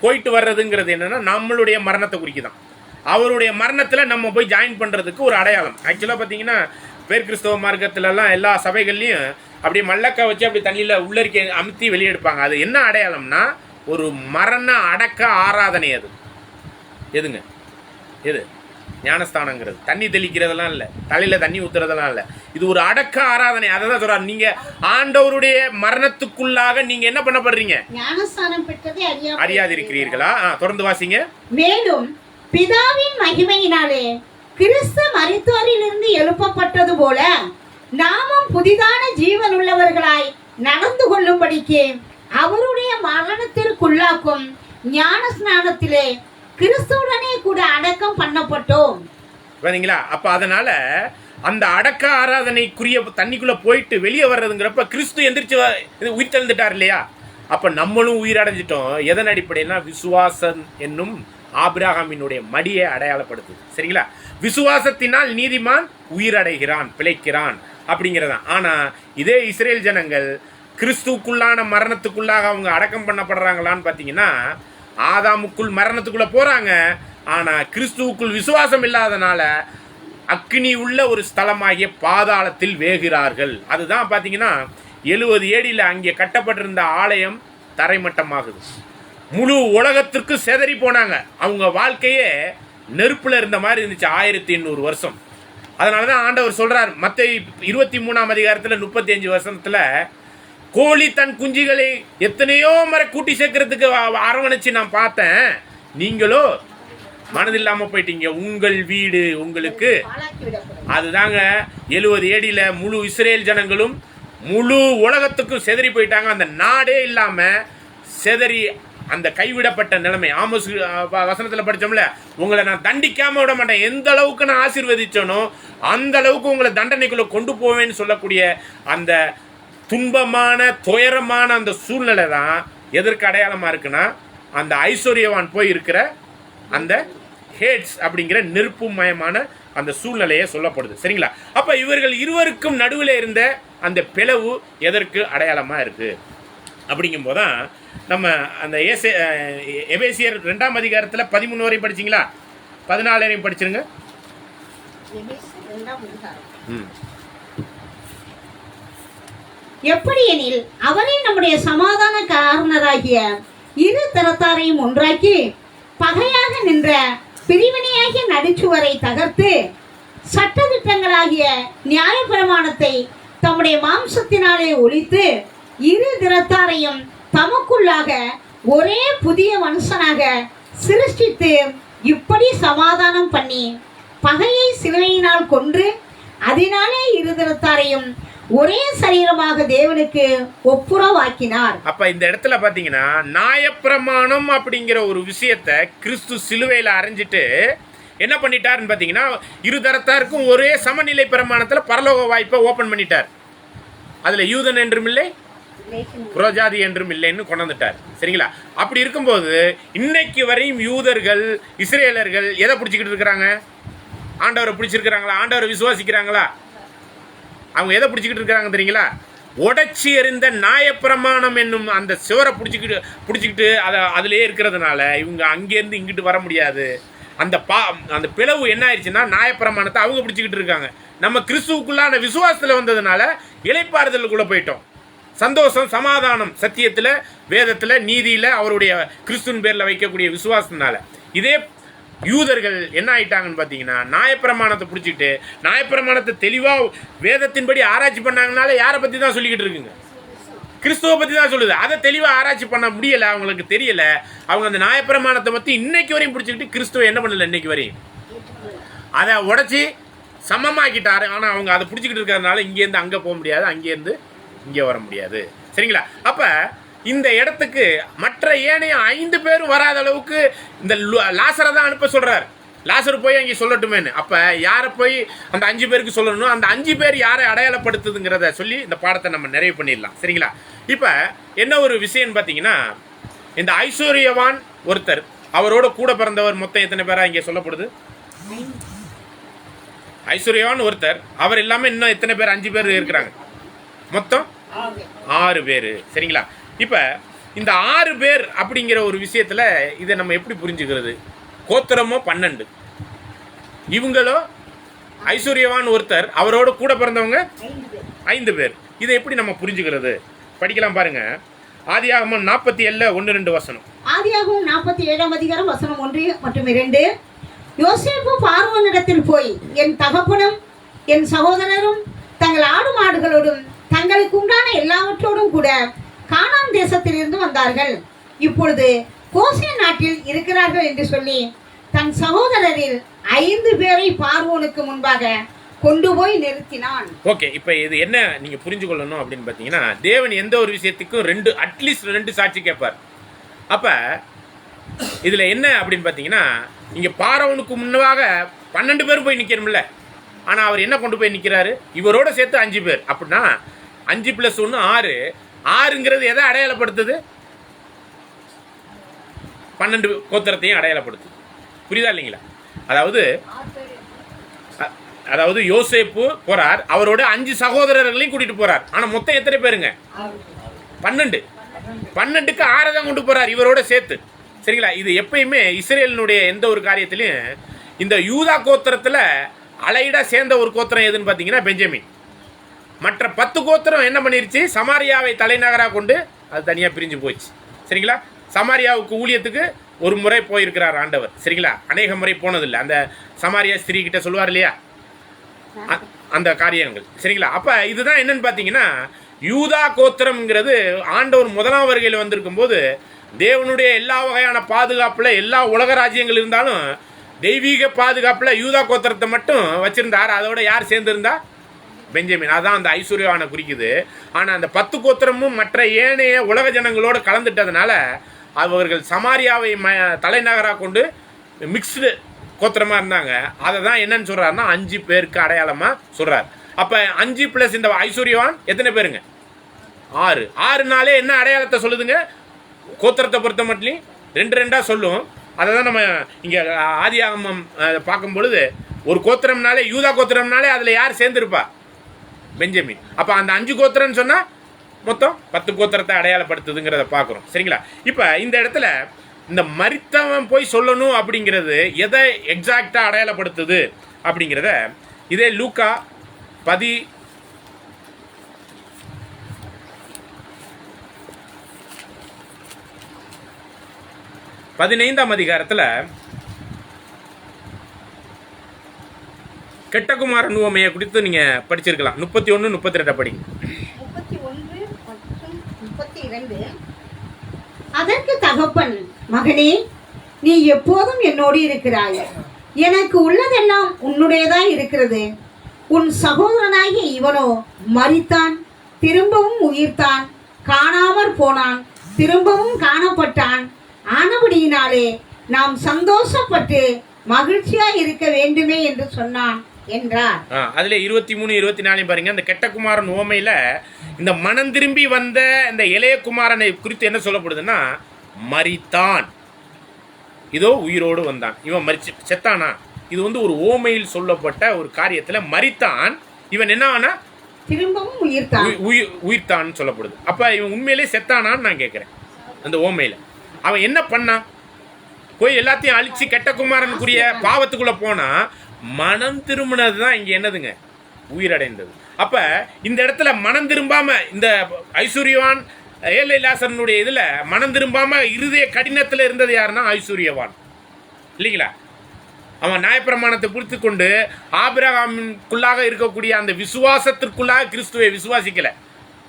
A: போயிட்டு வர்றதுங்கிறது என்னன்னா நம்மளுடைய மரணத்தை குறிக்குதான். அவருடைய மரணத்துல நம்ம போய் ஜாயின் பண்றதுக்கு ஒரு அடையாளம். ஆக்சுவலா பாத்தீங்கன்னா பேர் கிறிஸ்தவ மார்க்கத்துல எல்லாம் எல்லா சபைகள்லயும் அப்படியே மல்லக்கா வச்சு அப்படி தண்ணியில உள்ளரிக்க அமுத்தி வெளியெடுப்பாங்க. அது என்ன அடையாளம்னா ஒரு மரண அடக்க ஆராதனை. அது எதுங்க? எது? ஞானஸ்தானங்கிறது. தண்ணி தெளிக்கிறதெல்லாம் இல்லை, தலையில தண்ணி ஊத்துறதெல்லாம் இல்லை. இது ஒரு அடக்க ஆராதனை. அதை தான் சொல்றாரு, நீங்க ஆண்டவருடைய மரணத்துக்குள்ளாக நீங்க என்ன பண்ணப்படுறீங்க?
B: ஞானஸ்நானம் பெற்றதை
A: அறியாதிருக்கிறீர்களா? தொடர்ந்து வாசிங்க.
B: மேலும் பிதாவின் மகிமையினாலே கிறிஸ்து மரித்தோரிலிருந்து எழுப்பப்பட்டது போல நாமும் புதிதான ஜீவன் உள்ளவர்களாய் நடந்து கொள்ளும்படிக்கு அவருடைய மரணத்திற்குள்ளாக்கும் ஞான ஸ்நானத்திலே கிறிஸ்துவுடனே கூட அடக்கம் பண்ணப்பட்டோம்.
A: அப்ப அதனால அந்த அடக்க ஆராதனைக்குரிய தண்ணிக்குள்ள போயிட்டு வெளியே வர்றதுங்கிறப்ப கிறிஸ்து எந்திரிச்சு உயிர் தெழுந்துட்டார் இல்லையா? அப்ப நம்மளும் உயிரடைஞ்சிட்டோம். எதன் அடிப்படைனா விசுவாசம் என்னும் ஆபிரகாமினுடைய மடியை அடையாளப்படுத்துது. சரிங்களா? விசுவாசத்தினால் நீதிமான் உயிரடைகிறான், பிழைக்கிறான் அப்படிங்கிறதான். ஆனா இதே இஸ்ரேல் ஜனங்கள் கிறிஸ்துக்குள்ளான மரணத்துக்குள்ளாக அவங்க அடக்கம் பண்ணப்படுறாங்களான்னு பாத்தீங்கன்னா, ஆதாமுக்குள் மரணத்துக்குள்ள போறாங்க. ஆனா கிறிஸ்துவுக்குள் விசுவாசம் இல்லாதனால அக்னி உள்ள ஒரு ஸ்தலமாகிய பாதாளத்தில் வேகிறார்கள். அதுதான் பாத்தீங்கன்னா 70 ஏடியில அங்கே கட்டப்பட்டிருந்த ஆலயம் தரைமட்டமாகுது. முழு உலகத்திற்கு செதறி போனாங்க. அவங்க வாழ்க்கையே நெருப்புல இருந்த மாதிரி இருந்துச்சு 1800 வருஷம். அதனாலதான் ஆண்டவர் சொல்றார் மத்தேயு 23ஆம் அதிகாரத்துல 35 வருஷத்துல, கோழி தன் குஞ்சுகளை எத்தனையோ முறை கூட்டி சேர்க்கறதுக்கு அரவணைச்சு நான் பார்த்தேன், நீங்களோ மனதில்லாம போயிட்டீங்க, உங்கள் வீடு உங்களுக்கு. அதுதாங்க 70 ஏடியில முழு இஸ்ரேல் ஜனங்களும் முழு உலகத்துக்கும் செதறி போயிட்டாங்க. அந்த நாடே இல்லாம செதறி அந்த கைவிடப்பட்ட நிலைமை. ஆமோஸ் வசனத்துல படிச்சோம்ல, உங்களை நான் தண்டிக்காம விட மாட்டேன், எந்த அளவுக்கு நான் ஆசீர்வதிச்சனோ அந்த அளவுக்கு உங்களை தண்டனைக்குள்ள கொண்டு போவேன்னு சொல்லக்கூடிய அந்த துன்பமான துயரமான அந்த சூழ்நிலை தான் எதற்கு அடையாளமா இருக்குன்னா, அந்த ஐஸ்வர்யவான் போய் இருக்கிற அந்த ஹேட்ஸ் அப்படிங்கிற நெருப்பு மயமான அந்த சூழ்நிலையை சொல்லப்படுது. சரிங்களா? அப்ப இவர்கள் இருவருக்கும் நடுவில் இருந்த அந்த பிளவு எதற்கு அடையாளமா இருக்கு அப்படிங்கும் போதுதான் நம்ம அந்த எபேசியர் 2ஆம் அதிகாரத்துல 13 வரையும் படிச்சீங்களா? 14 வரையும் படிச்சிருங்க.
B: எப்படி எனில் அவரே நம்முடைய சமாதான காரணராகிய இரு தரத்தாரையும் ஒன்றாக்கி பகையாக நின்ற பிரிவினையாகிய நடுச்சுவரை தகர்த்து சட்டதிட்டங்களாகிய நியாயப்பிரமாணத்தை தம்முடைய மாம்சத்தினாலே ஒழித்து இரு திறத்தாரையும் தமக்குள்ளாக ஒரே புதிய மனுஷனாக சிருஷ்டித்து இப்படி சமாதானம் பண்ணி பகையை சிலுவையினால் கொன்று அதனாலே இரு திறத்தாரையும் ஒரே சரீரமாக தேவனுக்கு ஒப்புரவாக்கினார்.
A: அப்ப இந்த இடத்துல பாத்தீங்கன்னா நியாயப்பிரமாணம் அப்படிங்கிற ஒரு விஷயத்தை கிறிஸ்து சிலுவையில அரைஞ்சிட்டு என்ன பண்ணிட்டாருன்னு பாத்தீங்கன்னா, இருதரத்தாருக்கும் ஒரே சமநிலை பிரமாணத்துல பரலோக வாய்ப்பை ஓபன் பண்ணிட்டார். அதுல யூதன் என்றும் இல்லை, புறஜாதி என்றும் இல்லைன்னு கொண்டு வந்துட்டார். சரிங்களா? அப்படி இருக்கும்போது இன்னைக்கு வரையும் யூதர்கள் இஸ்ரேலர்கள் எதை பிடிச்சிக்கிட்டு இருக்கிறாங்க? ஆண்டவரை பிடிச்சிருக்கிறாங்களா? ஆண்டவரை விசுவாசிக்கிறாங்களா? அவங்க எதை பிடிச்சிக்கிட்டு இருக்கிறாங்க தெரியுங்களா? உடைச்சி எறிந்த நியாயப்பிரமாணம் என்னும் அந்த சுவரை பிடிச்சிக்கிட்டு அதை அதிலே இருக்கிறதுனால இவங்க அங்கேருந்து இங்கிட்டு வர முடியாது. அந்த பிளவு என்ன ஆயிடுச்சுன்னா நியாயப்பிரமாணத்தை அவங்க பிடிச்சிக்கிட்டு இருக்காங்க. நம்ம கிறிஸ்துவுக்குள்ளான விசுவாசத்தில் வந்ததுனால இளைப்பாறுதலுக்குள்ள போயிட்டோம். சந்தோஷம், சமாதானம், சத்தியத்தில், வேதத்தில், நீதியில், அவருடைய கிறிஸ்துவின் பேரில் வைக்கக்கூடிய விசுவாசத்தினால. இதே யூதர்கள் என்ன ஆயிட்டாங்கன்னு பார்த்தீங்கன்னா, நியாயப்பிரமாணத்தை பிடிச்சிக்கிட்டு நியாயப்பிரமாணத்தை தெளிவாக வேதத்தின்படி ஆராய்ச்சி பண்ணாங்கனால யாரை பற்றி தான் சொல்லிக்கிட்டு இருக்குங்க? கிறிஸ்துவை பற்றி தான் சொல்லுது. அதை தெளிவாக ஆராய்ச்சி பண்ண முடியலை, அவங்களுக்கு தெரியலை. அவங்க அந்த நியாயப்பிரமாணத்தை பற்றி இன்னைக்கு வரையும் பிடிச்சிக்கிட்டு கிறிஸ்துவை என்ன பண்ணல, இன்னைக்கு வரையும் அதை உடச்சி சமமாக்கிட்டாரு. ஆனால் அவங்க அதை பிடிச்சிக்கிட்டு இருக்கிறதுனால இங்கேருந்து அங்கே போக முடியாது, அங்கேருந்து இங்கே வர முடியாது. சரிங்களா? அப்போ இந்த இடத்துக்கு மற்ற ஏனைய 5 பேரும் வராத அளவுக்கு இந்த லாசரை தான் அனுப்ப சொல்றாரு. லாசர் போய் அங்கே சொல்லட்டுமேன்னு. அப்போ யாரை போய் அந்த 5 பேருக்கு சொல்லணும், அந்த 5 பேர் யாரை அடையாளப்படுத்துதுங்கிறத சொல்லி இந்த பாடத்தை நம்ம நிறைவு பண்ணிடலாம். சரிங்களா? இப்போ என்ன ஒரு விஷயம்னு பார்த்தீங்கன்னா, இந்த ஐஸ்வர்யவான் ஒருத்தர், அவரோட கூட பிறந்தவர் மொத்தம் எத்தனை பேரா இங்கே சொல்லப்படுது? ஐஸ்வர்யவான் ஒருத்தர், அவர் இல்லாமல் இன்னும் எத்தனை பேர்? 5 பேர் இருக்கிறாங்க. மொத்தம் 6 பேர். சரிங்களா? இப்போ இந்த 6 பேர் அப்படிங்கிற ஒரு விஷயத்தில் இதை நம்ம எப்படி புரிஞ்சுக்கிறது? கோத்திரமோ 12, இவங்களோ ஐஸ்வர்யவான் ஒருத்தர், அவரோட கூட பிறந்தவங்க 5 பேர். இதை எப்படி நம்ம புரிஞ்சுக்கிறது? படிக்கலாம் பாருங்க. ஆதியாகமம் 47:1-2 வசனம்.
B: ஆதியாகமம் 47 அதிகாரம் வசனம் 1 மற்றும் 2. யோசேப்பு பார்வோனிடத்தில் போய், என் தகப்பனும் என் சகோதரரும் தங்கள் ஆடு மாடுகளோடும் தங்களுக்கு உண்டான எல்லாவற்றோடும் கூட கானான் தேசத்திலிருந்து வந்தார்கள். இப்பொழுது கோசேன் நாட்டில் இருக்கிறார்கள் என்று சொல்லி தன் சகோதரரில் 5 பேரை பார்வோனுக்கு முன்பாக கொண்டு போய் நிறுத்தினான்.
A: ஓகே, இப்போ இது என்ன நீங்க புரிஞ்சு கொள்ளணும் அப்படின்னு பார்த்தீங்கன்னா, தேவன் எந்த ஒரு விஷயத்துக்கும் அட்லீஸ்ட் 2 சாட்சி கேட்பார். அப்ப இதுல என்ன அப்படின்னு பார்த்தீங்கன்னா, இங்க பார்வோனுக்கு முன்னதாக 12 பேர் போய் நிக்கணும்ல. ஆனா அவர் என்ன கொண்டு போய் நிக்கிறாரு? இவரோட சேர்த்து 5 பேர். அப்படின்னா 5 + 1 6. 6ங்கிறது எதை அடையாளப்படுத்துது? 12 கோத்திரத்தையும் அடையாளப்படுத்துது. புரியுதா இல்லைங்களா? அதாவது யோசேப்பு போறார், அவரோட 5 சகோதரர்களையும் கூட்டிட்டு போறார். ஆனா மொத்தம் எத்தனை பேருங்க? 12. 12க்கு 6 தான் கொண்டு போறார் இவரோட சேர்த்து. சரிங்களா? இது எப்பயுமே இஸ்ரேலினுடைய எந்த ஒரு காரியத்திலையும் இந்த யூதா கோத்திரத்துல அலைடா சேர்ந்த ஒரு கோத்திரம் எதுன்னு பார்த்தீங்கன்னா பெஞ்சமின். மற்ற 10 கோத்திரம் என்ன பண்ணிருச்சு? சமாரியாவை தலைநகராக கொண்டு அது தனியாக பிரிஞ்சு போயிடுச்சு. சரிங்களா? சமாரியாவுக்கு ஊழியத்துக்கு ஒரு முறை போயிருக்கிறார் ஆண்டவர். சரிங்களா? அநேக முறை போனதில்லை. அந்த சமாரியா ஸ்திரீ கிட்ட சொல்லுவார் இல்லையா அந்த காரியங்கள். சரிங்களா? அப்போ இதுதான் என்னன்னு பார்த்தீங்கன்னா, யூதா கோத்திரம்ங்கிறது ஆண்டவர் 1ஆம் வருகையில் வந்திருக்கும் போது தேவனுடைய எல்லா வகையான பாதுகாப்பில் எல்லா உலக ராஜ்யங்கள் இருந்தாலும் தெய்வீக பாதுகாப்பில் யூதா கோத்திரத்தை மட்டும் வச்சிருந்தார். அதோட யார் சேர்ந்திருந்தா? பெஞ்சமின். அதான் அந்த ஐஸ்வர்யவானை குறிக்குது. ஆனால் அந்த 10 கோத்திரமும் மற்ற ஏனைய உலக ஜனங்களோடு கலந்துட்டதுனால அவர்கள் சமாரியாவை தலைநகராக கொண்டு மிக்ஸ்டு கோத்திரமாக இருந்தாங்க. அதை தான் என்னன்னு சொல்கிறாருன்னா 5 பேருக்கு அடையாளமாக சொல்கிறார். அப்போ 5 + இந்த ஐஸ்வர்யவான் எத்தனை பேருங்க? 6. 6னாலே என்ன அடையாளத்தை சொல்லுதுங்க? கோத்திரத்தை பொறுத்த மட்டும் 2 சொல்லும். அதை தான் நம்ம இங்கே ஆதியாகமம் பார்க்கும் பொழுது ஒரு கோத்திரம்னாலே, யூதா கோத்திரம்னாலே அதில் யார் சேர்ந்துருப்பா? பெஞ்சமின். அப்போ அந்த 5 கோத்திரம்னு சொன்னால் மொத்தம் 10 கோத்திரத்தை அடையாளப்படுத்துதுங்கிறத பார்க்குறோம். சரிங்களா? இப்போ இந்த இடத்துல இந்த மரித்தவன் போய் சொல்லணும் அப்படிங்கிறது எதை எக்ஸாக்டாக அடையாளப்படுத்துது அப்படிங்கிறத இதே லூக்கா 15ஆம் அதிகாரத்தில் கெட்டகுமாரன் உவமையை குறித்து நீங்கள் படிச்சிருக்கலாம். 31, 32 படி.
B: 31 மற்றும் 32. அதற்கு தகப்பன், மகனே, நீ எப்போதும் என்னோடு இருக்கிறாய். எனக்கு உள்ளதெல்லாம் உன்னுடையதாய் இருக்கிறது. உன் சகோதரனாகிய இவனோ மரித்தான், திரும்பவும் உயிர்த்தான், காணாமற் போனான், திரும்பவும் காணப்பட்டான். ஆனபடியினாலே நாம் சந்தோஷப்பட்டு மகிழ்ச்சியாய் இருக்க வேண்டுமே என்று சொன்னான் என்றார்.
A: அதுல 23, 24 பாருங்க. இந்த கெட்டகுமாரன் உவமையில இந்த மனம் திரும்பி வந்த இந்த இளைய குமாரனை குறித்து என்ன சொல்லப்படுதுன்னா, மரித்தான், இதோ உயிரோடு வந்தான். இவன் மரிச்சு செத்தானா? இது வந்து ஒரு ஓமையில் சொல்லப்பட்ட ஒரு காரியத்துல மரித்தான், இவன் என்ன ஆனா
B: திரும்பவும்
A: உயிர்த்தான் சொல்லப்படுது. அப்ப இவன் உண்மையிலே செத்தானான்னு நான் கேட்கிறேன். அந்த ஓமையில அவன் என்ன பண்ணான்? போய் எல்லாத்தையும் அழிச்சு கெட்ட குமாரனுக்குரிய பாவத்துக்குள்ள போனா மனம் திரும்பினது தான் இங்க என்னதுங்க, உயிரடைந்தது. அப்ப இந்த இடத்துல மனம் திரும்பாம, இந்த ஐஸ்வர்யவான் ஏழை லாசரனுடைய இதுல மனம் திரும்பாம இருதய கடினத்துல இருந்தது யாருன்னா ஐஸ்வர்யவான் இல்லைங்களா? அவன் நியாயப்பிரமாணத்தை புரித்து கொண்டு ஆபிரகாமுக்குள்ளாக இருக்கக்கூடிய அந்த விசுவாசத்திற்குள்ளாக கிறிஸ்துவை விசுவாசிக்கல.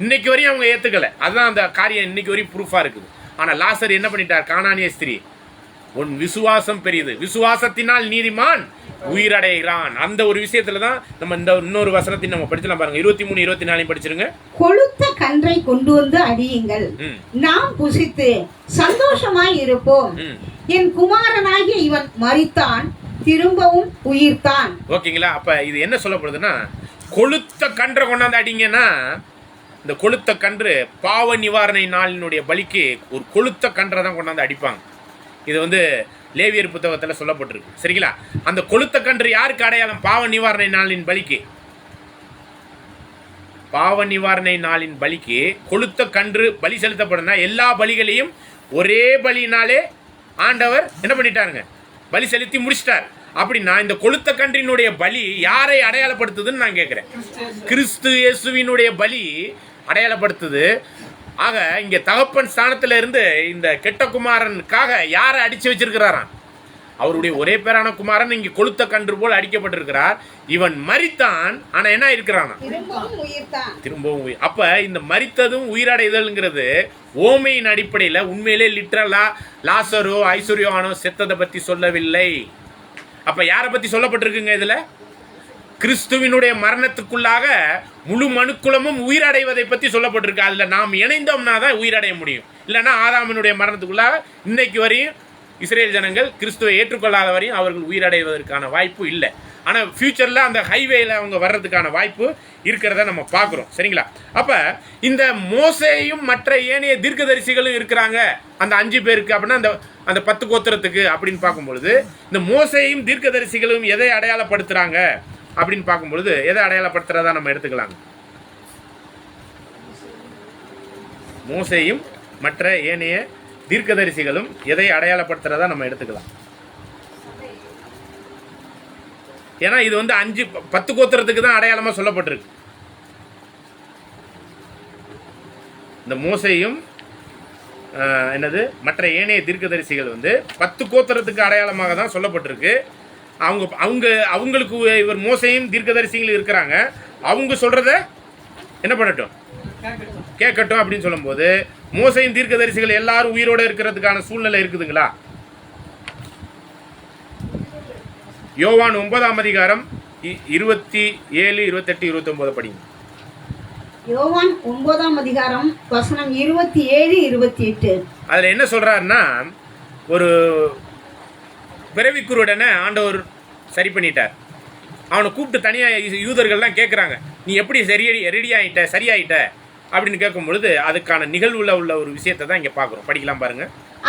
A: இன்னைக்கு வரையும் அவங்க ஏத்துக்கல. அதுதான் அந்த காரியம் இன்னைக்கு வரையும் ப்ரூஃபா இருக்குது. ஆனா லாசர் என்ன பண்ணிட்டார்? கானானிய ஸ்திரீ, உன் விசுவாசம் பெரியது, விசுவாசத்தினால் நீதிமான் உயிரடைகிறான். அந்த ஒரு விஷயத்துல தான் நம்ம இந்த இன்னொரு வசனத்தை நம்ம படிச்சலாம் பாருங்க. 23, 24 படிச்சிருங்க.
B: கொழுத்த கன்றை கொண்டு வந்து அடியுங்கள், நாம் புசித்து சந்தோஷமாய் இருப்போம். என் குமாரனாகிய இவன் மரித்தான், திரும்பவும் உயிர்த்தான்.
A: ஓகேங்களா? அப்ப இது என்ன சொல்லப்படுதுன்னா, கொழுத்த கன்றை கொண்டாந்து அடிங்கன்னா, இந்த கொழுத்த கன்று பாவ நிவாரணை நாளினுடைய பலிக்கு ஒரு கொழுத்த கன்றை தான் கொண்டாந்து அடிப்பாங்க. இது வந்து லேவியர் புத்தகத்தில் சொல்லப்பட்டிருக்கு. சரிங்களா? அந்த கொழுத்த கன்று யாருக்கு அடையாளம்? பாவ நிவாரணை நாளின் பலிக்கு. பாவ நிவாரணை நாளின் பலிக்கு கொழுத்த கன்று பலி செலுத்தப்படுனா, எல்லா பலிகளையும் ஒரே பலியினாலே ஆண்டவர் என்ன பண்ணிட்டாருங்க, பலி செலுத்தி முடிச்சிட்டார். அப்படின்னா இந்த கொழுத்த கன்றினுடைய பலி யாரை அடையாளப்படுத்துதுன்னு நான் கேட்கிறேன். கிறிஸ்து இயேசுவினுடைய பலி அடையாளப்படுத்துது. ஆக இங்க தகப்பன் ஸ்தானத்துல இருந்து இந்த கெட்ட குமாரனுக்காக யாரை அடிச்சு வச்சிருக்கிறாராம்? அவருடைய ஒரே பேரான குமாரன் இங்க கொழுத்த கன்று போல் அடிக்கப்பட்டிருக்கிறார். இவன் மரித்தான், ஆனா என்ன இருக்கிறானா? திரும்பவும் உயிர். அப்ப இந்த மரித்ததும் உயிரடைதல்ங்கிறது ஓமையின் அடிப்படையில உண்மையிலே லிட்டரலா லாசரோ ஐஸ்வர்யவானோ செத்ததை பத்தி சொல்லவில்லை. அப்ப யாரை பத்தி சொல்லப்பட்டிருக்குங்க இதுல? கிறிஸ்துவினுடைய மரணத்துக்குள்ளாக முழு மனுக்குலமும் உயிரடைவதை பத்தி சொல்லப்பட்டிருக்கு. அதுல நாம் இணைந்தோம்னா தான் உயிரடைய முடியும். இல்லைன்னா ஆதாமினுடைய மரணத்துக்குள்ளாக இன்னைக்கு வரையும் இஸ்ரேல் ஜனங்கள் கிறிஸ்துவை ஏற்றுக்கொள்ளாத வரையும் அவர்கள் உயிரடைவதற்கான வாய்ப்பு இல்லை. ஆனா ஃபியூச்சர்ல அந்த ஹைவேல அவங்க வர்றதுக்கான வாய்ப்பு இருக்கிறத நம்ம பார்க்கிறோம். சரிங்களா? அப்ப இந்த மோசேயும் மற்ற ஏனைய தீர்க்கதரிசிகளும் இருக்கிறாங்க அந்த 5 பேருக்கு. அப்படின்னா அந்த 10 கோத்திரத்துக்கு அப்படின்னு பார்க்கும்பொழுது இந்த மோசேயும் தீர்க்கதரிசிகளும் எதை அடையாளப்படுத்துறாங்க அப்படின்னு பார்க்கும்பொழுது எதை அடையாளப்படுத்துறதா நம்ம எடுத்துக்கலாங்க? மோசேயும் மற்ற ஏனைய தீர்க்கதரிசிகளும் எதை அடையாளப்படுத்துறதா நம்ம எடுத்துக்கலாம்? ஏன்னா இது வந்து 10 கோத்திரத்துக்கு தான் அடையாளமா சொல்லப்பட்டிருக்கு. இந்த மோசேயும் என்னது மற்ற ஏனைய தீர்க்கதரிசிகள் வந்து 10 கோத்திரத்துக்கு அடையாளமாக தான் சொல்லப்பட்டிருக்கு. அவங்களுக்கு இவர் மோசையும் தீர்க்கதரிசிகள் இருக்கிறாங்க. அவங்க சொல்றத என்ன பண்ணட்டும், கேட்கட்டும் அப்படின்னு சொல்லும் போது மோசையும் தீர்க்கதரிசிகள் எல்லாரும் உயிரோட இருக்கிறதுக்கான சூழ்நிலை இருக்குதுங்களா? யோவான் 9ஆம் அதிகாரம் 27, 28, 29 படிங்க.
B: யோவான் 9ஆம் அதிகாரம் வசனம் 27, 28.
A: அதுல என்ன சொல்றாருன்னா, ஒரு பிறவிக்குருடனை ஆண்டவர் சரி பண்ணிட்டார். அவனை கூப்பிட்டு தனியாக யூதர்கள்லாம் கேட்குறாங்க, நீ எப்படி சரியாயிட்ட அப்படின்னு கேட்கும் பொழுது அதுக்கான நிகழ்வுல உள்ள ஒரு விஷயத்தை தான் இங்கே பார்க்குறோம். படிக்கலாம் பாருங்க.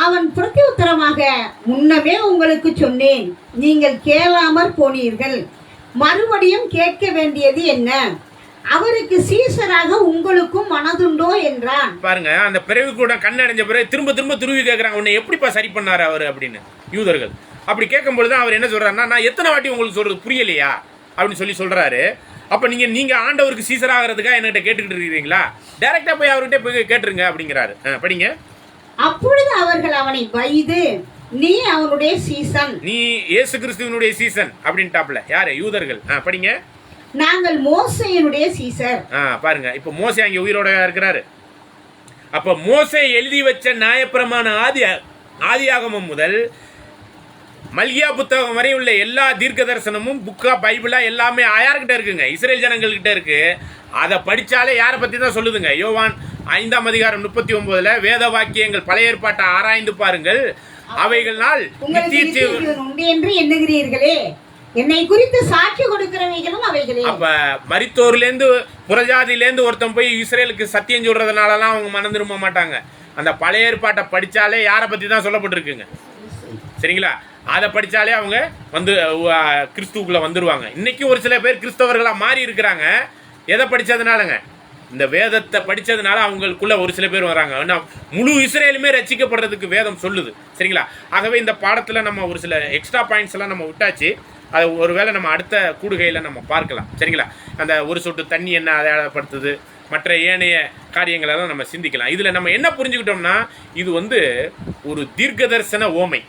B: அவன் பிரதியுத்தரமாக, முன்னமே உங்களுக்கு சொன்னேன், நீங்கள் கேளாமற் போனீர்கள், மறுபடியும் கேட்க வேண்டியது என்ன? அவருக்கு சீசராக உங்களுக்கும் மனதுண்டோ என்றான்.
A: பாருங்க, அந்த பிறவிக்குருடன் கண்ணடைஞ்ச பிறகு திரும்ப திரும்ப துருவி கேட்குறாங்க, உன்னை எப்படிப்பா சரி பண்ணாரு அவர் அப்படின்னு யூதர்கள். அப்படி கேட்கும்பொழுது தான் அவர் என்ன சொல்றாருன்னா, நான் எத்தனை வாட்டி உங்களுக்கு சொல்றது புரியலையா அப்படின்னு சொல்றாரு. அப்ப நீங்க ஆண்டவருக்கு சீசர் ஆகிறதுக்காக என்கிட்ட கேட்டுக்கிட்டு இருக்கீங்களா? டைரக்டா போய் அவர்கிட்ட போய் கேட்டுருங்க அப்படிங்கிறாரு. படிங்க.
B: அப்பொழுது அவர்கள் அவனை வைது, நீ அவனுடைய சீசன்,
A: நீ இயேசு கிறிஸ்துவினுடைய சீசன் அப்படின்ட்டாப்ல. யாரு? யூதர்கள். படிங்க.
B: நாங்கள் மோசேயினுடைய சீசர்.
A: பாருங்க, இப்ப மோசே அங்க உயிரோட இருக்கிறாரு. அப்ப மோசே எழுதி வச்ச நியாயப்பிரமாண ஆதியாகமம் முதல் மல்கியா புத்தகம் வரை உள்ள எல்லா தீர்க்க தரிசனமும் புக்கா பைபிளா எல்லாமே யார்கிட்ட இருக்குங்க? இஸ்ரேல் ஜனங்கள்கிட்ட இருக்கு. அதை படிச்சாலே யாரை பத்தி தான் சொல்லுதுங்க? யோவான் 5ஆம் அதிகாரம் 39 வேத வாக்கியங்கள் பழைய ஏற்பாட்டை ஆராய்ந்து பாருங்கள், அவைகளால்
B: நித்திய ஜீவன் உண்டு என்று எண்ணுகிறீர்களே, என்னை குறித்து சாட்சி கொடுக்கிறவைகளும் அவைகளே.
A: அப்ப மரித்தோர்லேருந்து புறஜாதியிலேருந்து ஒருத்தன் போய் இஸ்ரேலுக்கு சத்தியம் சொல்றதுனாலலாம் அவங்க மனம் திரும்ப மாட்டாங்க. அந்த பழைய ஏற்பாட்டை படிச்சாலே யாரை பத்தி தான் சொல்லப்பட்டிருக்குங்க. சரிங்களா? அதை படிச்சாலே அவங்க வந்து கிறிஸ்துவுக்குள்ள வந்துருவாங்க. இன்னைக்கு ஒரு சில பேர் கிறிஸ்தவர்களா மாறி இருக்கிறாங்க. எதை படிச்சதுனாலங்க? இந்த வேதத்தை படித்ததுனால அவங்களுக்குள்ள ஒரு சில பேர் வராங்க. ஆனால் முழு இஸ்ரேலுமே ரட்சிக்கப்படுறதுக்கு வேதம் சொல்லுது. சரிங்களா? ஆகவே இந்த பாடத்தில் நம்ம ஒரு சில எக்ஸ்ட்ரா பாயிண்ட்ஸ் எல்லாம் நம்ம விட்டாச்சு. அதை ஒருவேளை நம்ம அடுத்த கூடுகையில் நம்ம பார்க்கலாம். சரிங்களா? அந்த ஒரு சொட்டு தண்ணி என்ன அடையாளப்படுத்துது, மற்ற ஏனைய காரியங்களெல்லாம் நம்ம சிந்திக்கலாம். இதில் நம்ம என்ன புரிஞ்சுக்கிட்டோம்னா, இது ஒரு தீர்க்கதரிசன ஓமை.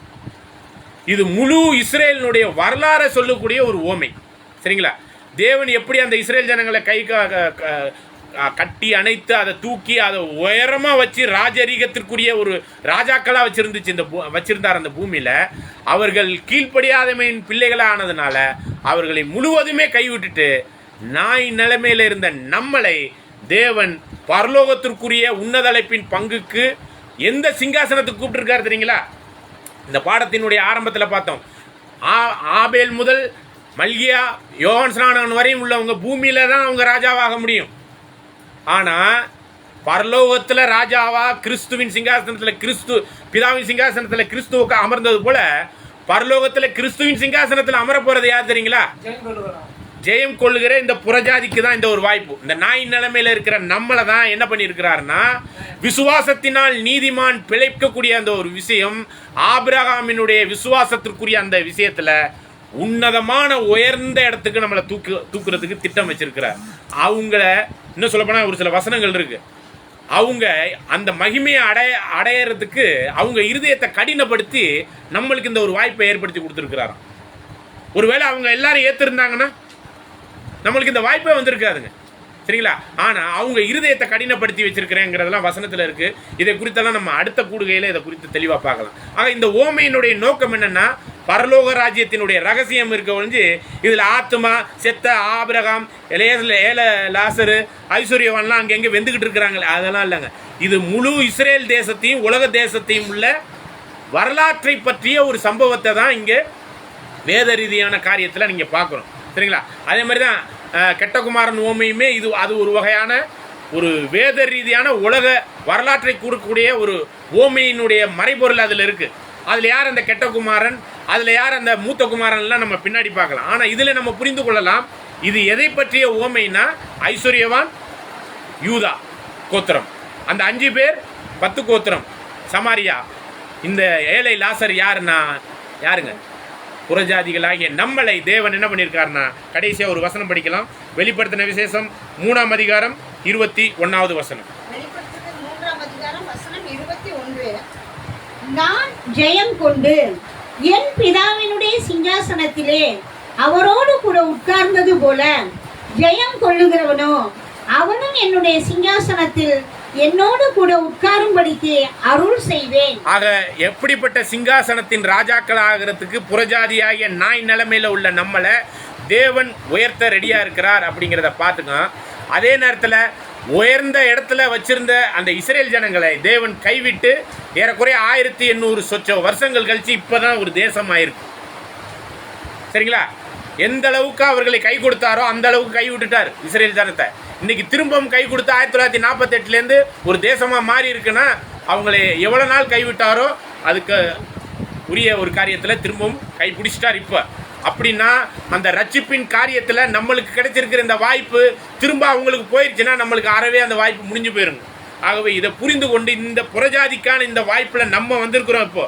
A: இது முழு இஸ்ரேலினுடைய வரலாறை சொல்லக்கூடிய ஒரு ஓமை. சரிங்களா? தேவன் எப்படி அந்த இஸ்ரேல் ஜனங்களை கட்டி அணைத்து அதை தூக்கி அதை உயரமாக வச்சு ராஜரீகத்திற்குரிய ஒரு ராஜாக்களாக வச்சிருந்தார் அந்த பூமியில். அவர்கள் கீழ்ப்படியாதமையின் பிள்ளைகளானதுனால அவர்களை முழுவதுமே கைவிட்டுட்டு நாய் நிலைமையில் இருந்த நம்மளை தேவன் பரலோகத்திற்குரிய உன்னதலைப்பின் பங்குக்கு எந்த சிங்காசனத்துக்கு கூப்பிட்டுருக்காரு தெரியுங்களா? இந்த பாடத்தினுடைய ஆரம்பத்தில் பார்த்தோம். ஆபேல் முதல் மல்கியா யோவான் ஸ்நானன் வரையும் உள்ளவங்க பூமியில தான் அவங்க ராஜாவாக முடியும். ஆனால் பரலோகத்தில் ராஜாவா கிறிஸ்துவின் சிங்காசனத்தில் பிதாவின் சிங்காசனத்தில் கிறிஸ்துவுக்கு அமர்ந்தது போல பரலோகத்தில் கிறிஸ்துவின் சிங்காசனத்தில் அமர போறது யார் தெரியுங்களா? ஜெயம் கொள்ளுகிற இந்த புறஜாதிக்கு தான் இந்த ஒரு வாய்ப்பு. இந்த நாய் நிலைமையில இருக்கிற நம்மளை தான் என்ன பண்ணியிருக்கிறாருன்னா, விசுவாசத்தினால் நீதிமான் பிழைக்கக்கூடிய அந்த ஒரு விஷயம், ஆபிரகாமினுடைய விசுவாசத்திற்குரிய அந்த விஷயத்துல உன்னதமான உயர்ந்த இடத்துக்கு நம்மளை தூக்குறதுக்கு திட்டம் வச்சிருக்கிறார். அவங்கள இன்னும் சொல்லப்போனா ஒரு சில வசனங்கள் இருக்கு. அவங்க அந்த மகிமையை அடையறதுக்கு அவங்க இருதயத்தை கடினப்படுத்தி நம்மளுக்கு இந்த ஒரு வாய்ப்பை ஏற்படுத்தி கொடுத்துருக்கிறாராம். ஒருவேளை அவங்க எல்லாரும் ஏத்திருந்தாங்கன்னா நம்மளுக்கு இந்த வாய்ப்பே வந்திருக்காதுங்க. சரிங்களா? ஆனால் அவங்க இருதயத்தை கடினப்படுத்தி வச்சிருக்கிறேங்கிறதெல்லாம் வசனத்தில் இருக்கு. இதை குறித்தெல்லாம் நம்ம அடுத்த கூடுகையில் இதை குறித்து தெளிவாக பார்க்கலாம். ஆக இந்த ஓமையினுடைய நோக்கம் என்னன்னா, பரலோக ராஜ்யத்தினுடைய ரகசியம் இருக்க ஒழிஞ்சு இதில் ஆத்மா செத்த ஆபிரகாம் லாசரு ஐஸ்வர்யவான்லாம் அங்கெங்கே வெந்துக்கிட்டு இருக்கிறாங்களே அதெல்லாம் இல்லைங்க. இது முழு இஸ்ரேல் தேசத்தையும் உலக தேசத்தையும் உள்ள வரலாற்றை பற்றிய ஒரு சம்பவத்தை தான் இங்கே வேத ரீதியான காரியத்தில் நீங்கள் பார்க்குறோம். சரிங்களா? அதே மாதிரி தான் கெட்டகுமாரன் ஓமையுமே அது ஒரு வகையான ஒரு வேத ரீதியான உலக வரலாற்றை கூறக்கூடிய ஒரு ஓமையினுடைய மறைபொருள் அதில் இருக்கு. அதில் யார் அந்த கெட்டகுமாரன், அதில் யார் அந்த மூத்த குமாரன்லாம் நம்ம பின்னாடி பார்க்கலாம். ஆனால் இதில் நம்ம புரிந்து கொள்ளலாம், இது எதை பற்றிய ஓமைனா, ஐஸ்வர்யவான் யூதா கோத்திரம், அந்த 5 பேர் 10 கோத்திரம் சமாரியா, இந்த ஏழை லாசர் யாருங்க? புறஜாதிகளாகிய நம்மளை தேவன் என்ன பண்ணியிருக்காருன்னா, கடைசியாக ஒரு வசனம் படிக்கலாம். வெளிப்படுத்தின விசேஷம் 3ஆம் அதிகாரம் 21வது வசனம்.
B: வெளிப்படுத்தின 3ஆம் அதிகாரம் வசனம் 21. நான் ஜெயம் கொண்டு என் பிதாவினுடைய சிங்காசனத்திலே அவரோடு கூட உட்கார்ந்தது போல ஜெயம் கொள்ளுகிறவனோ அவனும் என்னுடைய சிங்காசனத்தில் என்னோடு கூட உட்காரும்படிக்கு அருள் செய்வேன்.
A: ஆக எப்படிப்பட்ட சிங்காசனத்தின் ராஜாக்கள் ஆகிறதுக்கு புறஜாதியாகிய நாய் நிலைமையில உள்ள நம்மளை தேவன் உயர்த்த ரெடியா இருக்கிறார் அப்படிங்கிறத பார்த்துங்க. அதே நேரத்தில் உயர்ந்த இடத்துல வச்சிருந்த அந்த இஸ்ரேல் ஜனங்களை தேவன் கைவிட்டு ஏறக்குறைய 1800 சொச்ச வருஷங்கள் கழிச்சு இப்பதான் ஒரு தேசம் ஆயிருக்கு. சரிங்களா? எந்த அளவுக்கு அவர்களை கை கொடுத்தாரோ அந்த அளவுக்கு கை விட்டுட்டார் இஸ்ரேல் ஜனத்தை. இன்னைக்கு திரும்பவும் கை கொடுத்து 1948 ஒரு தேசமா மாறி இருக்குன்னா அவங்களை எவ்வளவு நாள் கைவிட்டாரோ அதுக்கு உரிய ஒரு காரியத்தில் திரும்பவும் கை பிடிச்சிட்டார். இப்போ அப்படின்னா அந்த ரட்சிப்பின் காரியத்தில் நம்மளுக்கு கிடைச்சிருக்கிற இந்த வாய்ப்பு திரும்ப அவங்களுக்கு போயிடுச்சுன்னா நம்மளுக்கு அறவே அந்த வாய்ப்பு முடிஞ்சு போயிருங்க. ஆகவே இதை புரிந்து கொண்டு இந்த புறஜாதிக்கான இந்த வாய்ப்பில் நம்ம வந்திருக்கிறோம். இப்போ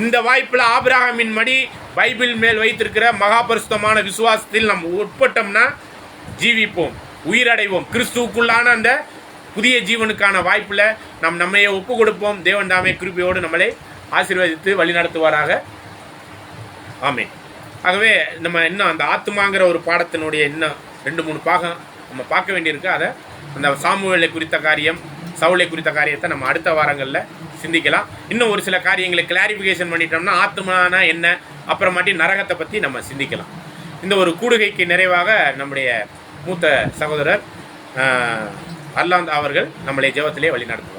A: இந்த வாய்ப்பில் ஆபிரகாமின் மடி பைபிள் மேல் வைத்திருக்கிற மகாபரிசுத்தமான விசுவாசத்தில் நம்ம உட்பட்டோம்னா ஜீவிப்போம், உயிரடைவோம். கிறிஸ்துவுக்குள்ளான அந்த புதிய ஜீவனுக்கான வாய்ப்பில் நம்மையே ஒப்பு கொடுப்போம். தேவன் தாமே கிருபையோடு நம்மளை ஆசீர்வதித்து வழிநடத்துவாராக. ஆமென். ஆகவே நம்ம இன்னும் அந்த ஆத்துமாங்கிற ஒரு பாடத்தினுடைய இன்னும் 2-3 பாகம் நம்ம பார்க்க வேண்டியிருக்கு. அதை அந்த சாமுவேலை குறித்த காரியம், சவுலை குறித்த காரியத்தை நம்ம அடுத்த வாரங்களில் சிந்திக்கலாம். இன்னும் ஒரு சில காரியங்களை கிளாரிஃபிகேஷன் பண்ணிட்டோம்னா ஆத்மானா என்ன, அப்புறமாட்டி நரகத்தை பற்றி நம்ம சிந்திக்கலாம். இந்த ஒரு கூடுகைக்கு நிறைவாக நம்முடைய மூத்த சகோதரர் அர்லாந்த் அவர்கள் நம்மளை ஜெபத்திலே வழிநடத்தும்.